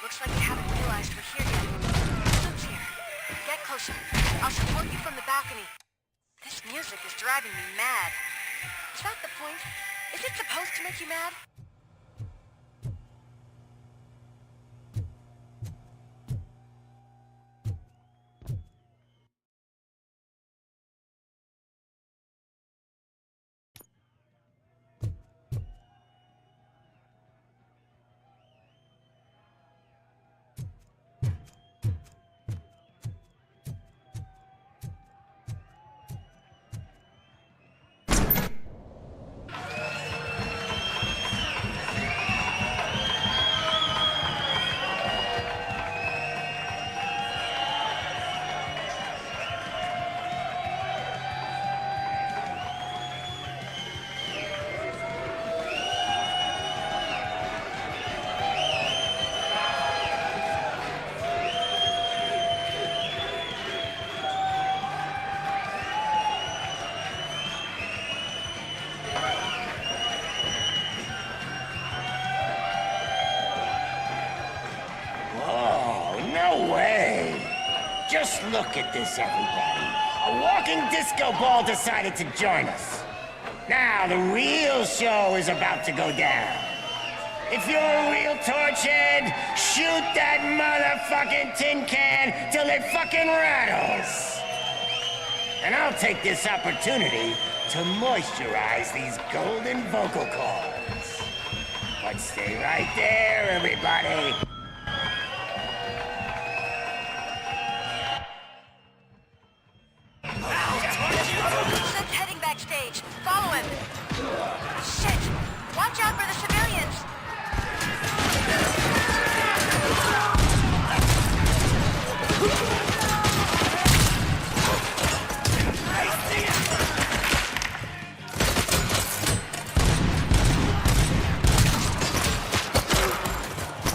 Looks like you haven't realized we're here yet. Luke's here. Get closer. I'll support you from the balcony. This music is driving me mad. Is that the point? Is it supposed to make you mad? Just look at this, everybody. A walking disco ball decided to join us. Now, the real show is about to go down. If you're a real torch head, shoot that motherfucking tin can till it fucking rattles. And I'll take this opportunity to moisturize these golden vocal cords. But stay right there, everybody. Slim's heading backstage. Follow him. Shit! Watch out for the civilians!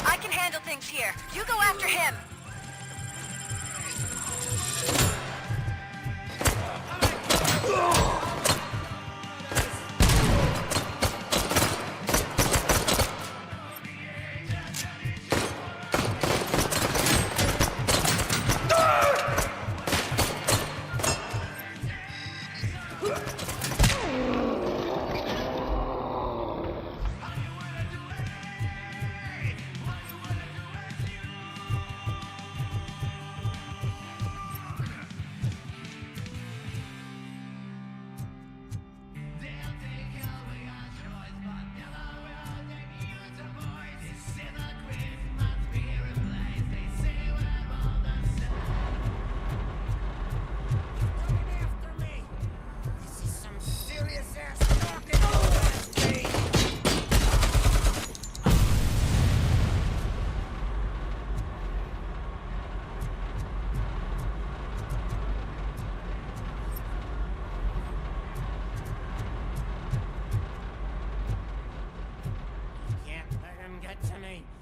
I can handle things here. You go after him.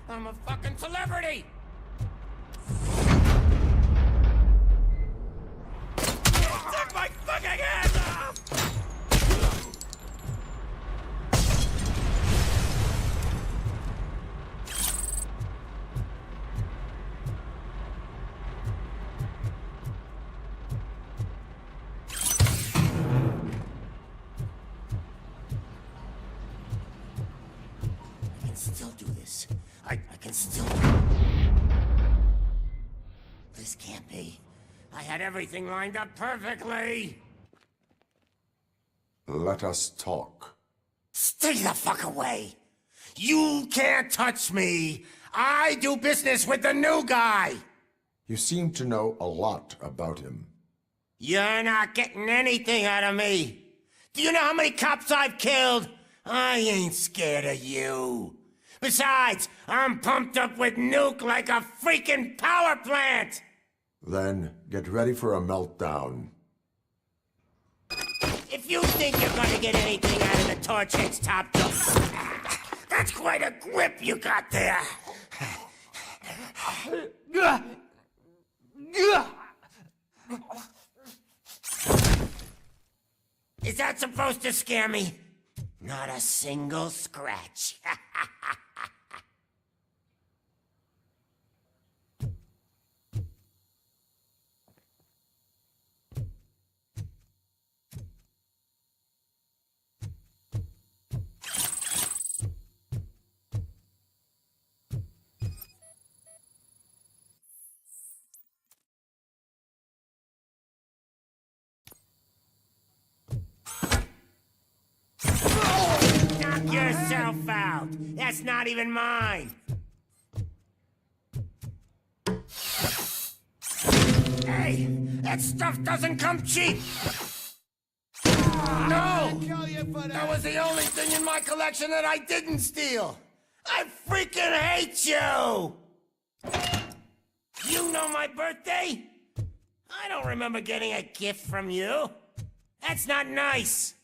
I'm a fucking celebrity! Take my fucking hands off! I can still do this. I can still... This can't be. I had everything lined up perfectly. Let us talk. Stay the fuck away. You can't touch me. I do business with the new guy. You seem to know a lot about him. You're not getting anything out of me. Do you know how many cops I've killed? I ain't scared of you. Besides, I'm pumped up with nuke like a freaking power plant! Then get ready for a meltdown. If you think you're gonna get anything out of the Torchhead's top job, that's quite a grip you got there. Is that supposed to scare me? Not a single scratch. Knock yourself out. That's not even mine. Hey, that stuff doesn't come cheap. No! That was the only thing in my collection that I didn't steal. I freaking hate you! You know my birthday? I don't remember getting a gift from you. That's not nice.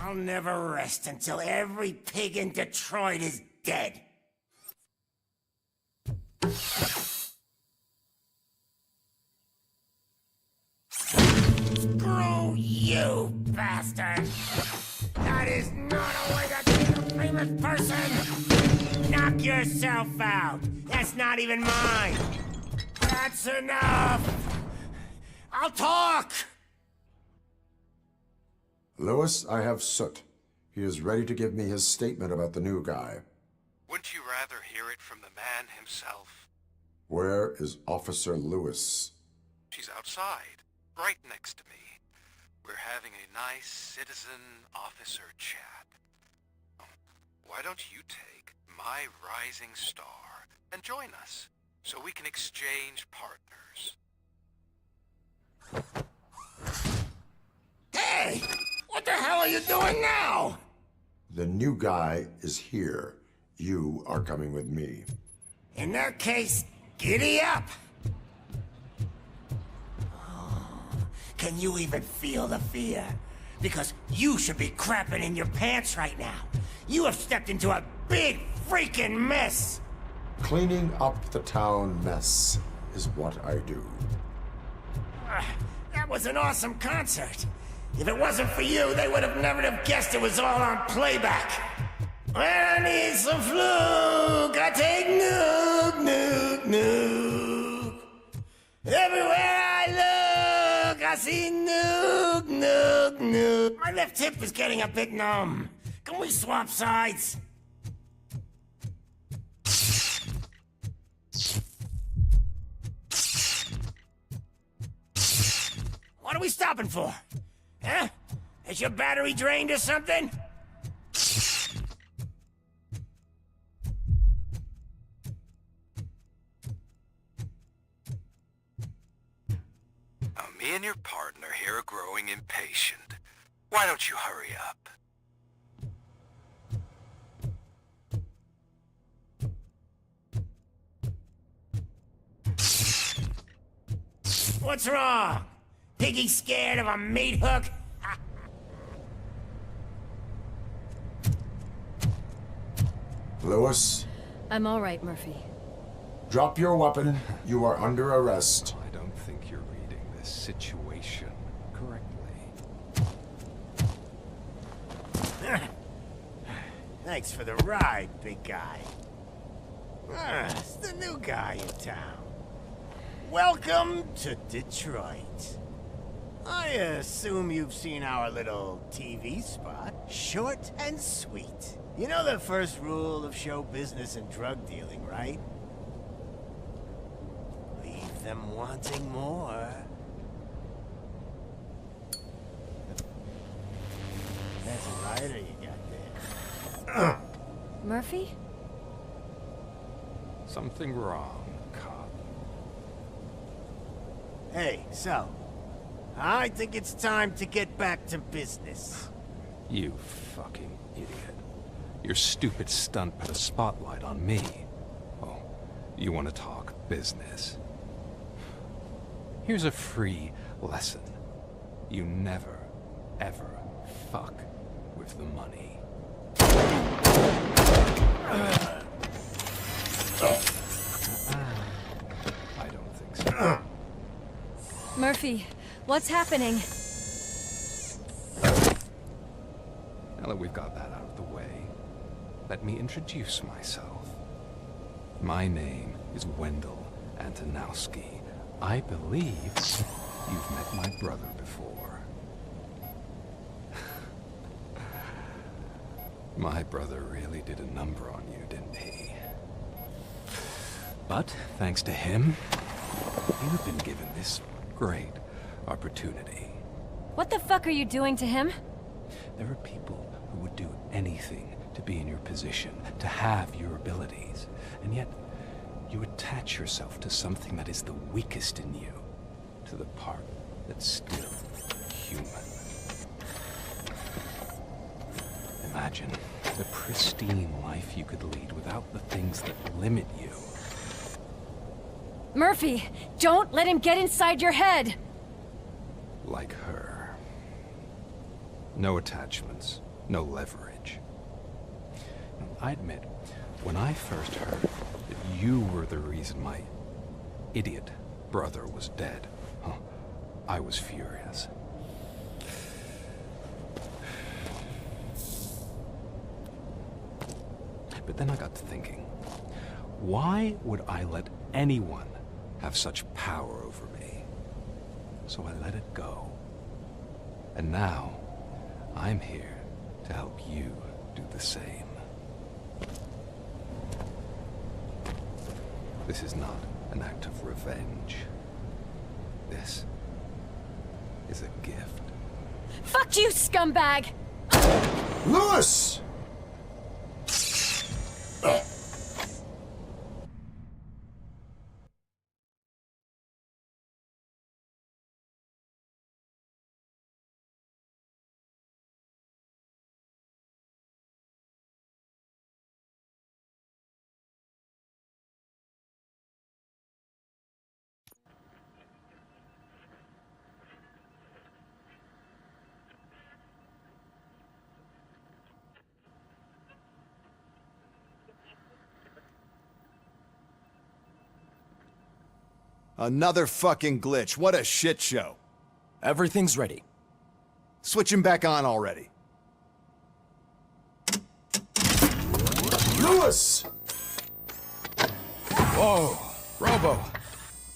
I'll never rest until every pig in Detroit is dead. Screw you, bastard! That is not a way to treat a famous person! Knock yourself out! That's not even mine! That's enough! I'll talk! Lewis, I have Soot. He is ready to give me his statement about the new guy. Wouldn't you rather hear it from the man himself? Where is Officer Lewis? She's outside, right next to me. We're having a nice citizen-officer chat. Why don't you take my rising star and join us, so we can exchange partners? Hey! What the hell are you doing now? The new guy is here. You are coming with me. In that case, giddy up! Can you even feel the fear? Because you should be crapping in your pants right now. You have stepped into a big freaking mess! Cleaning up the town mess is what I do. That was an awesome concert. If it wasn't for you, they would have never have guessed it was all on playback. When I need some fluke, I take nuke, nuke, nuke. Everywhere I look, I see nuke, nuke, nuke. My left hip is getting a bit numb. Can we swap sides? What are we stopping for? Huh? Is your battery drained or something? Now, me and your partner here are growing impatient. Why don't you hurry up? What's wrong? Piggy scared of a meat hook? Lewis, I'm all right, Murphy. drop your weapon. You are under arrest. I don't think you're reading this situation correctly. Thanks for the ride, big guy. It's the new guy in town. Welcome to Detroit. I assume you've seen our little TV spot. Short and sweet. You know the first rule of show business and drug dealing, right? Leave them wanting more. That's a lighter you got there. Murphy? Something wrong, cop. Hey, so, I think it's time to get back to business. You fucking idiot. Your stupid stunt put a spotlight on me. Oh, you want to talk business? Here's a free lesson. You never, ever fuck with the money. I don't think so. Murphy, what's happening? Now that we've got that out of the way, let me introduce myself. My name is Wendell Antonowski. I believe you've met my brother before. My brother really did a number on you, didn't he? But thanks to him, you've been given this great opportunity. What the fuck are you doing to him? There are people who would do anything to be in your position, to have your abilities, and yet you attach yourself to something that is the weakest in you, to the part that's still human. Imagine the pristine life you could lead without the things that limit you. Murphy, don't let him get inside your head! Like her. No attachments, no leverage. I admit, when I first heard that you were the reason my idiot brother was dead, I was furious. But then I got to thinking, why would I let anyone have such power over me? So I let it go. And now, I'm here to help you do the same. This is not an act of revenge. This is a gift. Fuck you, scumbag! Lewis! Another fucking glitch. What a shit show. Everything's ready. Switch him back on already. Lewis! Whoa, Robo.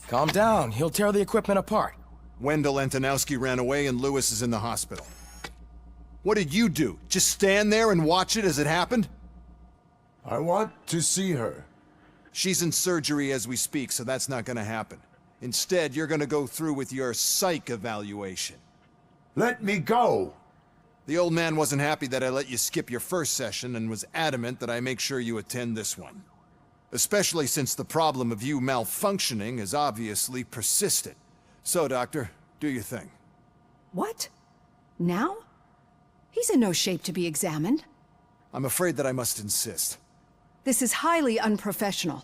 Calm down. He'll tear the equipment apart. Wendell Antonowski ran away and Lewis is in the hospital. What did you do? Just stand there and watch it as it happened? I want to see her. She's in surgery as we speak, so that's not gonna happen. Instead, you're gonna go through with your psych evaluation. Let me go! The old man wasn't happy that I let you skip your first session and was adamant that I make sure you attend this one. Especially since the problem of you malfunctioning is obviously persistent. So, Doctor, do your thing. What? Now? He's in no shape to be examined. I'm afraid that I must insist. This is highly unprofessional.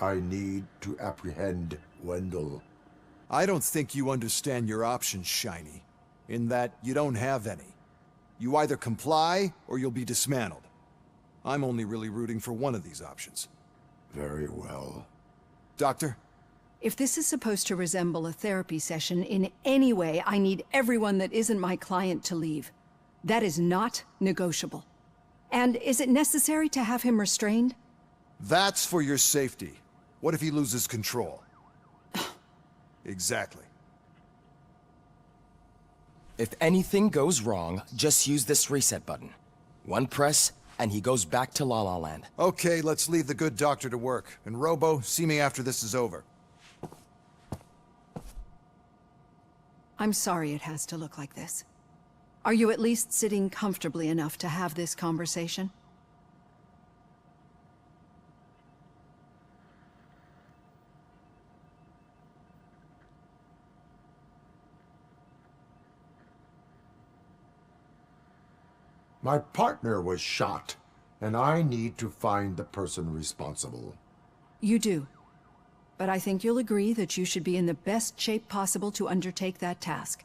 I need to apprehend Wendell. I don't think you understand your options, Shiny. In that you don't have any. You either comply, or you'll be dismantled. I'm only really rooting for one of these options. Very well. Doctor? If this is supposed to resemble a therapy session in any way, I need everyone that isn't my client to leave. That is not negotiable. And is it necessary to have him restrained? That's for your safety. What if he loses control? Exactly. If anything goes wrong, just use this reset button. One press, and he goes back to La La Land. Okay, let's leave the good doctor to work. And Robo, see me after this is over. I'm sorry it has to look like this. Are you at least sitting comfortably enough to have this conversation? My partner was shot, and I need to find the person responsible. You do. But I think you'll agree that you should be in the best shape possible to undertake that task.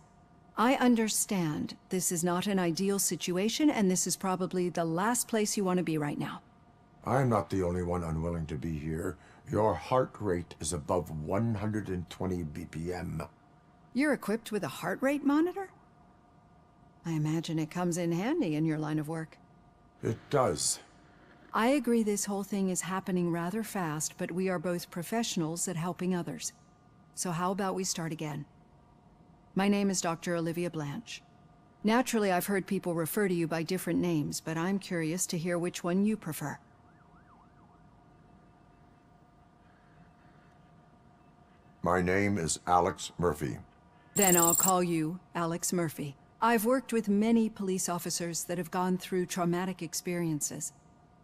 I understand this is not an ideal situation, and this is probably the last place you want to be right now. I'm not the only one unwilling to be here. Your heart rate is above 120 BPM. You're equipped with a heart rate monitor? I imagine it comes in handy in your line of work. It does. I agree this whole thing is happening rather fast, but we are both professionals at helping others. So how about we start again? My name is Dr. Olivia Blanche. Naturally, I've heard people refer to you by different names, but I'm curious to hear which one you prefer. My name is Alex Murphy. Then I'll call you Alex Murphy. I've worked with many police officers that have gone through traumatic experiences,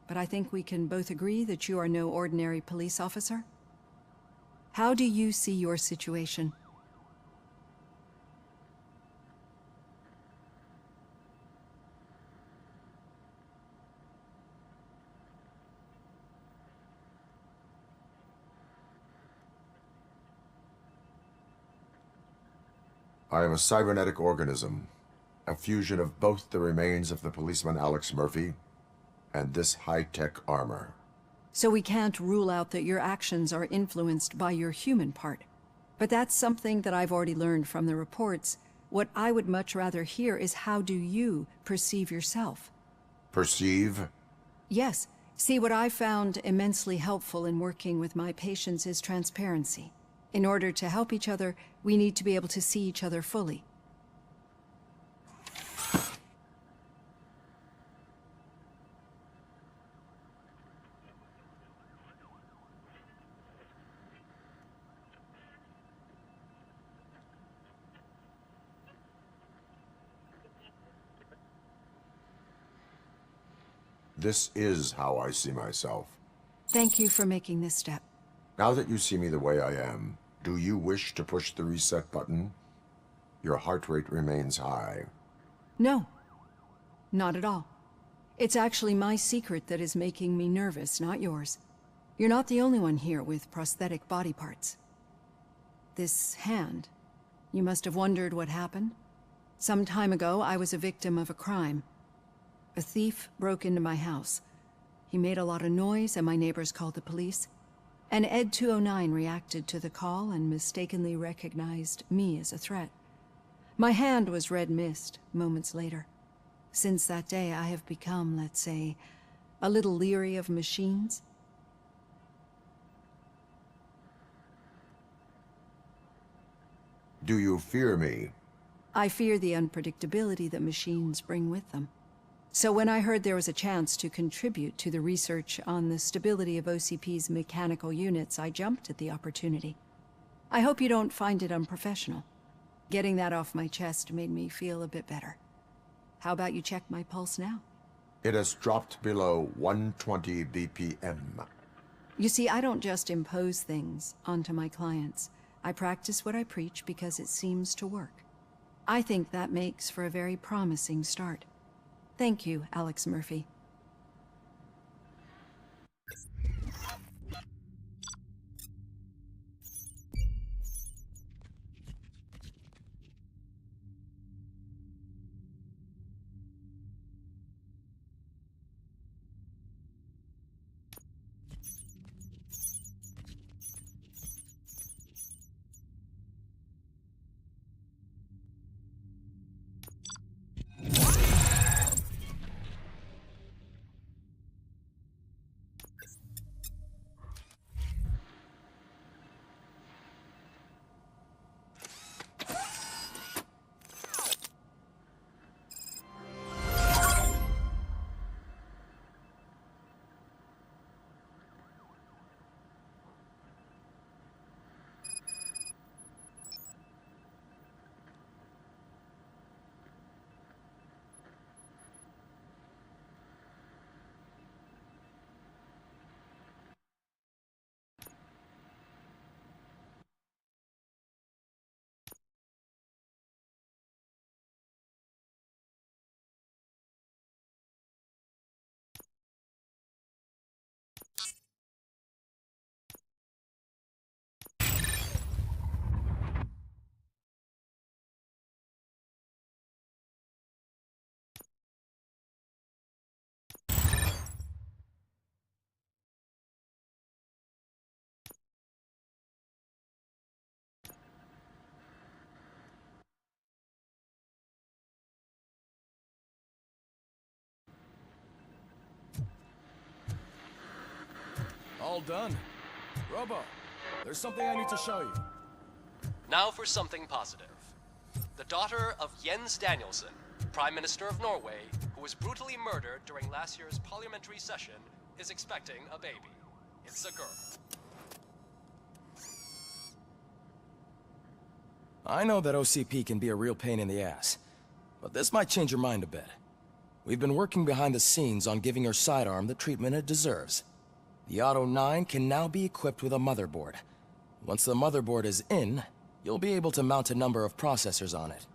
but I think we can both agree that you are no ordinary police officer. How do you see your situation? I am a cybernetic organism. A fusion of both the remains of the policeman Alex Murphy and this high-tech armor. So we can't rule out that your actions are influenced by your human part. But that's something that I've already learned from the reports. What I would much rather hear is how do you perceive yourself? Perceive? Yes. See, what I found immensely helpful in working with my patients is transparency. In order to help each other, we need to be able to see each other fully. This is how I see myself. Thank you for making this step. Now that you see me the way I am, do you wish to push the reset button? Your heart rate remains high. No, not at all. It's actually my secret that is making me nervous, not yours. You're not the only one here with prosthetic body parts. This hand, you must have wondered what happened. Some time ago, I was a victim of a crime. A thief broke into my house. He made a lot of noise and my neighbors called the police. And Ed 209 reacted to the call and mistakenly recognized me as a threat. My hand was red mist moments later. Since that day, I have become, let's say, a little leery of machines. Do you fear me? I fear the unpredictability that machines bring with them. So when I heard there was a chance to contribute to the research on the stability of OCP's mechanical units, I jumped at the opportunity. I hope you don't find it unprofessional. Getting that off my chest made me feel a bit better. How about you check my pulse now? It has dropped below 120 BPM. You see, I don't just impose things onto my clients. I practice what I preach because it seems to work. I think that makes for a very promising start. Thank you, Alex Murphy. All done. Robo, there's something I need to show you. Now for something positive. The daughter of Jens Danielson, Prime Minister of Norway, who was brutally murdered during last year's parliamentary session, is expecting a baby. It's a girl. I know that OCP can be a real pain in the ass, but this might change your mind a bit. We've been working behind the scenes on giving her sidearm the treatment it deserves. The Auto 9 can now be equipped with a motherboard. Once the motherboard is in, you'll be able to mount a number of processors on it.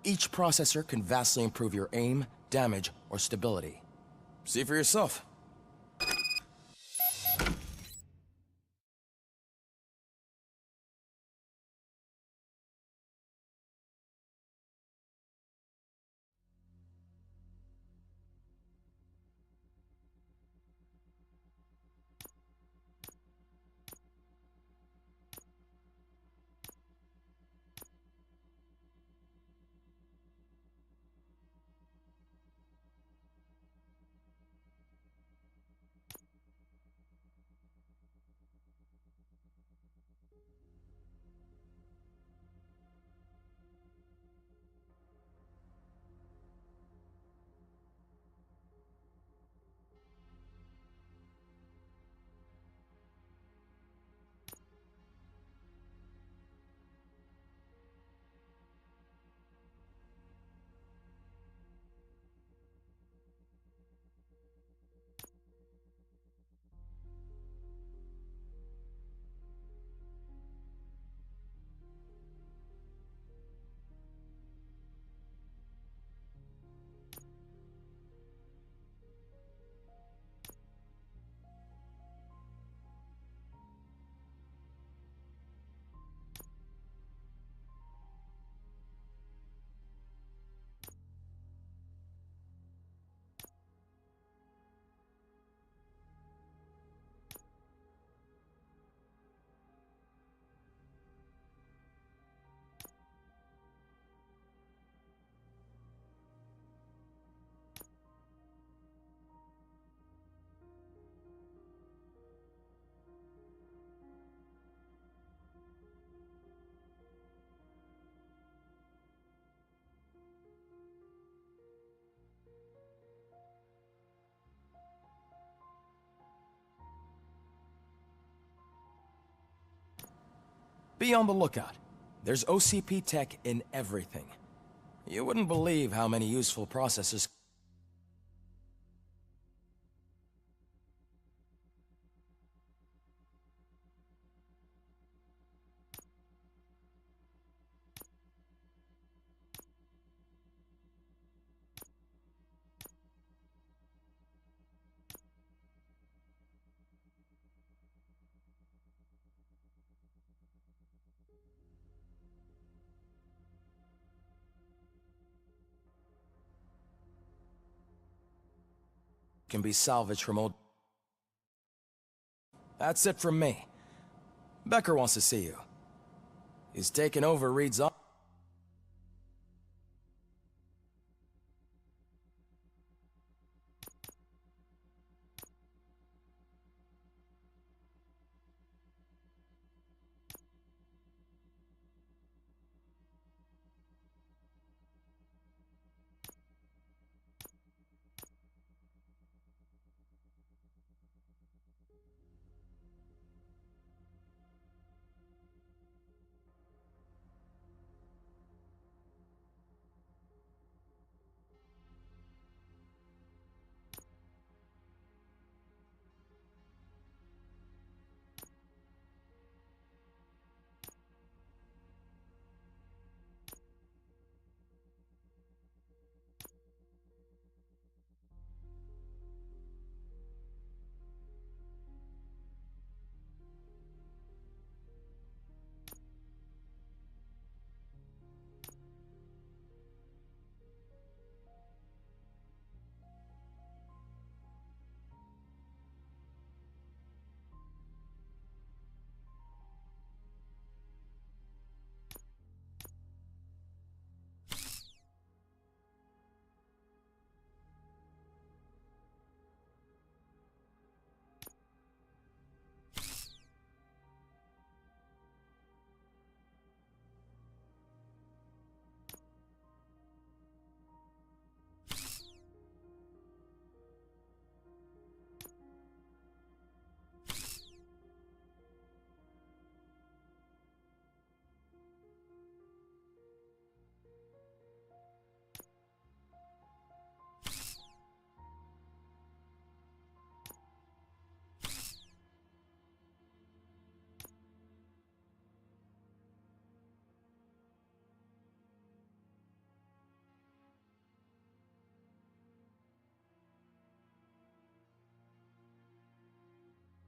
Each processor can vastly improve your aim, damage, or stability. See for yourself. Be on the lookout. There's OCP tech in everything. You wouldn't believe how many useful processors can be salvaged from old... That's it from me. Becker wants to see you. He's taken over Reed's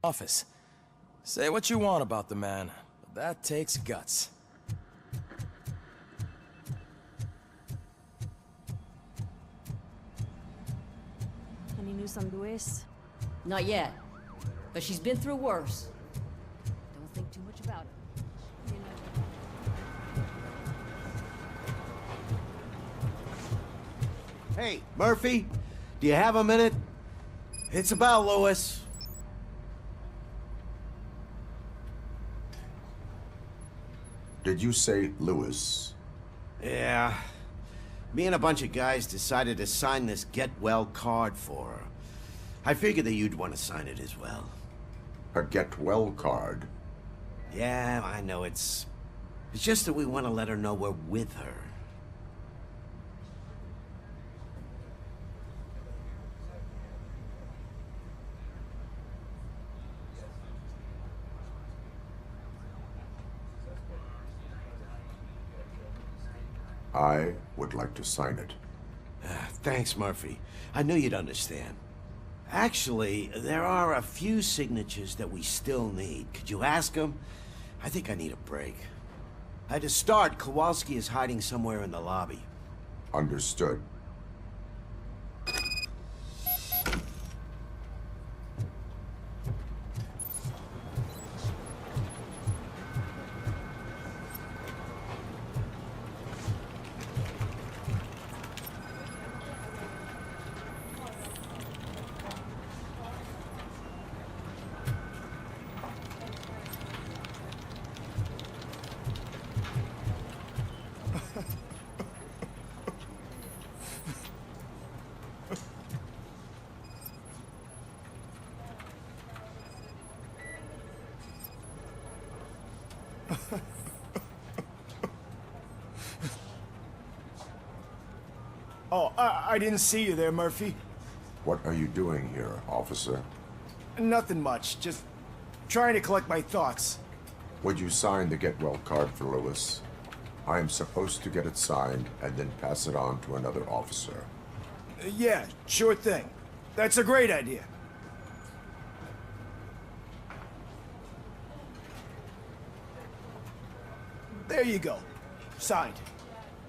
office. Say what you want about the man, but that takes guts. Any news on Luis? Not yet, but she's been through worse. Don't think too much about it. Hey, Murphy, do you have a minute? It's about Louis. Did you say Lewis? Yeah. Me and a bunch of guys decided to sign this get well card for her. I figured that you'd want to sign it as well. A get well card? Yeah, I know it's just that we want to let her know we're with her. I would like to sign it. Thanks, Murphy. I knew you'd understand. Actually, there are a few signatures that we still need. Could you ask them? I think I need a break. To start, Kowalski is hiding somewhere in the lobby. Understood. Oh, I didn't see you there, Murphy. What are you doing here, officer? Nothing much, just trying to collect my thoughts. Would you sign the get well card for Lewis? I am supposed to get it signed and then pass it on to another officer. Yeah, sure thing. That's a great idea. There you go. Signed.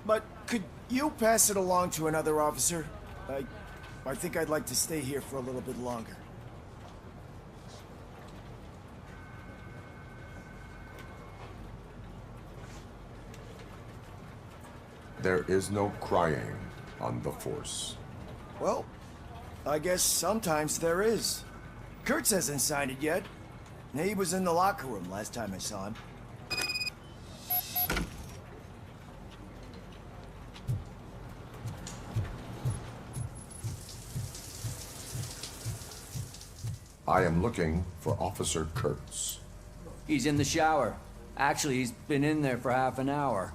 But could you pass it along to another officer? I think I'd like to stay here for a little bit longer. There is no crying on the force. Well, I guess sometimes there is. Kurtz hasn't signed it yet. He was in the locker room last time I saw him. I am looking for Officer Kurtz. He's in the shower. Actually, he's been in there for half an hour.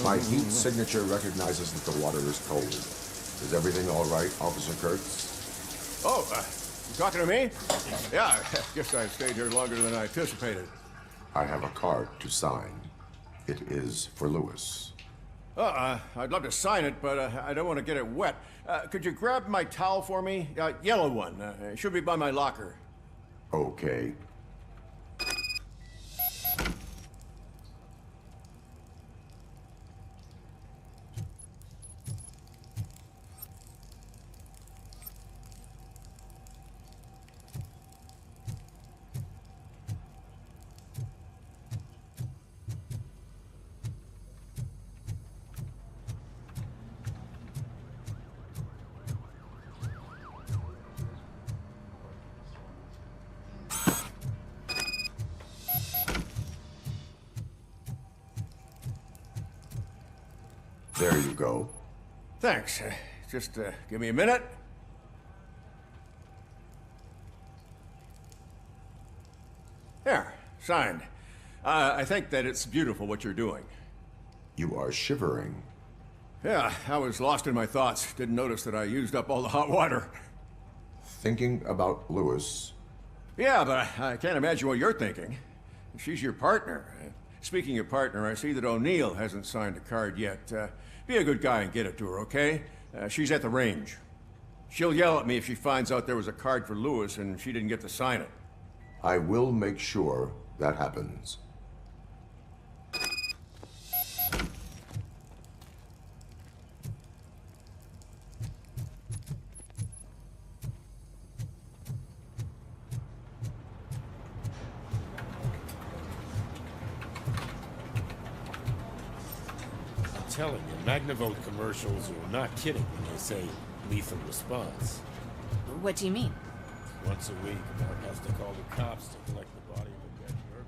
My heat signature recognizes that the water is cold. Is everything all right, Officer Kurtz? Oh, you talking to me? Yeah, I guess I stayed here longer than I anticipated. I have a card to sign. It is for Lewis. I'd love to sign it, but I don't want to get it wet. Could you grab my towel for me? Yellow one. It should be by my locker. Okay. There you go. Thanks. Just give me a minute. There, signed. I think that it's beautiful what you're doing. You are shivering. Yeah, I was lost in my thoughts. Didn't notice that I used up all the hot water. Thinking about Lewis. Yeah, but I can't imagine what you're thinking. She's your partner. Speaking of partner, I see that O'Neill hasn't signed a card yet. Be a good guy and get it to her, okay? She's at the range. She'll yell at me if she finds out there was a card for Lewis and she didn't get to sign it. I will make sure that happens. I'm telling you, Magnavolt commercials are not kidding when they say lethal response. What do you mean? Once a week, Mark has to call the cops to collect the body of a dead burglar.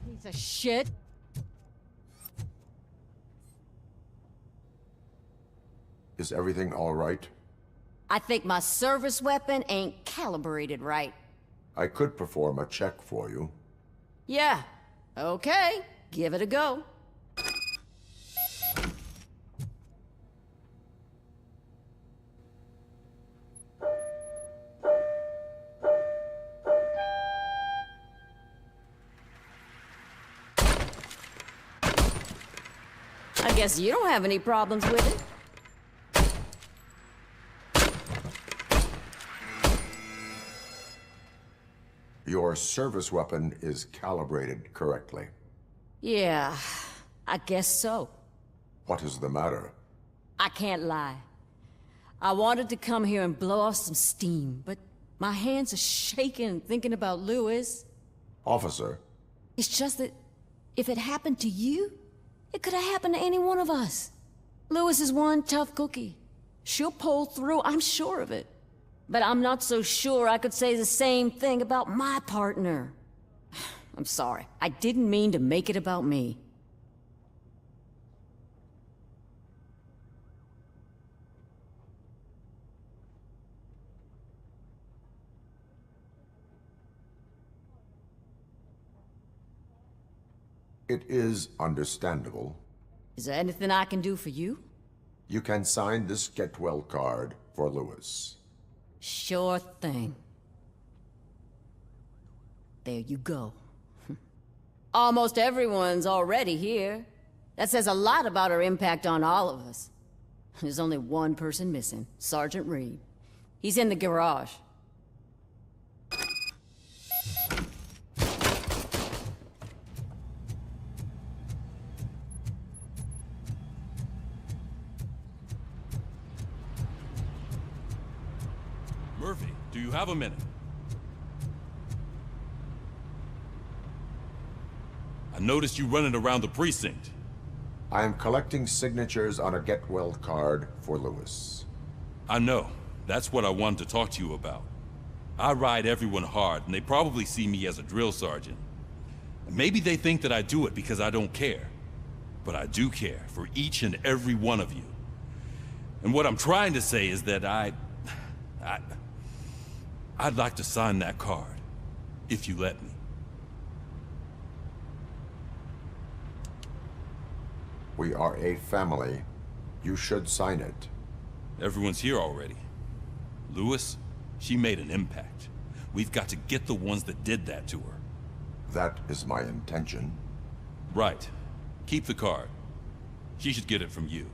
Piece of shit. Is everything all right? I think my service weapon ain't calibrated right. I could perform a check for you. Yeah. Okay. Give it a go. guess you don't have any problems with it. Your service weapon is calibrated correctly. Yeah, I guess so. What is the matter? I can't lie. I wanted to come here and blow off some steam, but my hands are shaking thinking about Lewis. Officer. It's just that if it happened to you, it could have happened to any one of us. Lewis is one tough cookie. She'll pull through, I'm sure of it. But I'm not so sure I could say the same thing about my partner. I'm sorry. I didn't mean to make it about me. It is understandable. Is there anything I can do for you? You can sign this Get Well card for Lewis. Sure thing. There you go. Almost everyone's already here. That says a lot about her impact on all of us. There's only one person missing, Sergeant Reed. He's in the garage. Murphy, do you have a minute? I noticed you running around the precinct. I am collecting signatures on a Get Well card for Lewis. I know. That's what I wanted to talk to you about. I ride everyone hard, and they probably see me as a drill sergeant. Maybe they think that I do it because I don't care. But I do care for each and every one of you. And what I'm trying to say is that I'd like to sign that card, if you let me. We are a family. You should sign it. Everyone's here already. Lewis, she made an impact. We've got to get the ones that did that to her. That is my intention. Right. Keep the card. She should get it from you.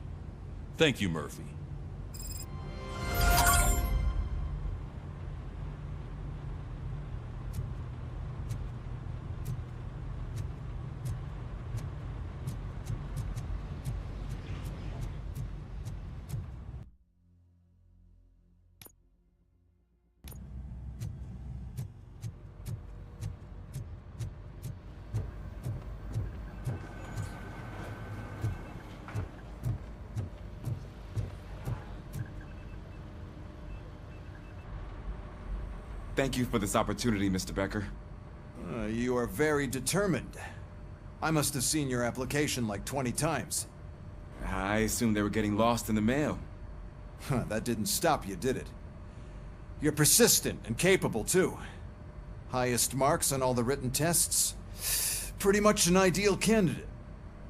Thank you, Murphy. Thank you for this opportunity, Mr. Becker. You are very determined. I must have seen your application like 20 times. I assumed they were getting lost in the mail. That didn't stop you, did it? You're persistent and capable, too. Highest marks on all the written tests. Pretty much an ideal candidate.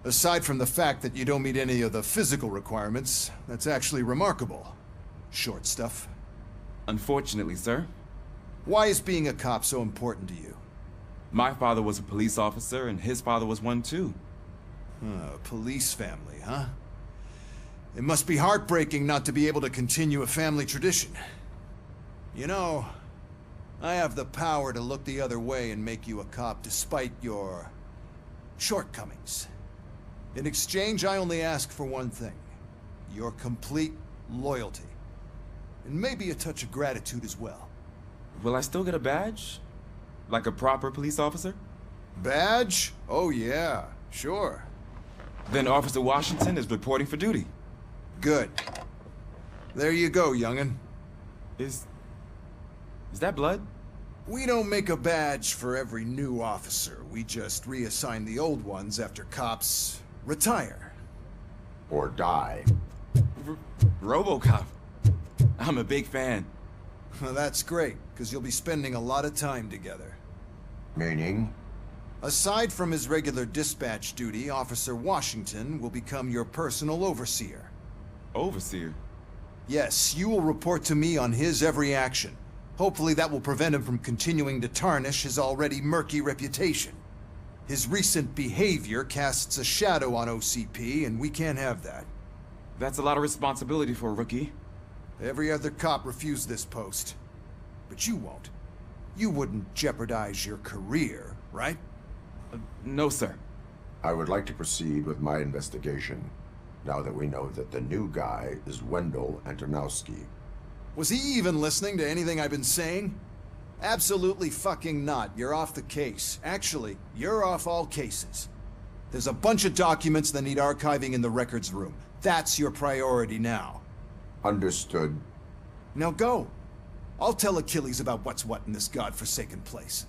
Aside from the fact that you don't meet any of the physical requirements, that's actually remarkable. Short stuff. Unfortunately, sir. Why is being a cop so important to you? My father was a police officer, and his father was one too. Police family, huh? It must be heartbreaking not to be able to continue a family tradition. You know, I have the power to look the other way and make you a cop despite your shortcomings. In exchange, I only ask for one thing. Your complete loyalty. And maybe a touch of gratitude as well. Will I still get a badge? Like a proper police officer? Badge? Oh yeah, sure. Then Officer Washington is reporting for duty. Good. There you go, young'un. Is that blood? We don't make a badge for every new officer. We just reassign the old ones after cops retire. Or die. RoboCop. I'm a big fan. That's great, because you'll be spending a lot of time together. Meaning? Aside from his regular dispatch duty, Officer Washington will become your personal overseer. Overseer? Yes, you will report to me on his every action. Hopefully that will prevent him from continuing to tarnish his already murky reputation. His recent behavior casts a shadow on OCP, and we can't have that. That's a lot of responsibility for a rookie. Every other cop refused this post. But you won't. You wouldn't jeopardize your career, right? No, sir. I would like to proceed with my investigation, now that we know that the new guy is Wendell Antonowski. Was he even listening to anything I've been saying? Absolutely fucking not. You're off the case. Actually, you're off all cases. There's a bunch of documents that need archiving in the records room. That's your priority now. Understood. Now go. I'll tell Achilles about what's what in this godforsaken place.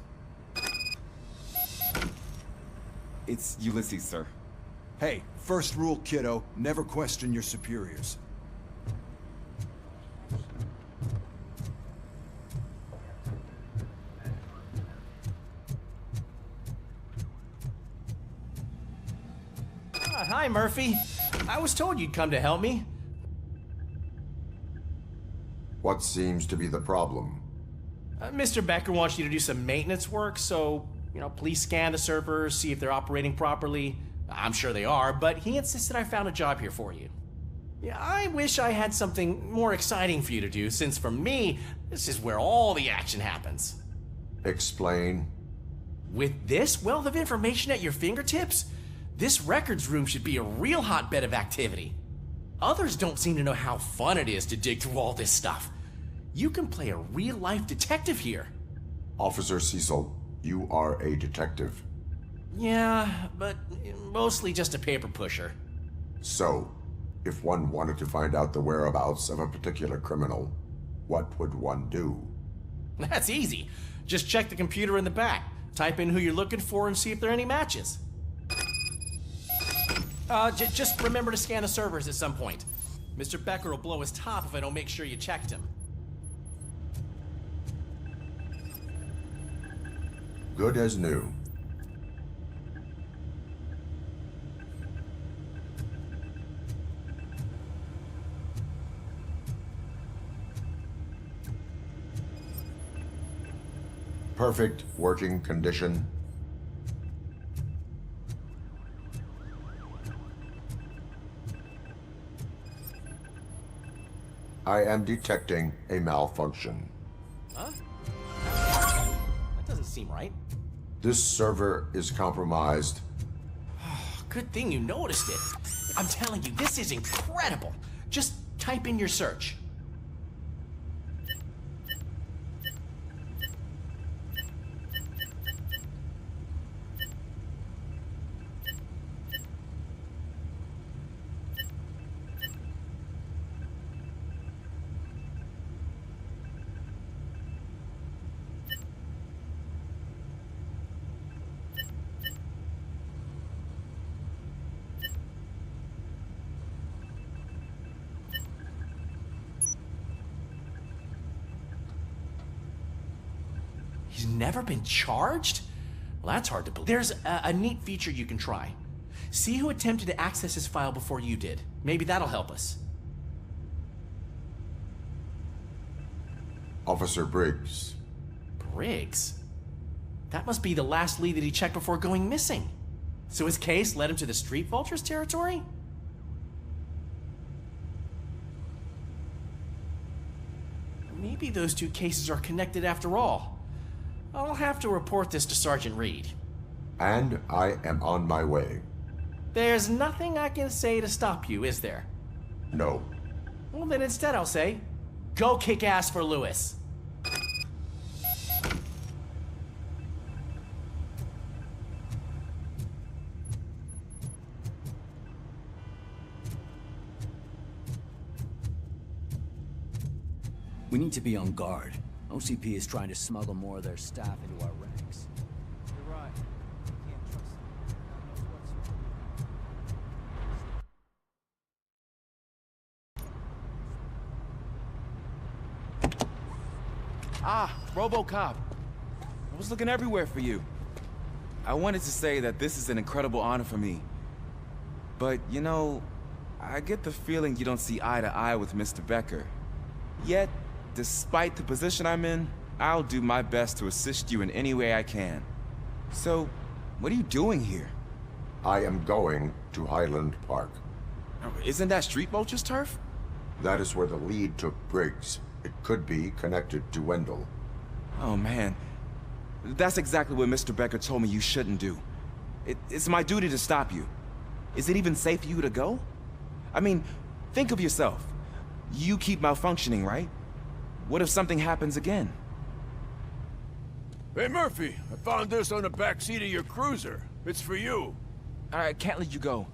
It's Ulysses, sir. Hey, first rule, kiddo, never question your superiors. Hi, Murphy. I was told you'd come to help me. What seems to be the problem? Mr. Becker wants you to do some maintenance work, so, please scan the servers, see if they're operating properly. I'm sure they are, but he insisted I found a job here for you. Yeah, I wish I had something more exciting for you to do, since for me, this is where all the action happens. Explain. With this wealth of information at your fingertips, this records room should be a real hotbed of activity. Others don't seem to know how fun it is to dig through all this stuff. You can play a real-life detective here. Officer Cecil, you are a detective. Yeah, but mostly just a paper pusher. So, if one wanted to find out the whereabouts of a particular criminal, what would one do? That's easy. Just check the computer in the back, type in who you're looking for, and see if there are any matches. Just remember to scan the servers at some point. Mr. Becker will blow his top if I don't make sure you checked him. Good as new. Perfect working condition. I am detecting a malfunction. Huh? That doesn't seem right. This server is compromised. Good thing you noticed it. I'm telling you, this is incredible. Just type in your search. He's never been charged? Well, that's hard to believe. There's a neat feature you can try. See who attempted to access his file before you did. Maybe that'll help us. Officer Briggs. Briggs? That must be the last lead that he checked before going missing. So his case led him to the Street Vultures territory? Maybe those two cases are connected after all. I'll have to report this to Sergeant Reed. And I am on my way. There's nothing I can say to stop you, is there? No. Well, then instead I'll say, go kick ass for Lewis. We need to be on guard. OCP is trying to smuggle more of their staff into our ranks. You're right. Can't trust them. Ah, RoboCop. I was looking everywhere for you. I wanted to say that this is an incredible honor for me. But, you know, I get the feeling you don't see eye to eye with Mr. Becker. Yet, despite the position I'm in, I'll do my best to assist you in any way I can. So, What are you doing here? I am going to Highland Park. Isn't that Street Vulture's turf? That is where the lead took Briggs. It could be connected to Wendell. Oh, man. That's exactly what Mr. Becker told me you shouldn't do. It's my duty to stop you. Is it even safe for you to go? I mean, think of yourself. You keep malfunctioning, right? What if something happens again? Hey, Murphy, I found this on the back seat of your cruiser. It's for you. I can't let you go.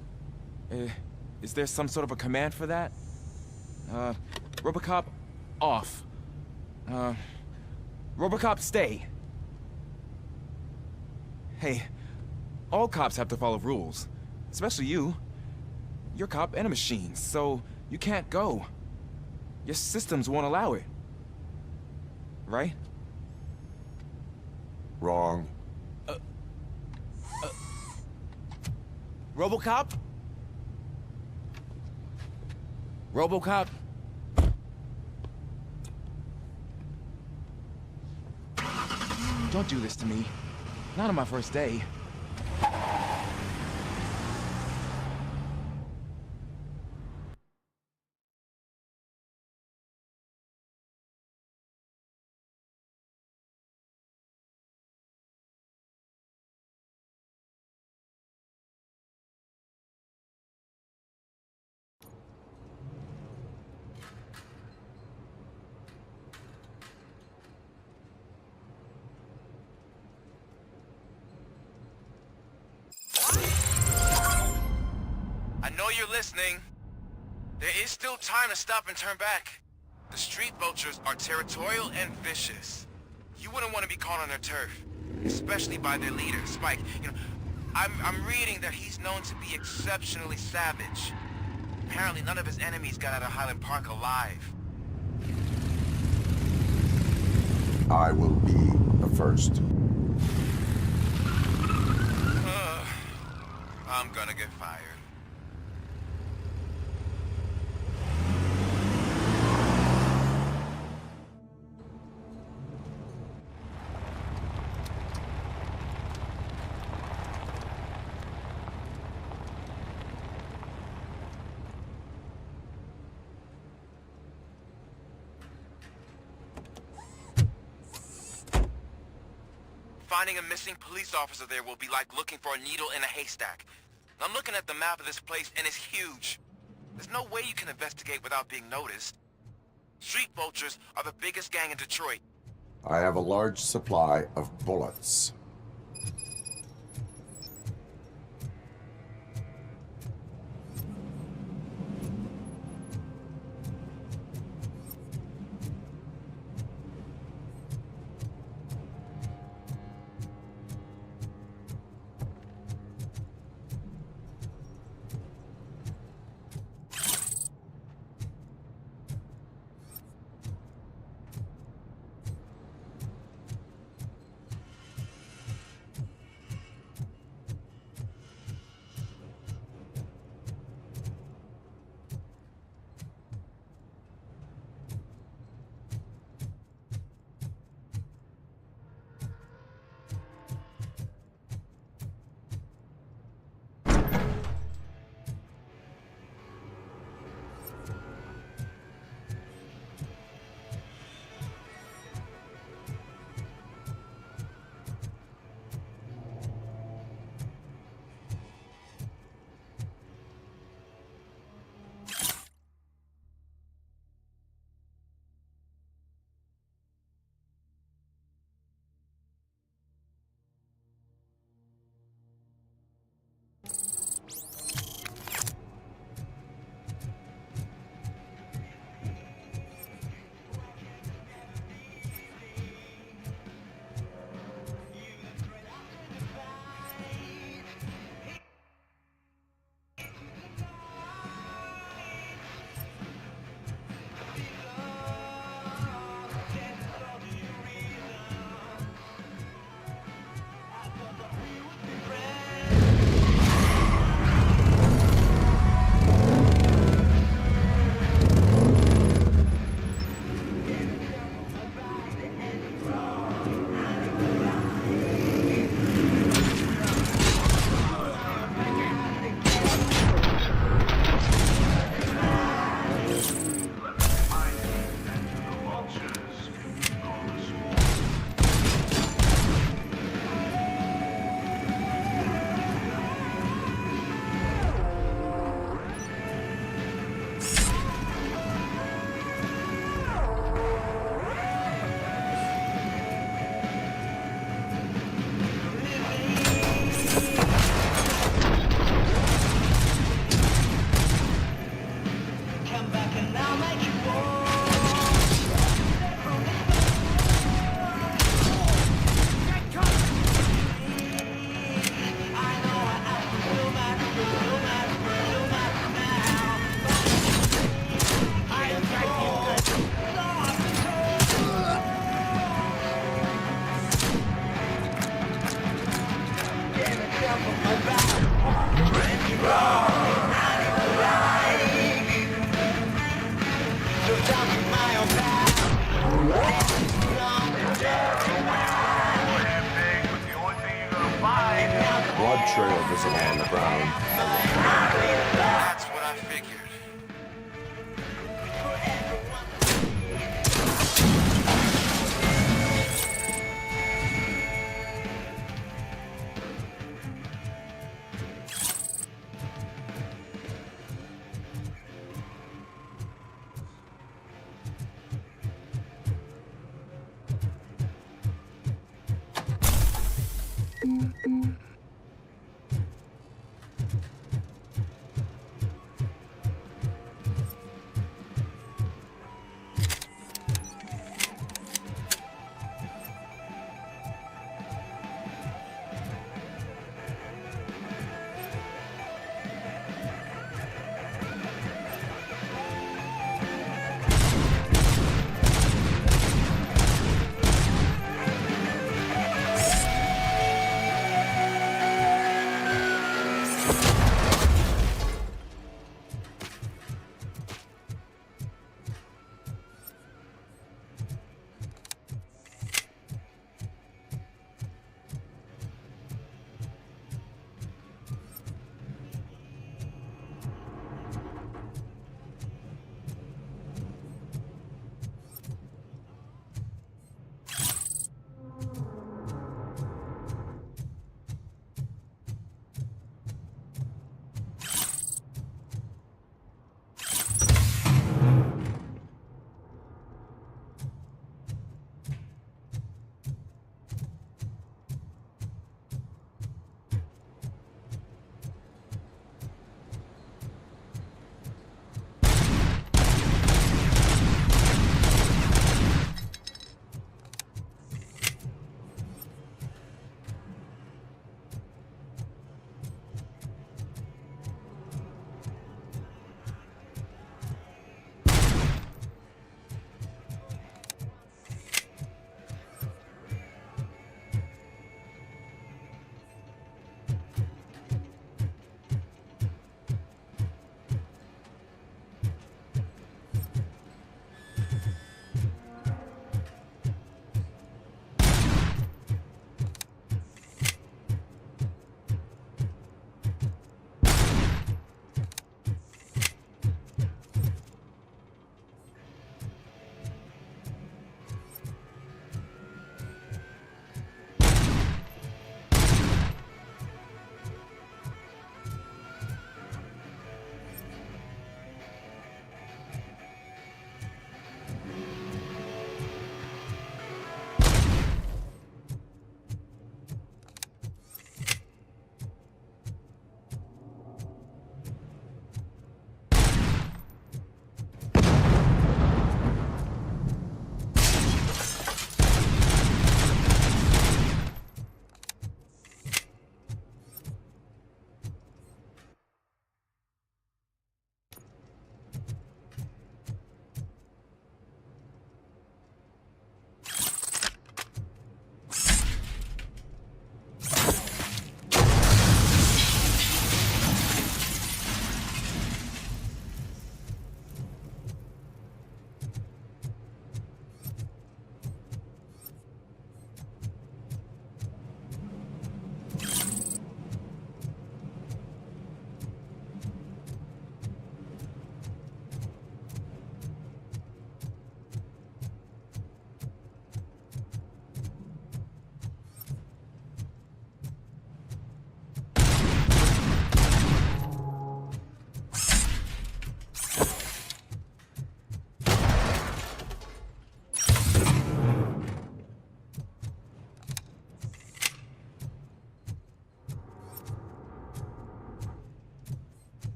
Is there some sort of a command for that? RoboCop, off. RoboCop, stay. Hey, all cops have to follow rules. Especially you. You're a cop and a machine, so you can't go. Your systems won't allow it. Right? Wrong. RoboCop? RoboCop? Don't do this to me. Not on my first day. I know you're listening. There is still time to stop and turn back. The street vultures are territorial and vicious. You wouldn't want to be caught on their turf, especially by their leader, Spike. You know, I'm reading that he's known to be exceptionally savage. Apparently none of his enemies got out of Highland Park alive. I will be the first. I'm gonna get fired. Finding a missing police officer there will be like looking for a needle in a haystack. I'm looking at the map of this place and it's huge. There's no way you can investigate without being noticed. Street vultures are the biggest gang in Detroit. I have a large supply of bullets. Blood trail visible on the ground. That's what I figured.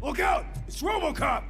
Look out! It's RoboCop!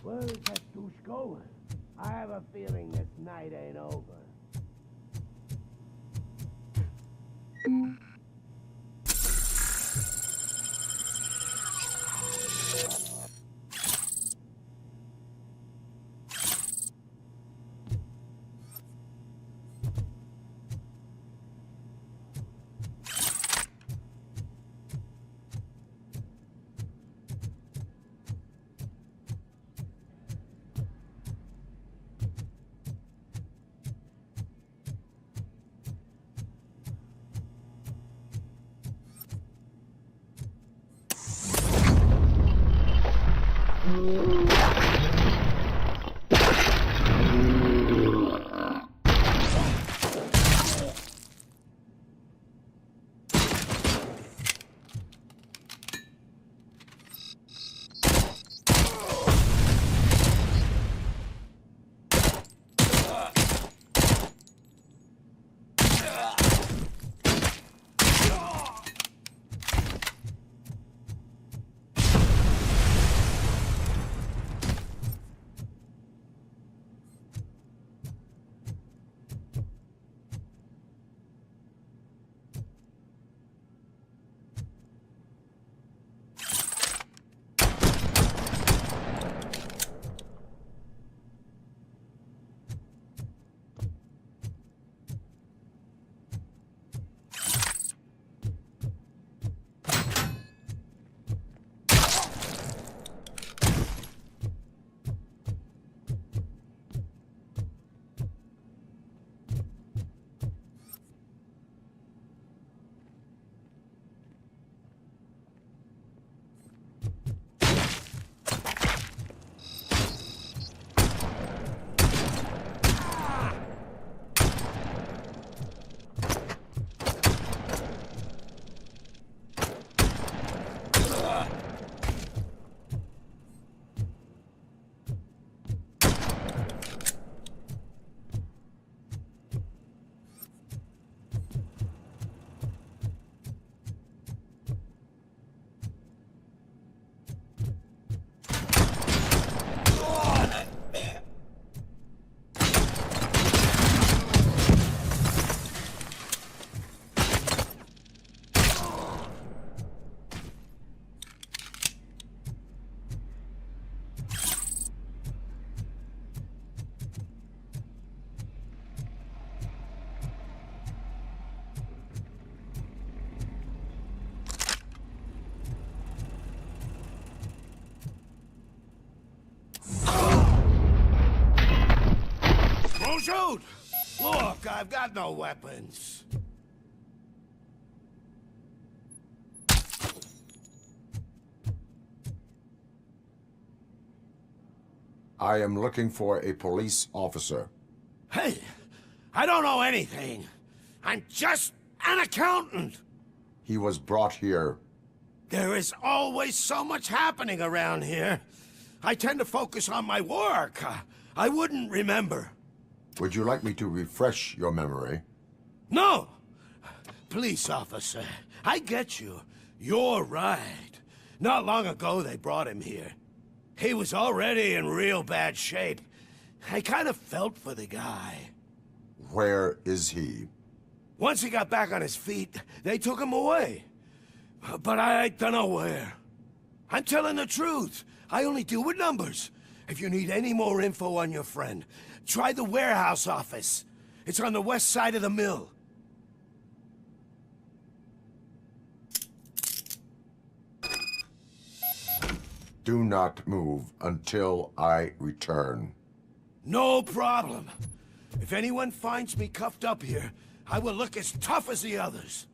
Where is that douche going? I have a feeling this night ain't over. Don't shoot! Look, I've got no weapons. I am looking for a police officer. Hey, I don't know anything. I'm just an accountant. He was brought here. There is always so much happening around here. I tend to focus on my work. I wouldn't remember. Would you like me to refresh your memory? No! Police officer, I get you. You're right. Not long ago they brought him here. He was already in real bad shape. I kind of felt for the guy. Where is he? Once he got back on his feet, they took him away. But I don't know where. I'm telling the truth. I only deal with numbers. If you need any more info on your friend, try the warehouse office. It's on the west side of the mill. Do not move until I return. No problem. If anyone finds me cuffed up here, I will look as tough as the others.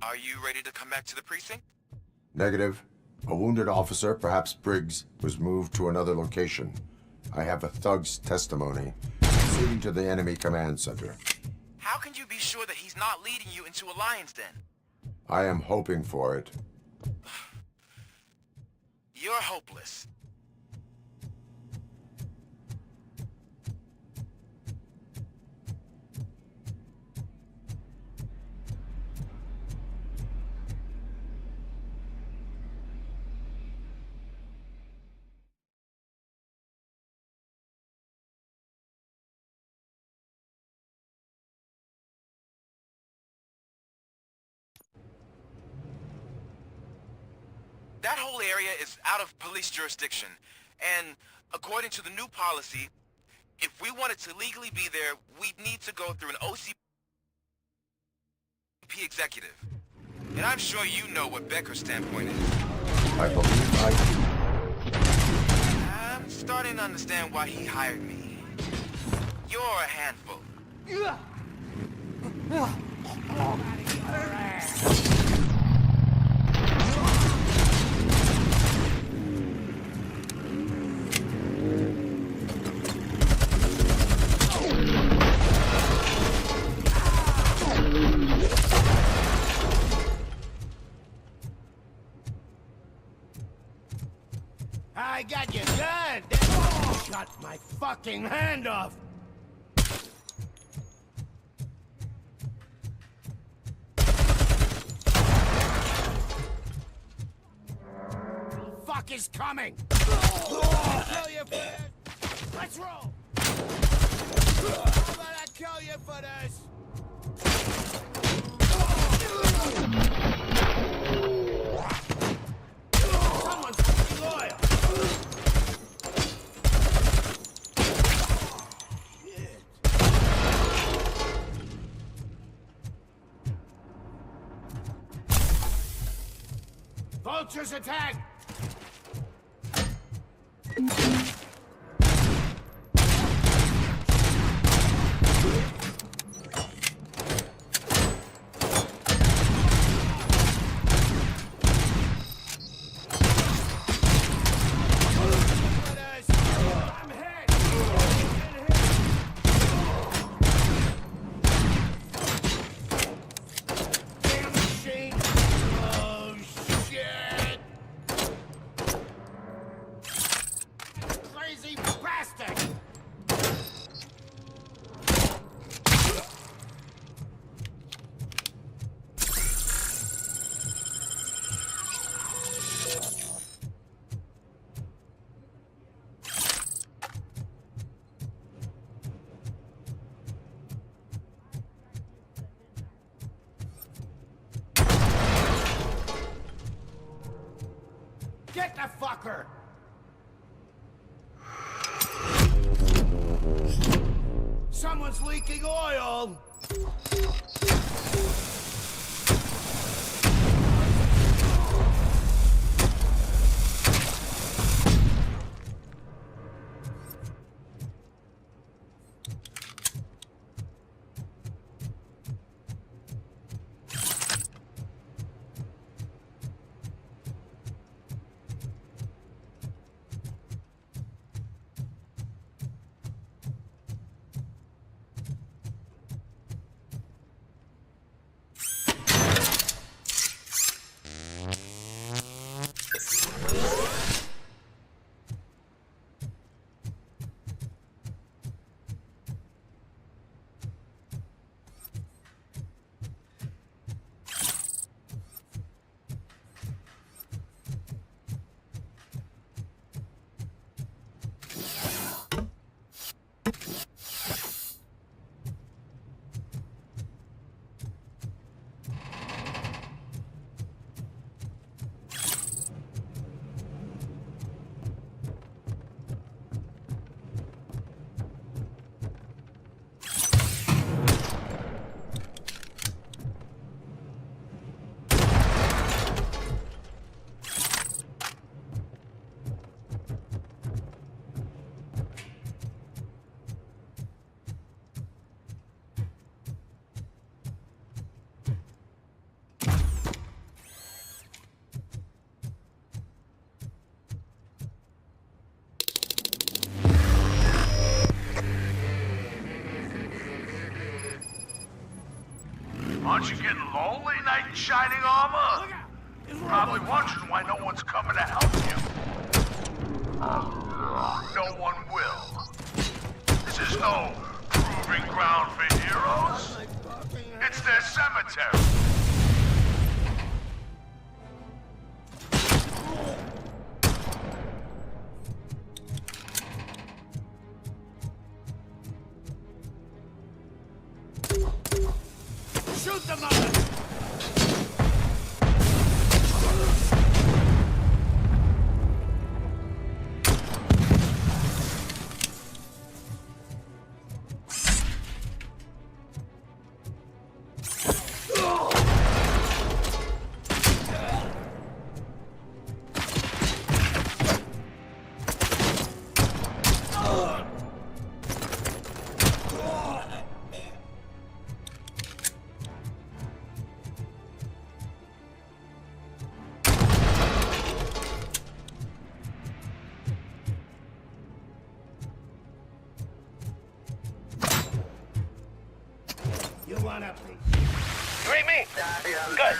Are you ready to come back to the precinct? Negative. A wounded officer, perhaps Briggs, was moved to another location. I have a thug's testimony, leading to the enemy command center. How can you be sure that he's not leading you into a lion's den? I am hoping for it. You're hopeless. That whole area is out of police jurisdiction, and according to the new policy, if we wanted to legally be there, we'd need to go through an OCP executive. And I'm sure you know what Becker's standpoint is. I believe I do. I'm starting to understand why he hired me. You're a handful. I got you good! Cut my fucking hand off! Fuck is coming! Kill you for this! Let's roll! How about I kill you for this? Someone's fucking loyal! Vultures attack! Get the fucker! Someone's leaking oil! Aren't you getting lonely, knight in shining armor? Probably wondering why no one's coming to help you. No one will. This is no proving ground for heroes. It's their cemetery. Shoot the mother! You wanna please? You read me? Good.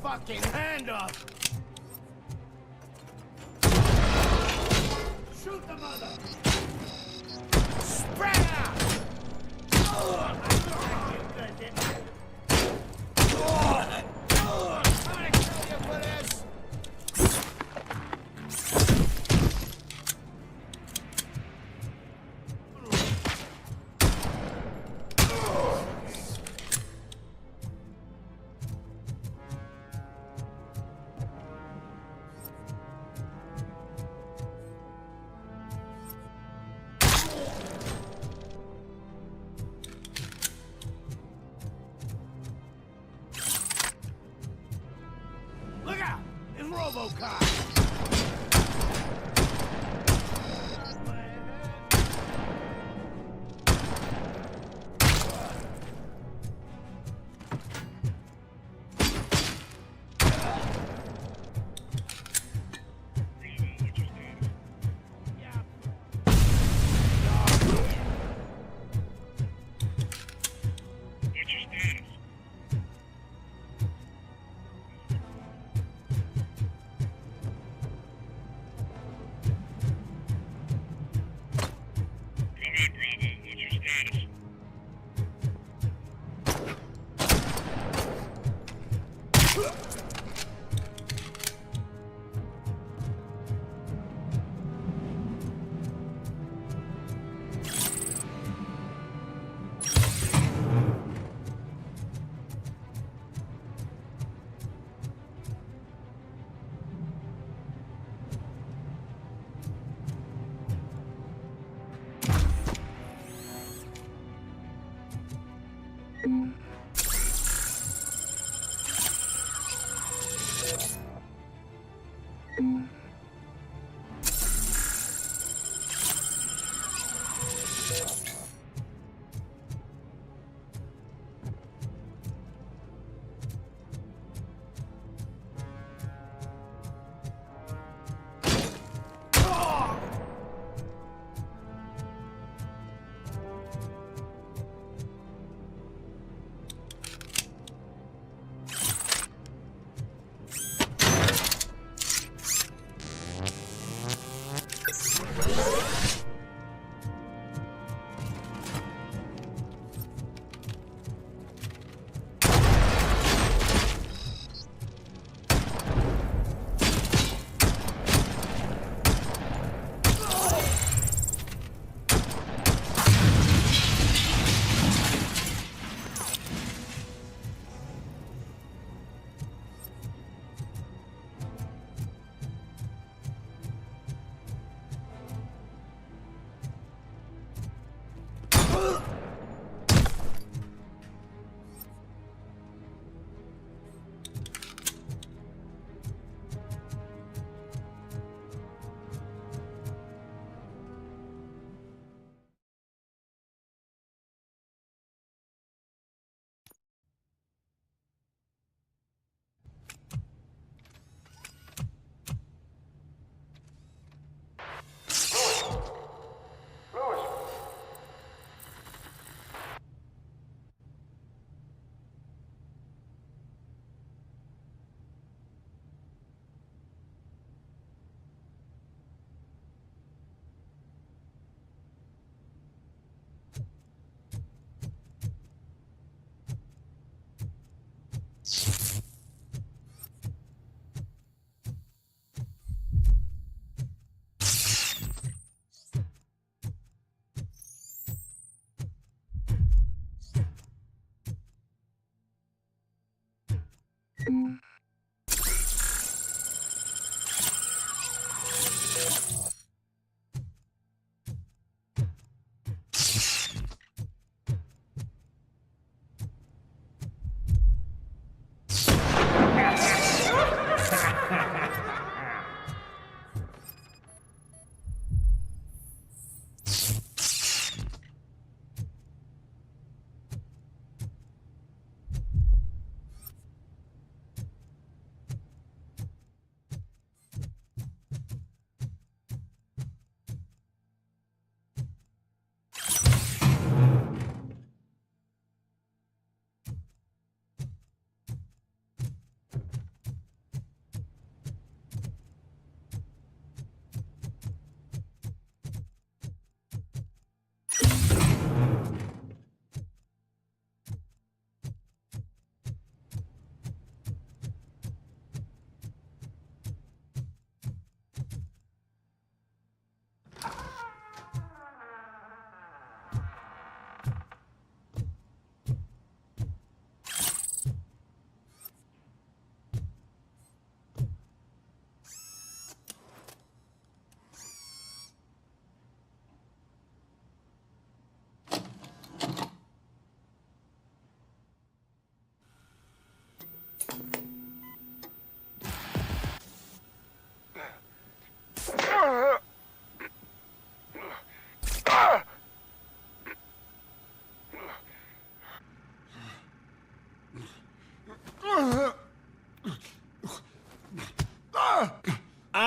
Fucking hand up! Shoot the mother! Spread out! Look out! It's RoboCop!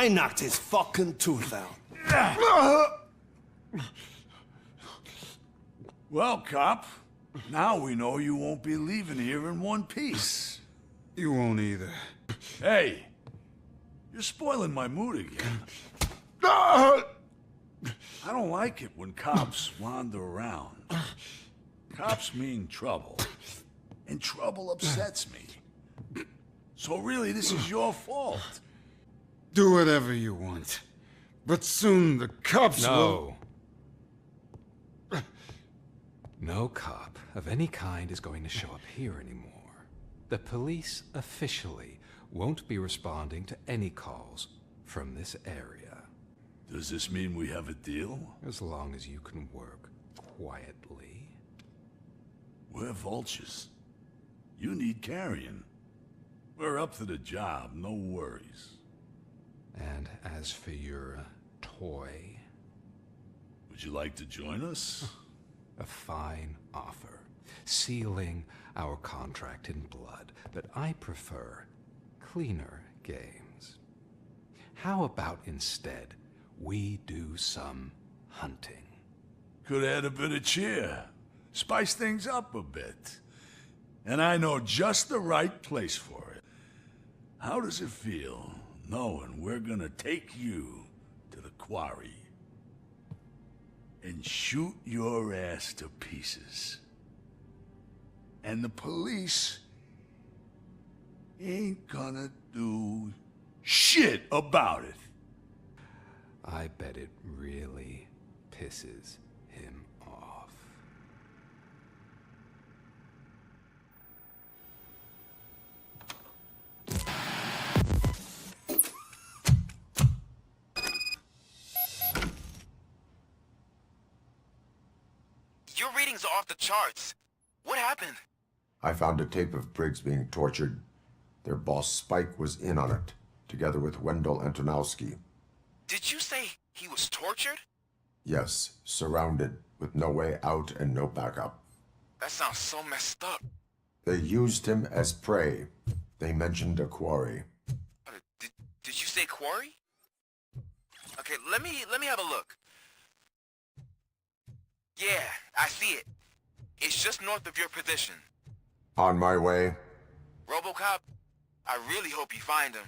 I knocked his fucking tooth out. Well, cop, now we know you won't be leaving here in one piece. You won't either. Hey, you're spoiling my mood again. I don't like it when cops wander around. Cops mean trouble, and trouble upsets me. So really, this is your fault. Do whatever you want. But soon the cops will... No cop of any kind is going to show up here anymore. The police officially won't be responding to any calls from this area. Does this mean we have a deal? As long as you can work quietly. We're vultures. You need carrion. We're up to the job, no worries. And as for your toy... Would you like to join us? A fine offer, sealing our contract in blood, but I prefer cleaner games. How about instead we do some hunting? Could add a bit of cheer, spice things up a bit. And I know just the right place for it. How does it feel knowing we're gonna take you to the quarry and shoot your ass to pieces? And the police ain't gonna do shit about it. I bet it really pisses him off. Your readings are off the charts. What happened? I found a tape of Briggs being tortured. Their boss Spike was in on it, together with Wendell Antonowski. Did you say he was tortured? Yes, surrounded, with no way out and no backup. That sounds so messed up. They used him as prey. They mentioned a quarry. Did you say quarry? Okay, let me have a look. Yeah, I see it. It's just north of your position. On my way. RoboCop, I really hope you find him.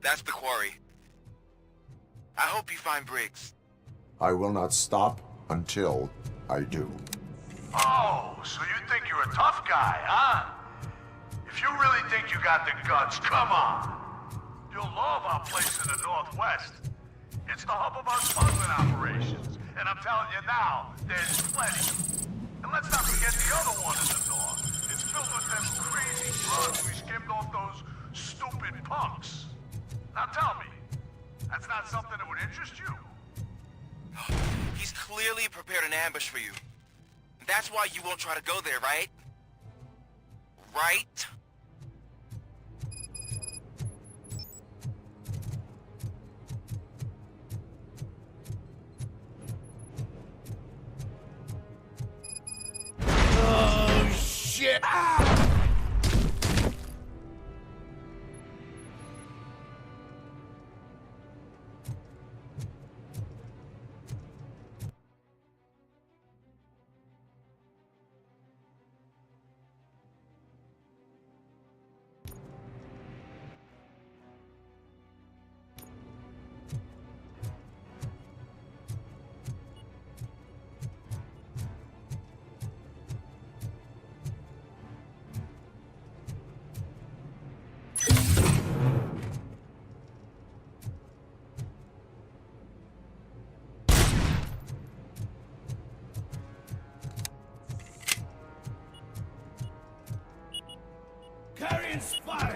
That's the quarry. I hope you find Briggs. I will not stop until I do. Oh, so you think you're a tough guy, huh? If you really think you got the guts, come on. You'll love our place in the Northwest. It's the hub of our smuggling operations. And I'm telling you now, there's plenty. And let's not forget the other one in the north. It's filled with them crazy drugs we skimmed off those stupid punks. Now tell me, that's not something that would interest you? He's clearly prepared an ambush for you. That's why you won't try to go there, right? Right? Oh, shit! Ah! Carrion spotted!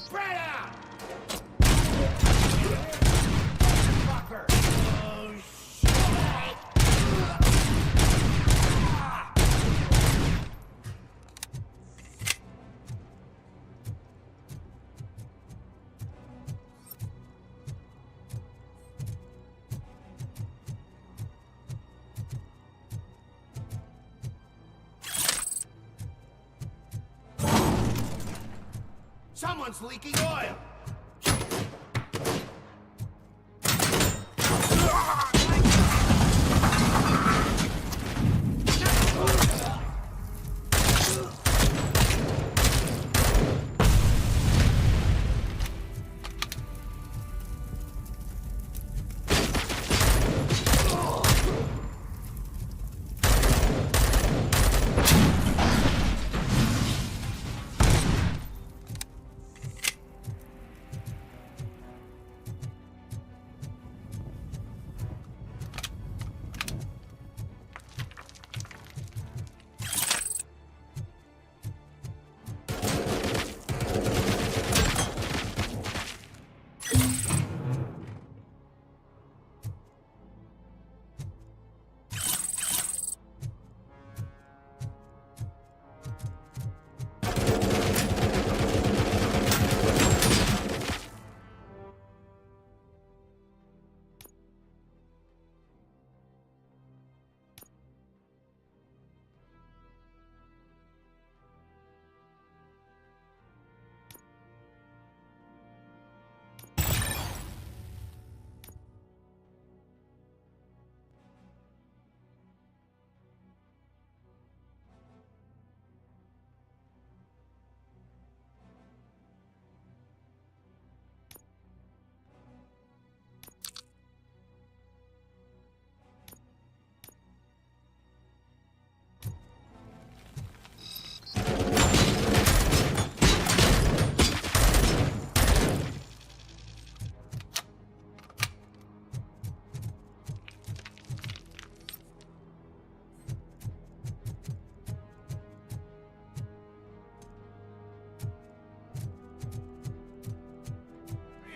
Spread out! Fucker! Oh, shit! Someone's leaking oil!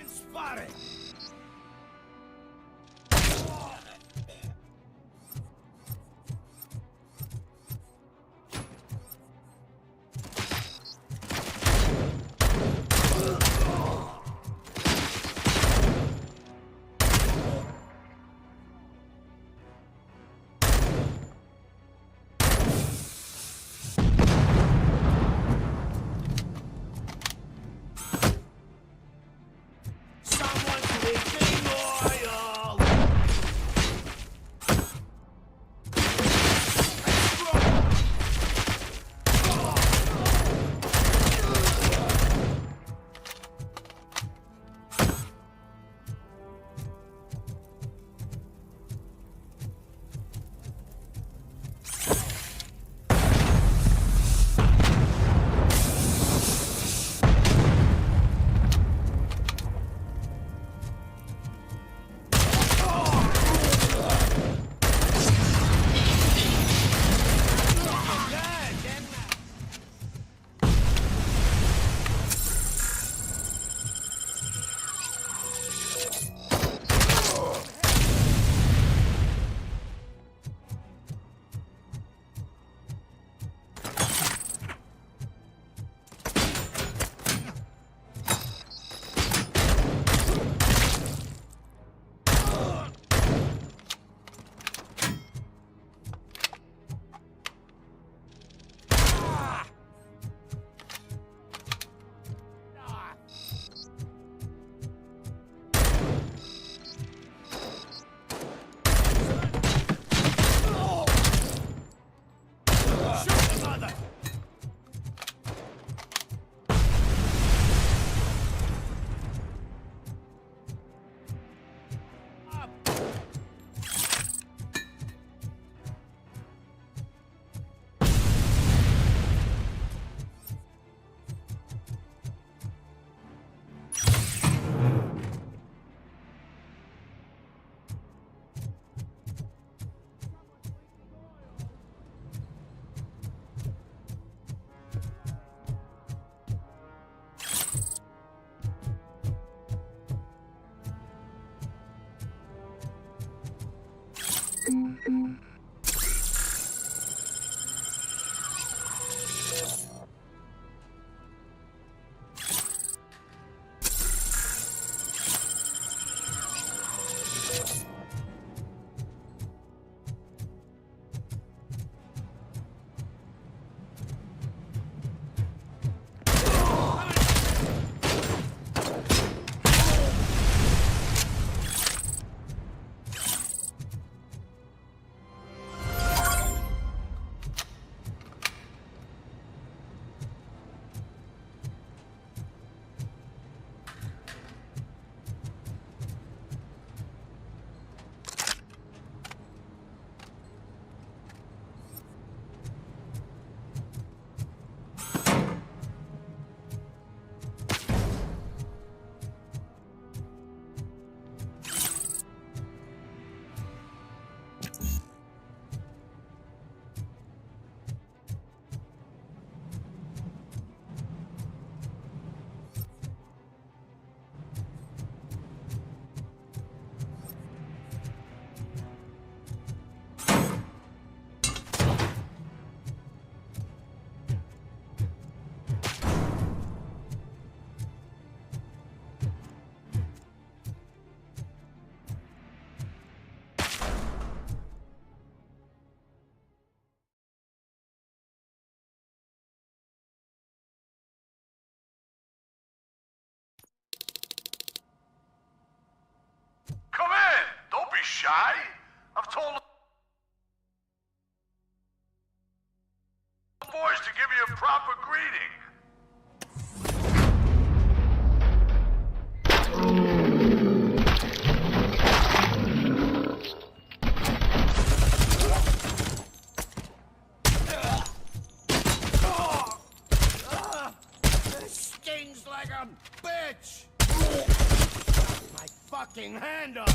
Spotted! Shy? I've told the boys to give you a proper greeting. This stings like a bitch! My fucking hand up!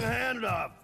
Hand up!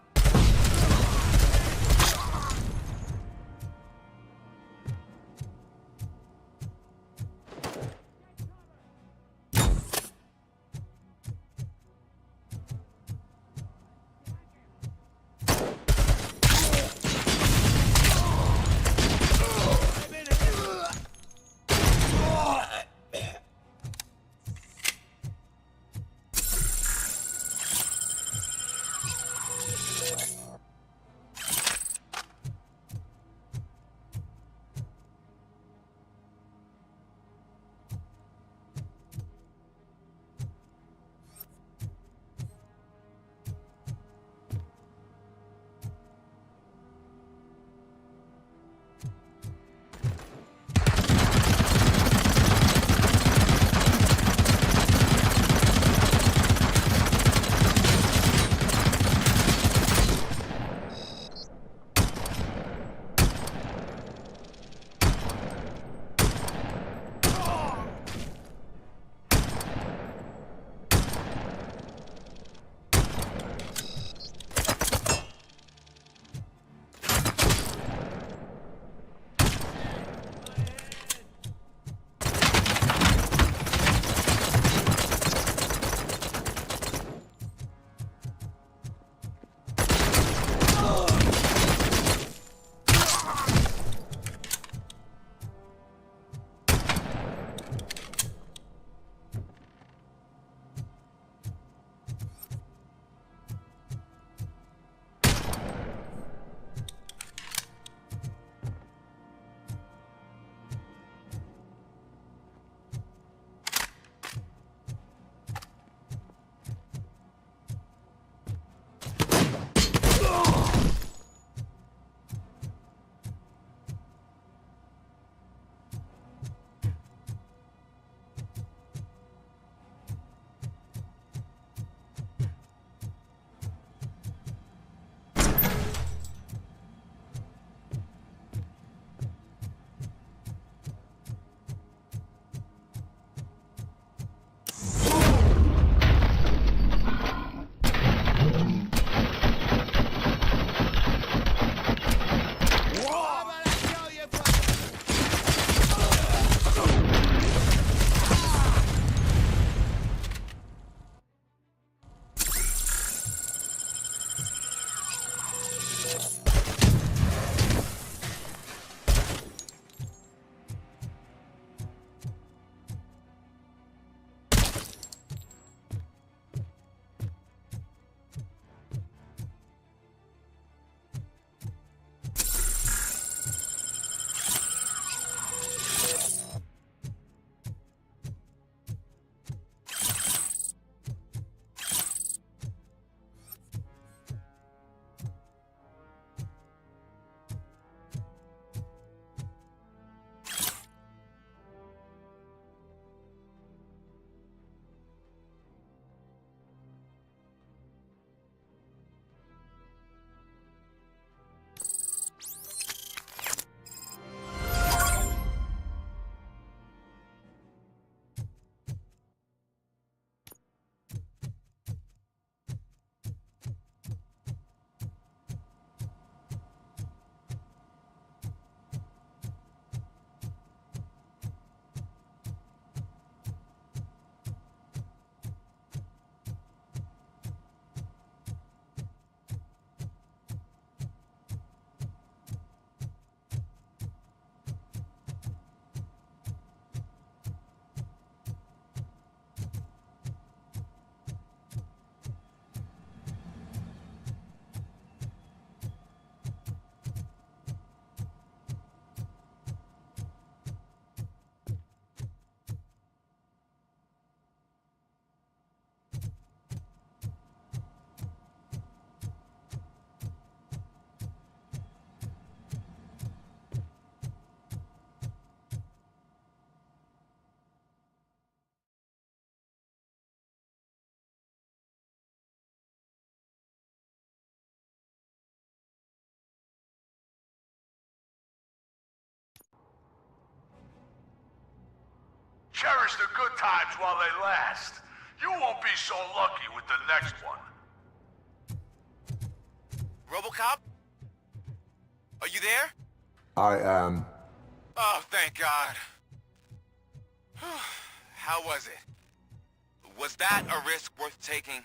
Cherish the good times while they last. You won't be so lucky with the next one. RoboCop? Are you there? I am. Oh, thank God. How was it? Was that a risk worth taking?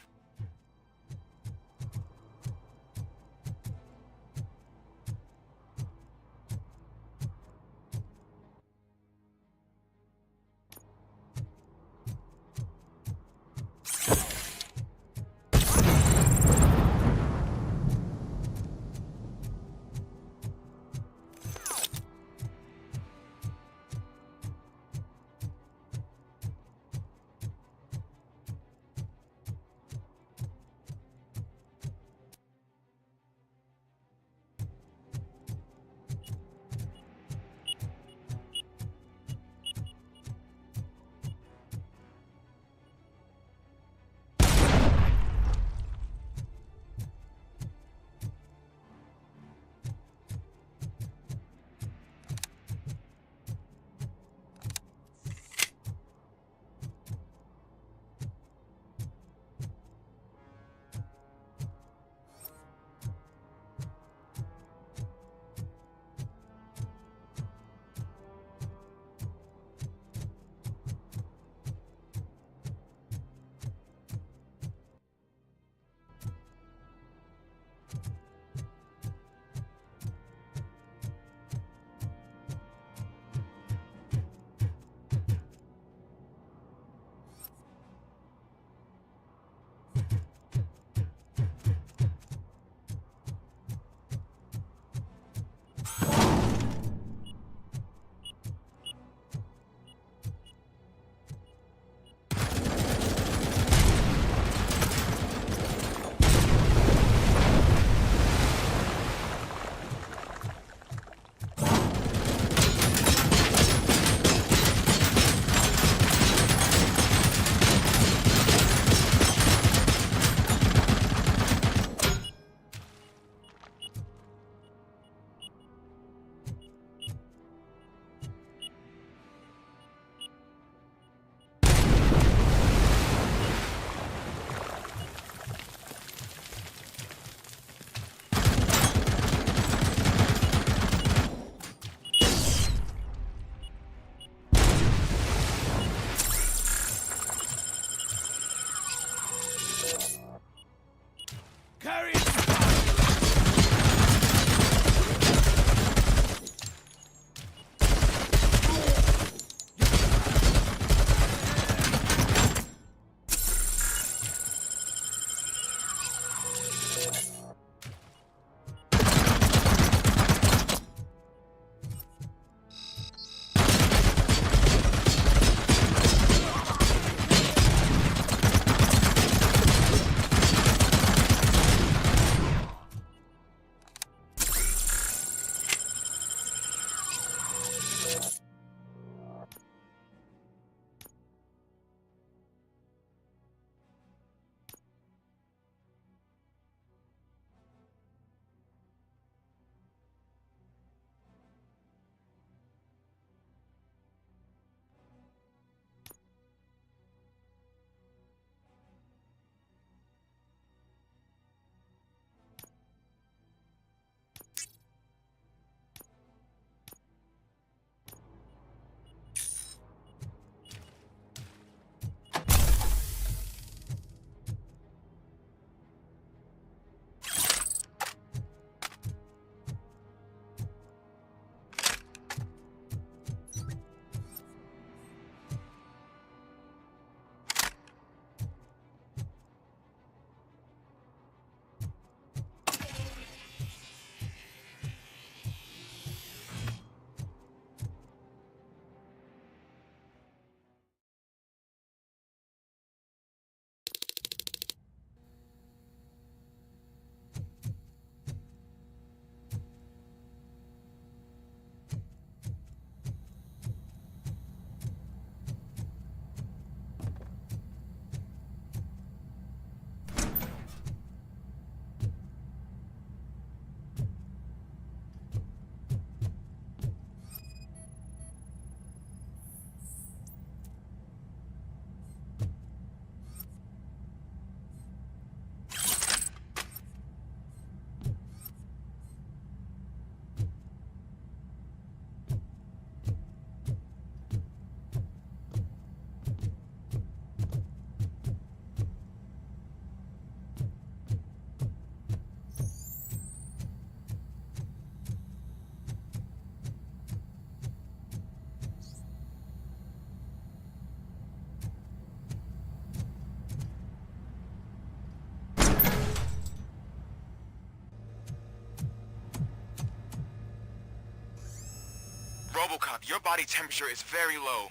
RoboCop, your body temperature is very low.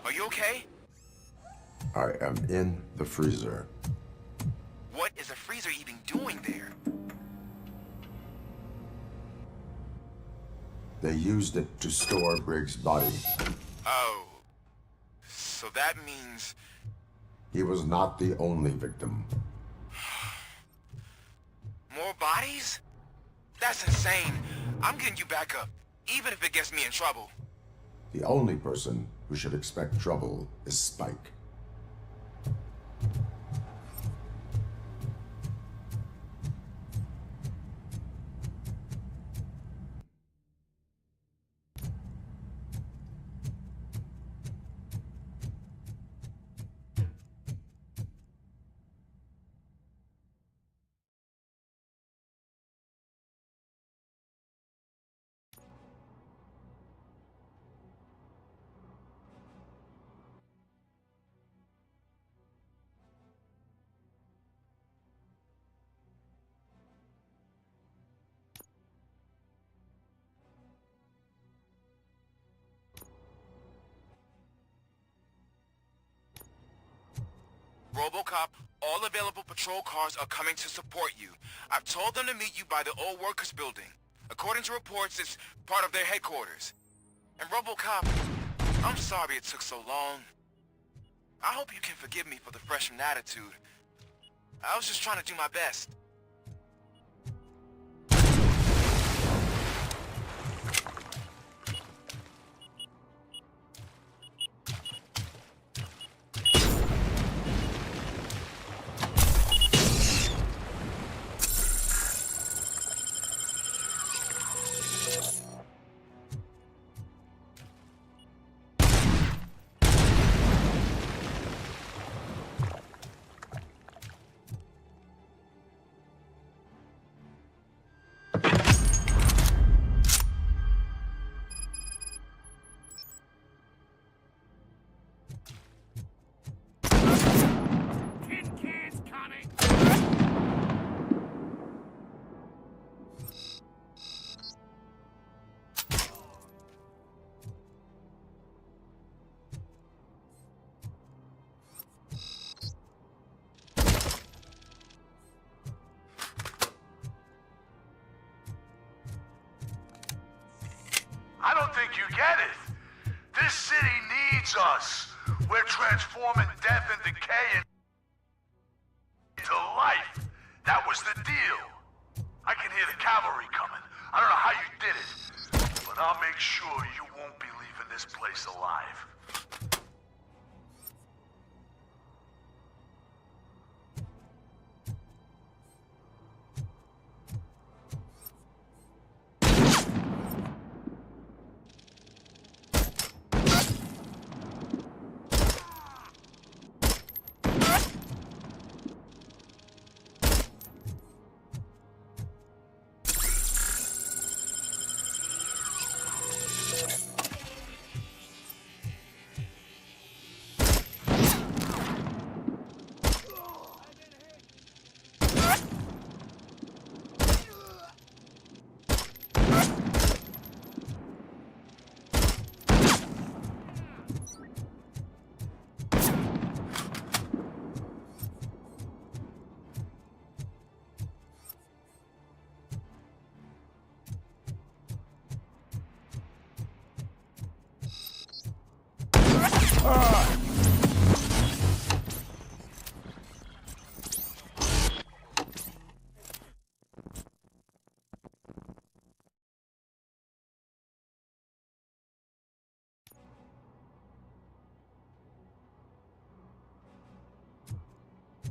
Are you okay? I am in the freezer. What is a freezer even doing there? They used it to store Briggs' body. Oh. So that means... He was not the only victim. More bodies? That's insane. I'm getting you back up, even if it gets me in trouble. The only person who should expect trouble is Spike. RoboCop, all available patrol cars are coming to support you. I've told them to meet you by the old workers building. According to reports, it's part of their headquarters. And RoboCop, I'm sorry it took so long. I hope you can forgive me for the freshman attitude. I was just trying to do my best. I don't think you get it. This city needs us. We're transforming death and decay into life. That was the deal. I can hear the cavalry coming. I don't know how you did it, but I'll make sure you won't be leaving this place alive.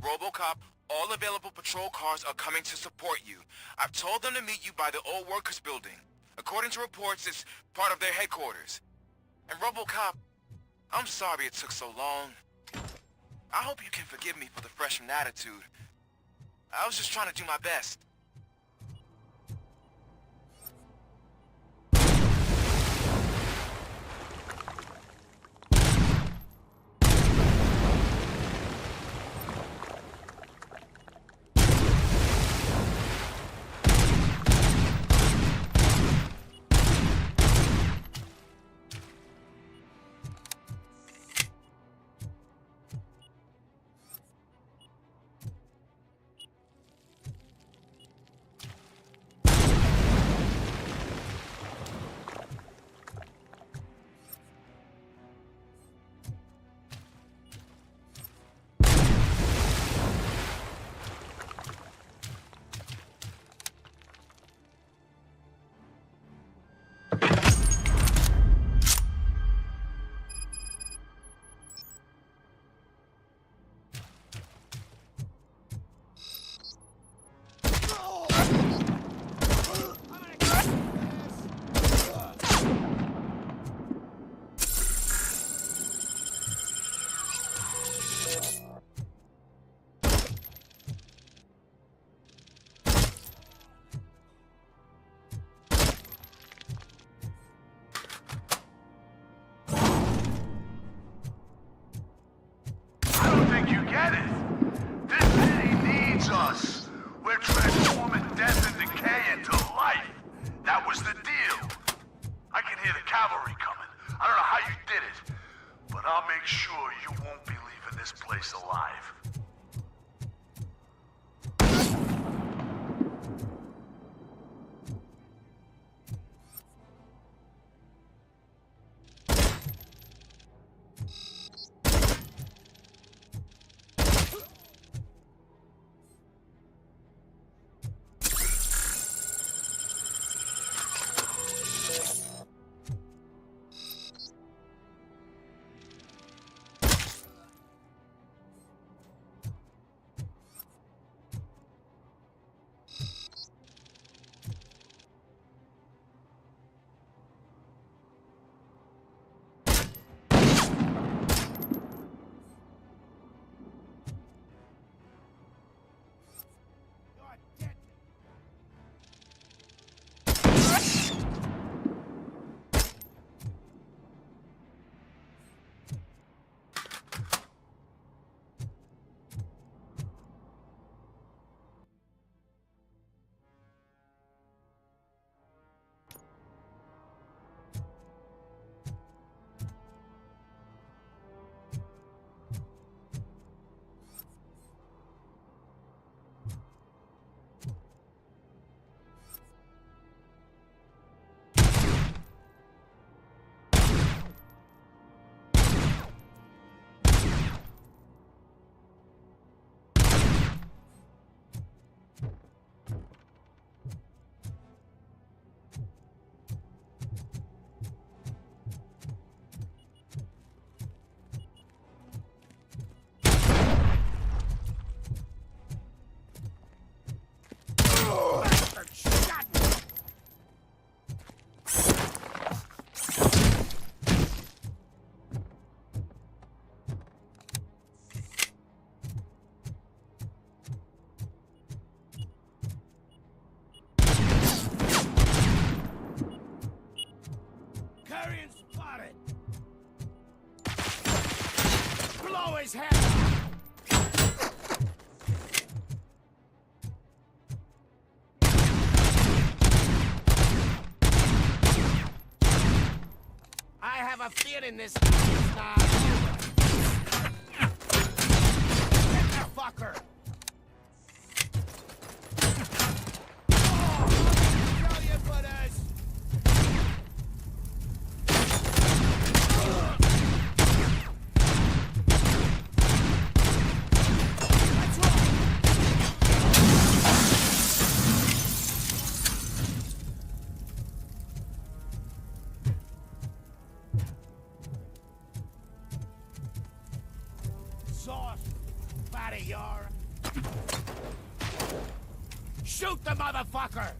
RoboCop, all available patrol cars are coming to support you. I've told them to meet you by the old workers building. According to reports, it's part of their headquarters. And RoboCop, I'm sorry it took so long. I hope you can forgive me for the freshman attitude. I was just trying to do my best. was the deal. I can hear the cavalry coming. I don't know how you did it, but I'll make sure you won't be leaving this place alive. his head! I have a feeling this is not over. Get the fucker! Show you butters! Shoot the motherfucker!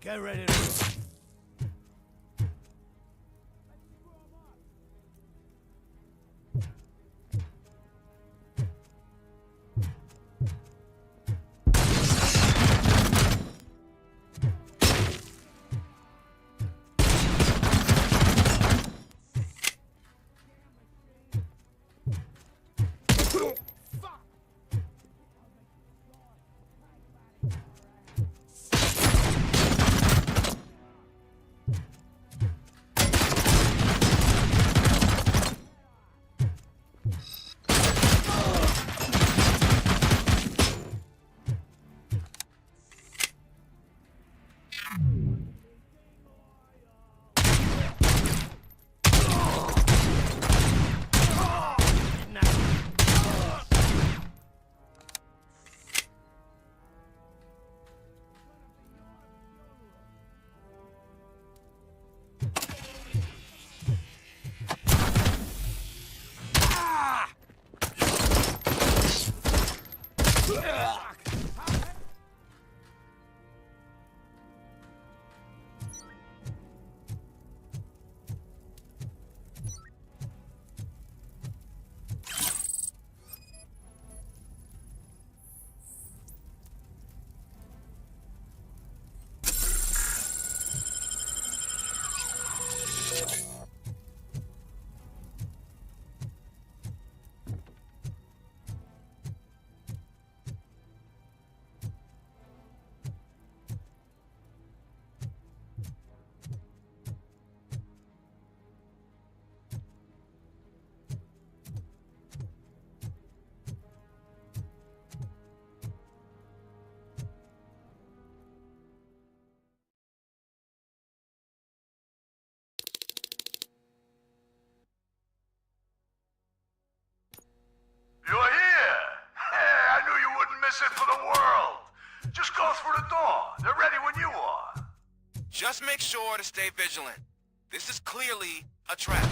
Get ready to move. You're here! Hey, I knew you wouldn't miss it for the world! Just go through the door. They're ready when you are. Just make sure to stay vigilant. This is clearly a trap.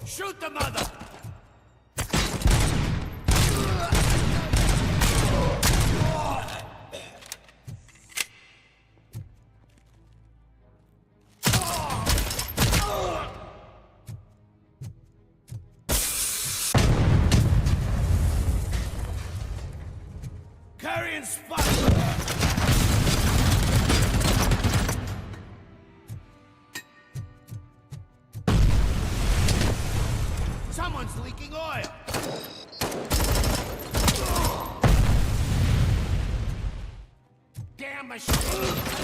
Shoot the mother! Carrying spot! Someone's leaking oil! Damn machine!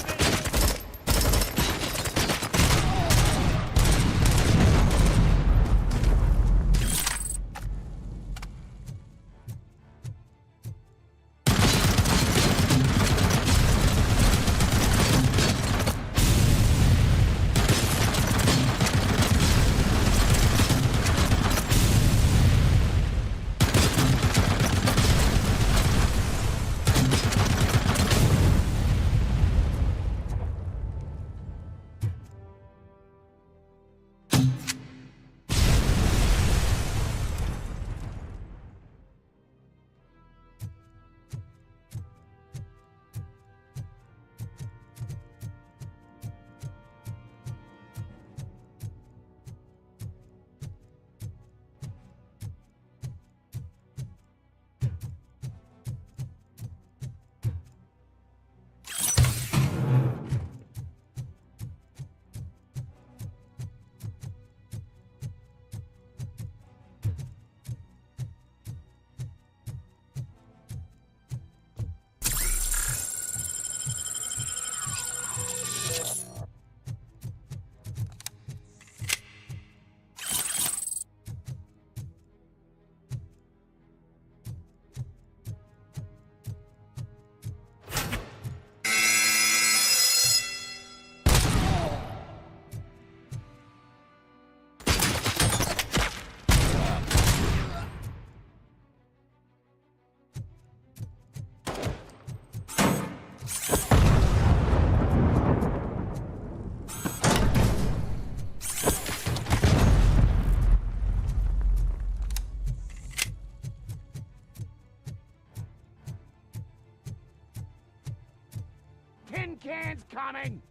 cans coming!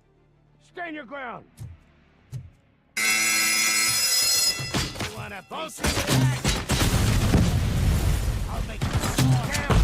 Stand your ground! You wanna both back? I'll make you count!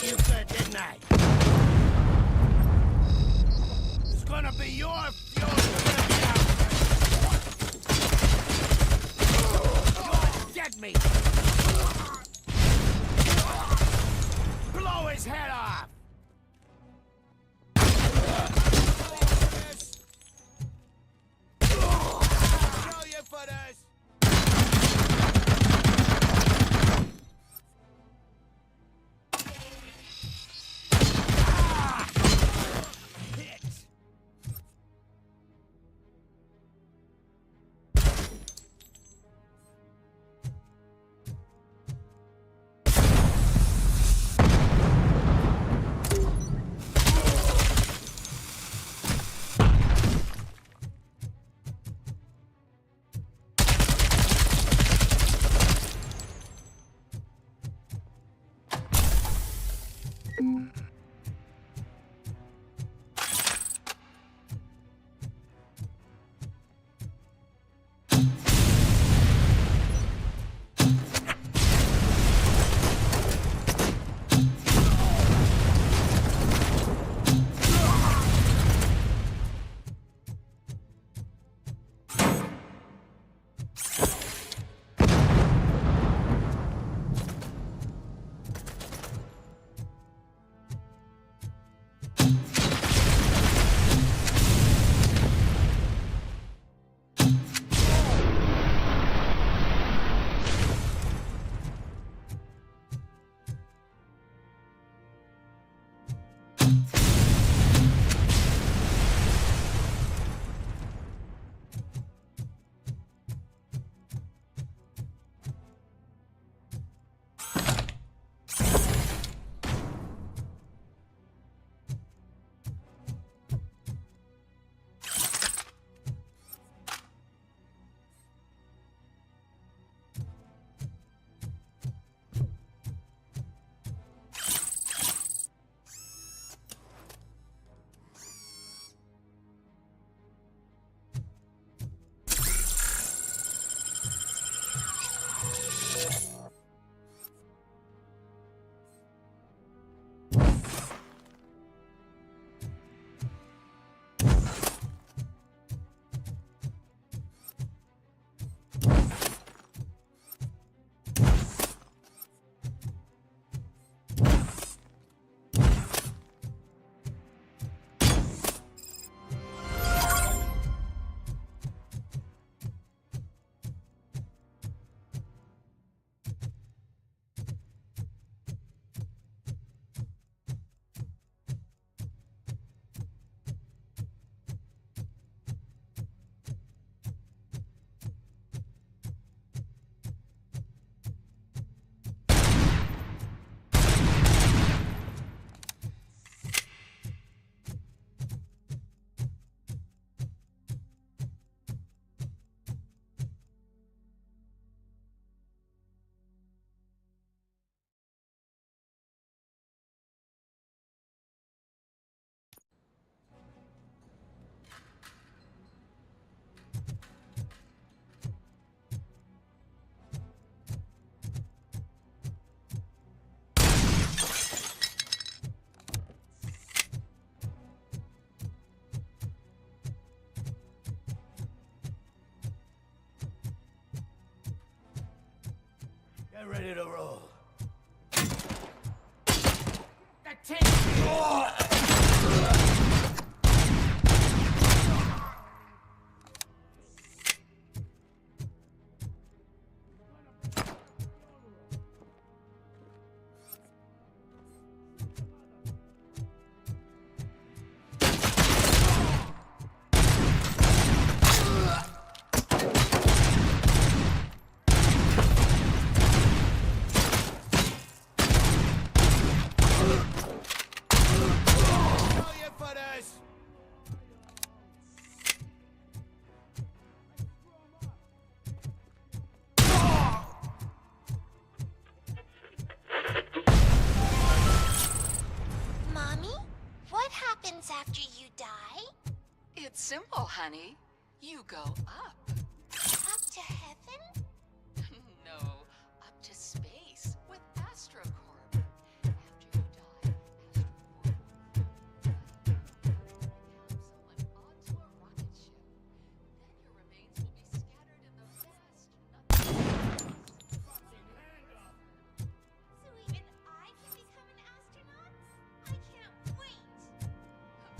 You good, didn't I? It's gonna be your fuel to get me! Blow his head off! Show you for this! Get ready to roll. It's simple, honey. You go up. Up to heaven? No, up to space with AstroCorp. After you die, AstroCorp will have someone onto a rocket ship. Then your remains will be scattered in the vast So even I can become an astronaut? I can't wait!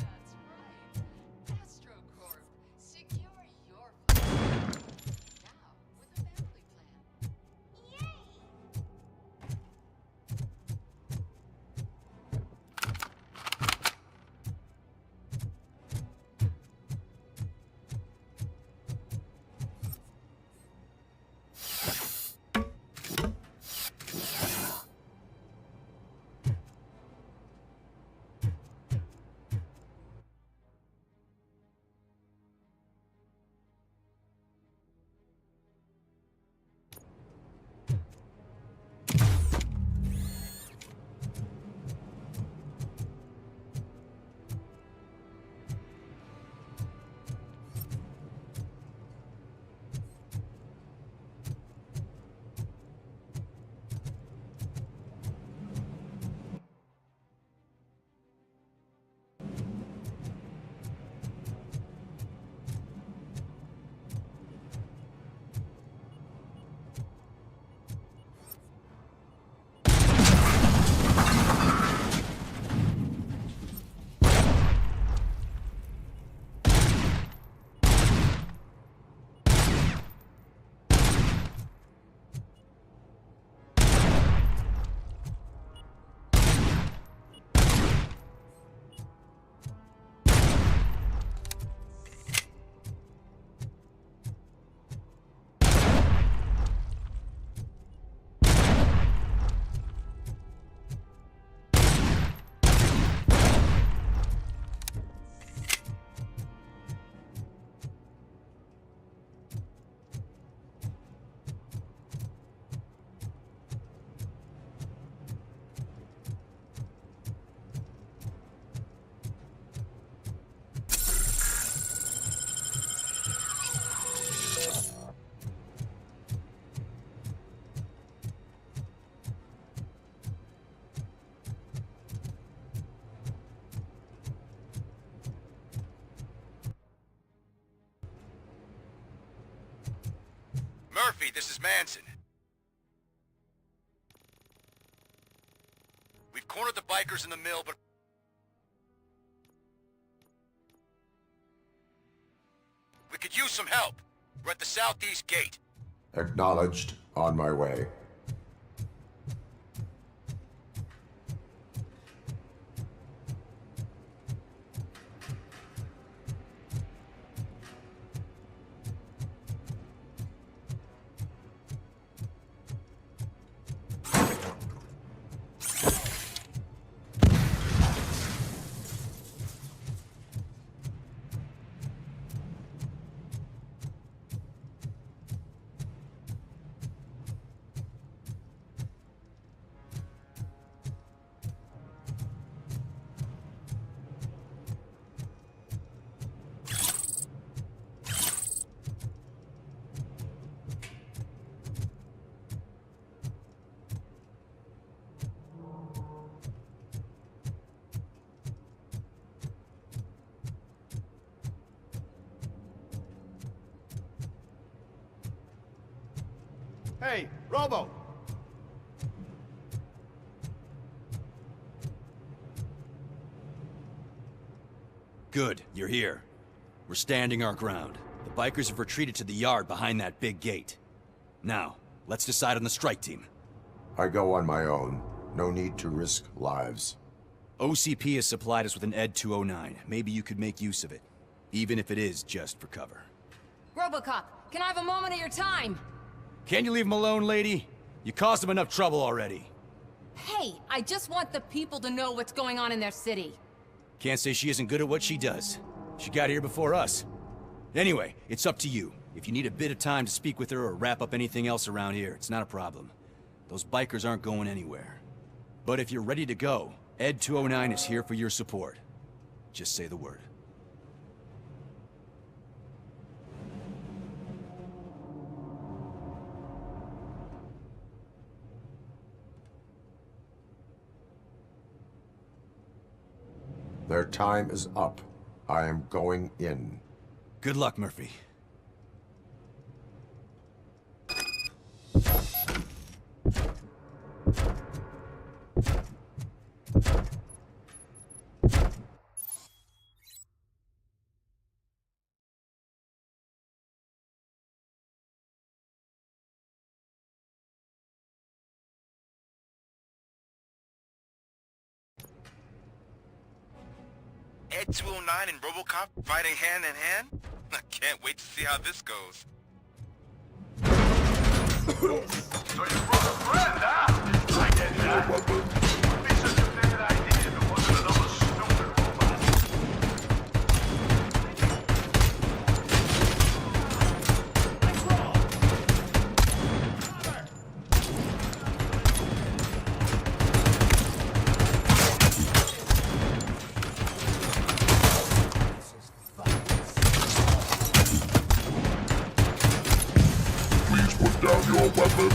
That's right. AstroCorp. Secure your future. Now with a family plan. Yay! Murphy, this is Manson. We've cornered the bikers in the mill, but we could use some help. We're at the southeast gate. Acknowledged. On my way. Hey, Robo! Good, you're here. We're standing our ground. The bikers have retreated to the yard behind that big gate. Now, let's decide on the strike team. I go on my own. No need to risk lives. OCP has supplied us with an ED 209. Maybe you could make use of it. Even if it is just for cover. RoboCop, can I have a moment of your time? Can you leave him alone, lady? You caused him enough trouble already. Hey, I just want the people to know what's going on in their city. Can't say she isn't good at what she does. She got here before us. Anyway, it's up to you. If you need a bit of time to speak with her or wrap up anything else around here, it's not a problem. Those bikers aren't going anywhere. But if you're ready to go, ED 209 is here for your support. Just say the word. Their time is up. I am going in. Good luck, Murphy. Ed 209 and RoboCop fighting hand in hand? I can't wait to see how this goes. So you brought a friend, huh? I get that. It would be such a bad idea if it wasn't another stupid robot. Please put down your weapon.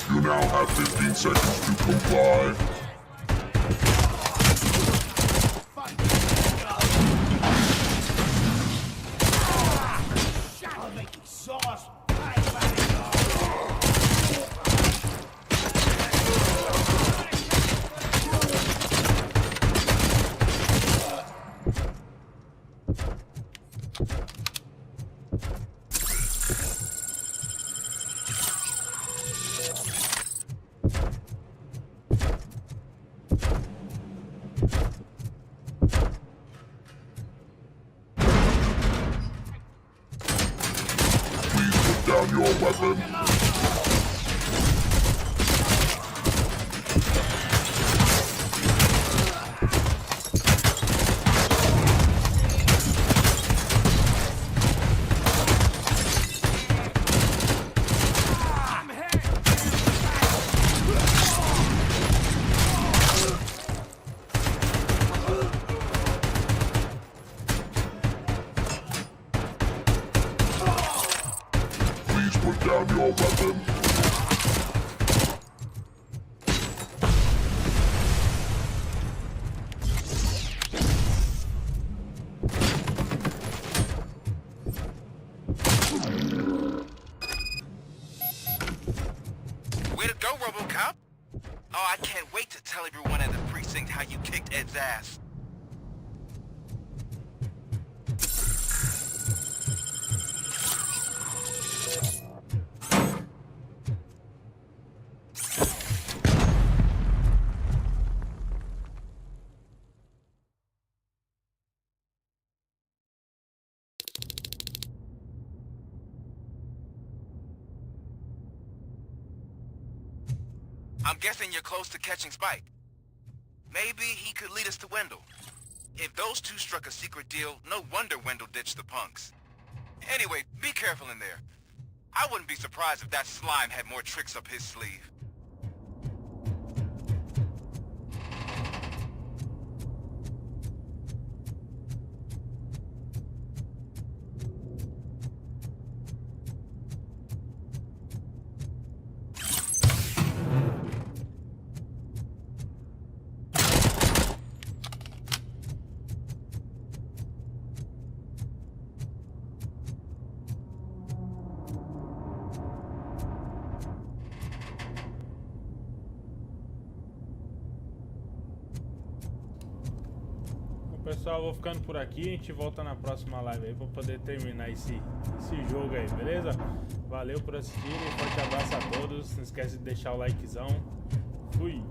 You now have 15 seconds to comply. Down your weapon. Down your weapon. Way to go, RoboCop! Oh, I can't wait to tell everyone at the precinct how you kicked Ed's ass. I'm guessing you're close to catching Spike. Maybe he could lead us to Wendell. If those two struck a secret deal, no wonder Wendell ditched the punks. Anyway, be careful in there. I wouldn't be surprised if that slime had more tricks up his sleeve. Pessoal, vou ficando por aqui, a gente volta na próxima live aí pra poder terminar esse jogo aí, beleza? Valeu por assistirem, forte abraço a todos, não esquece de deixar o likezão, fui!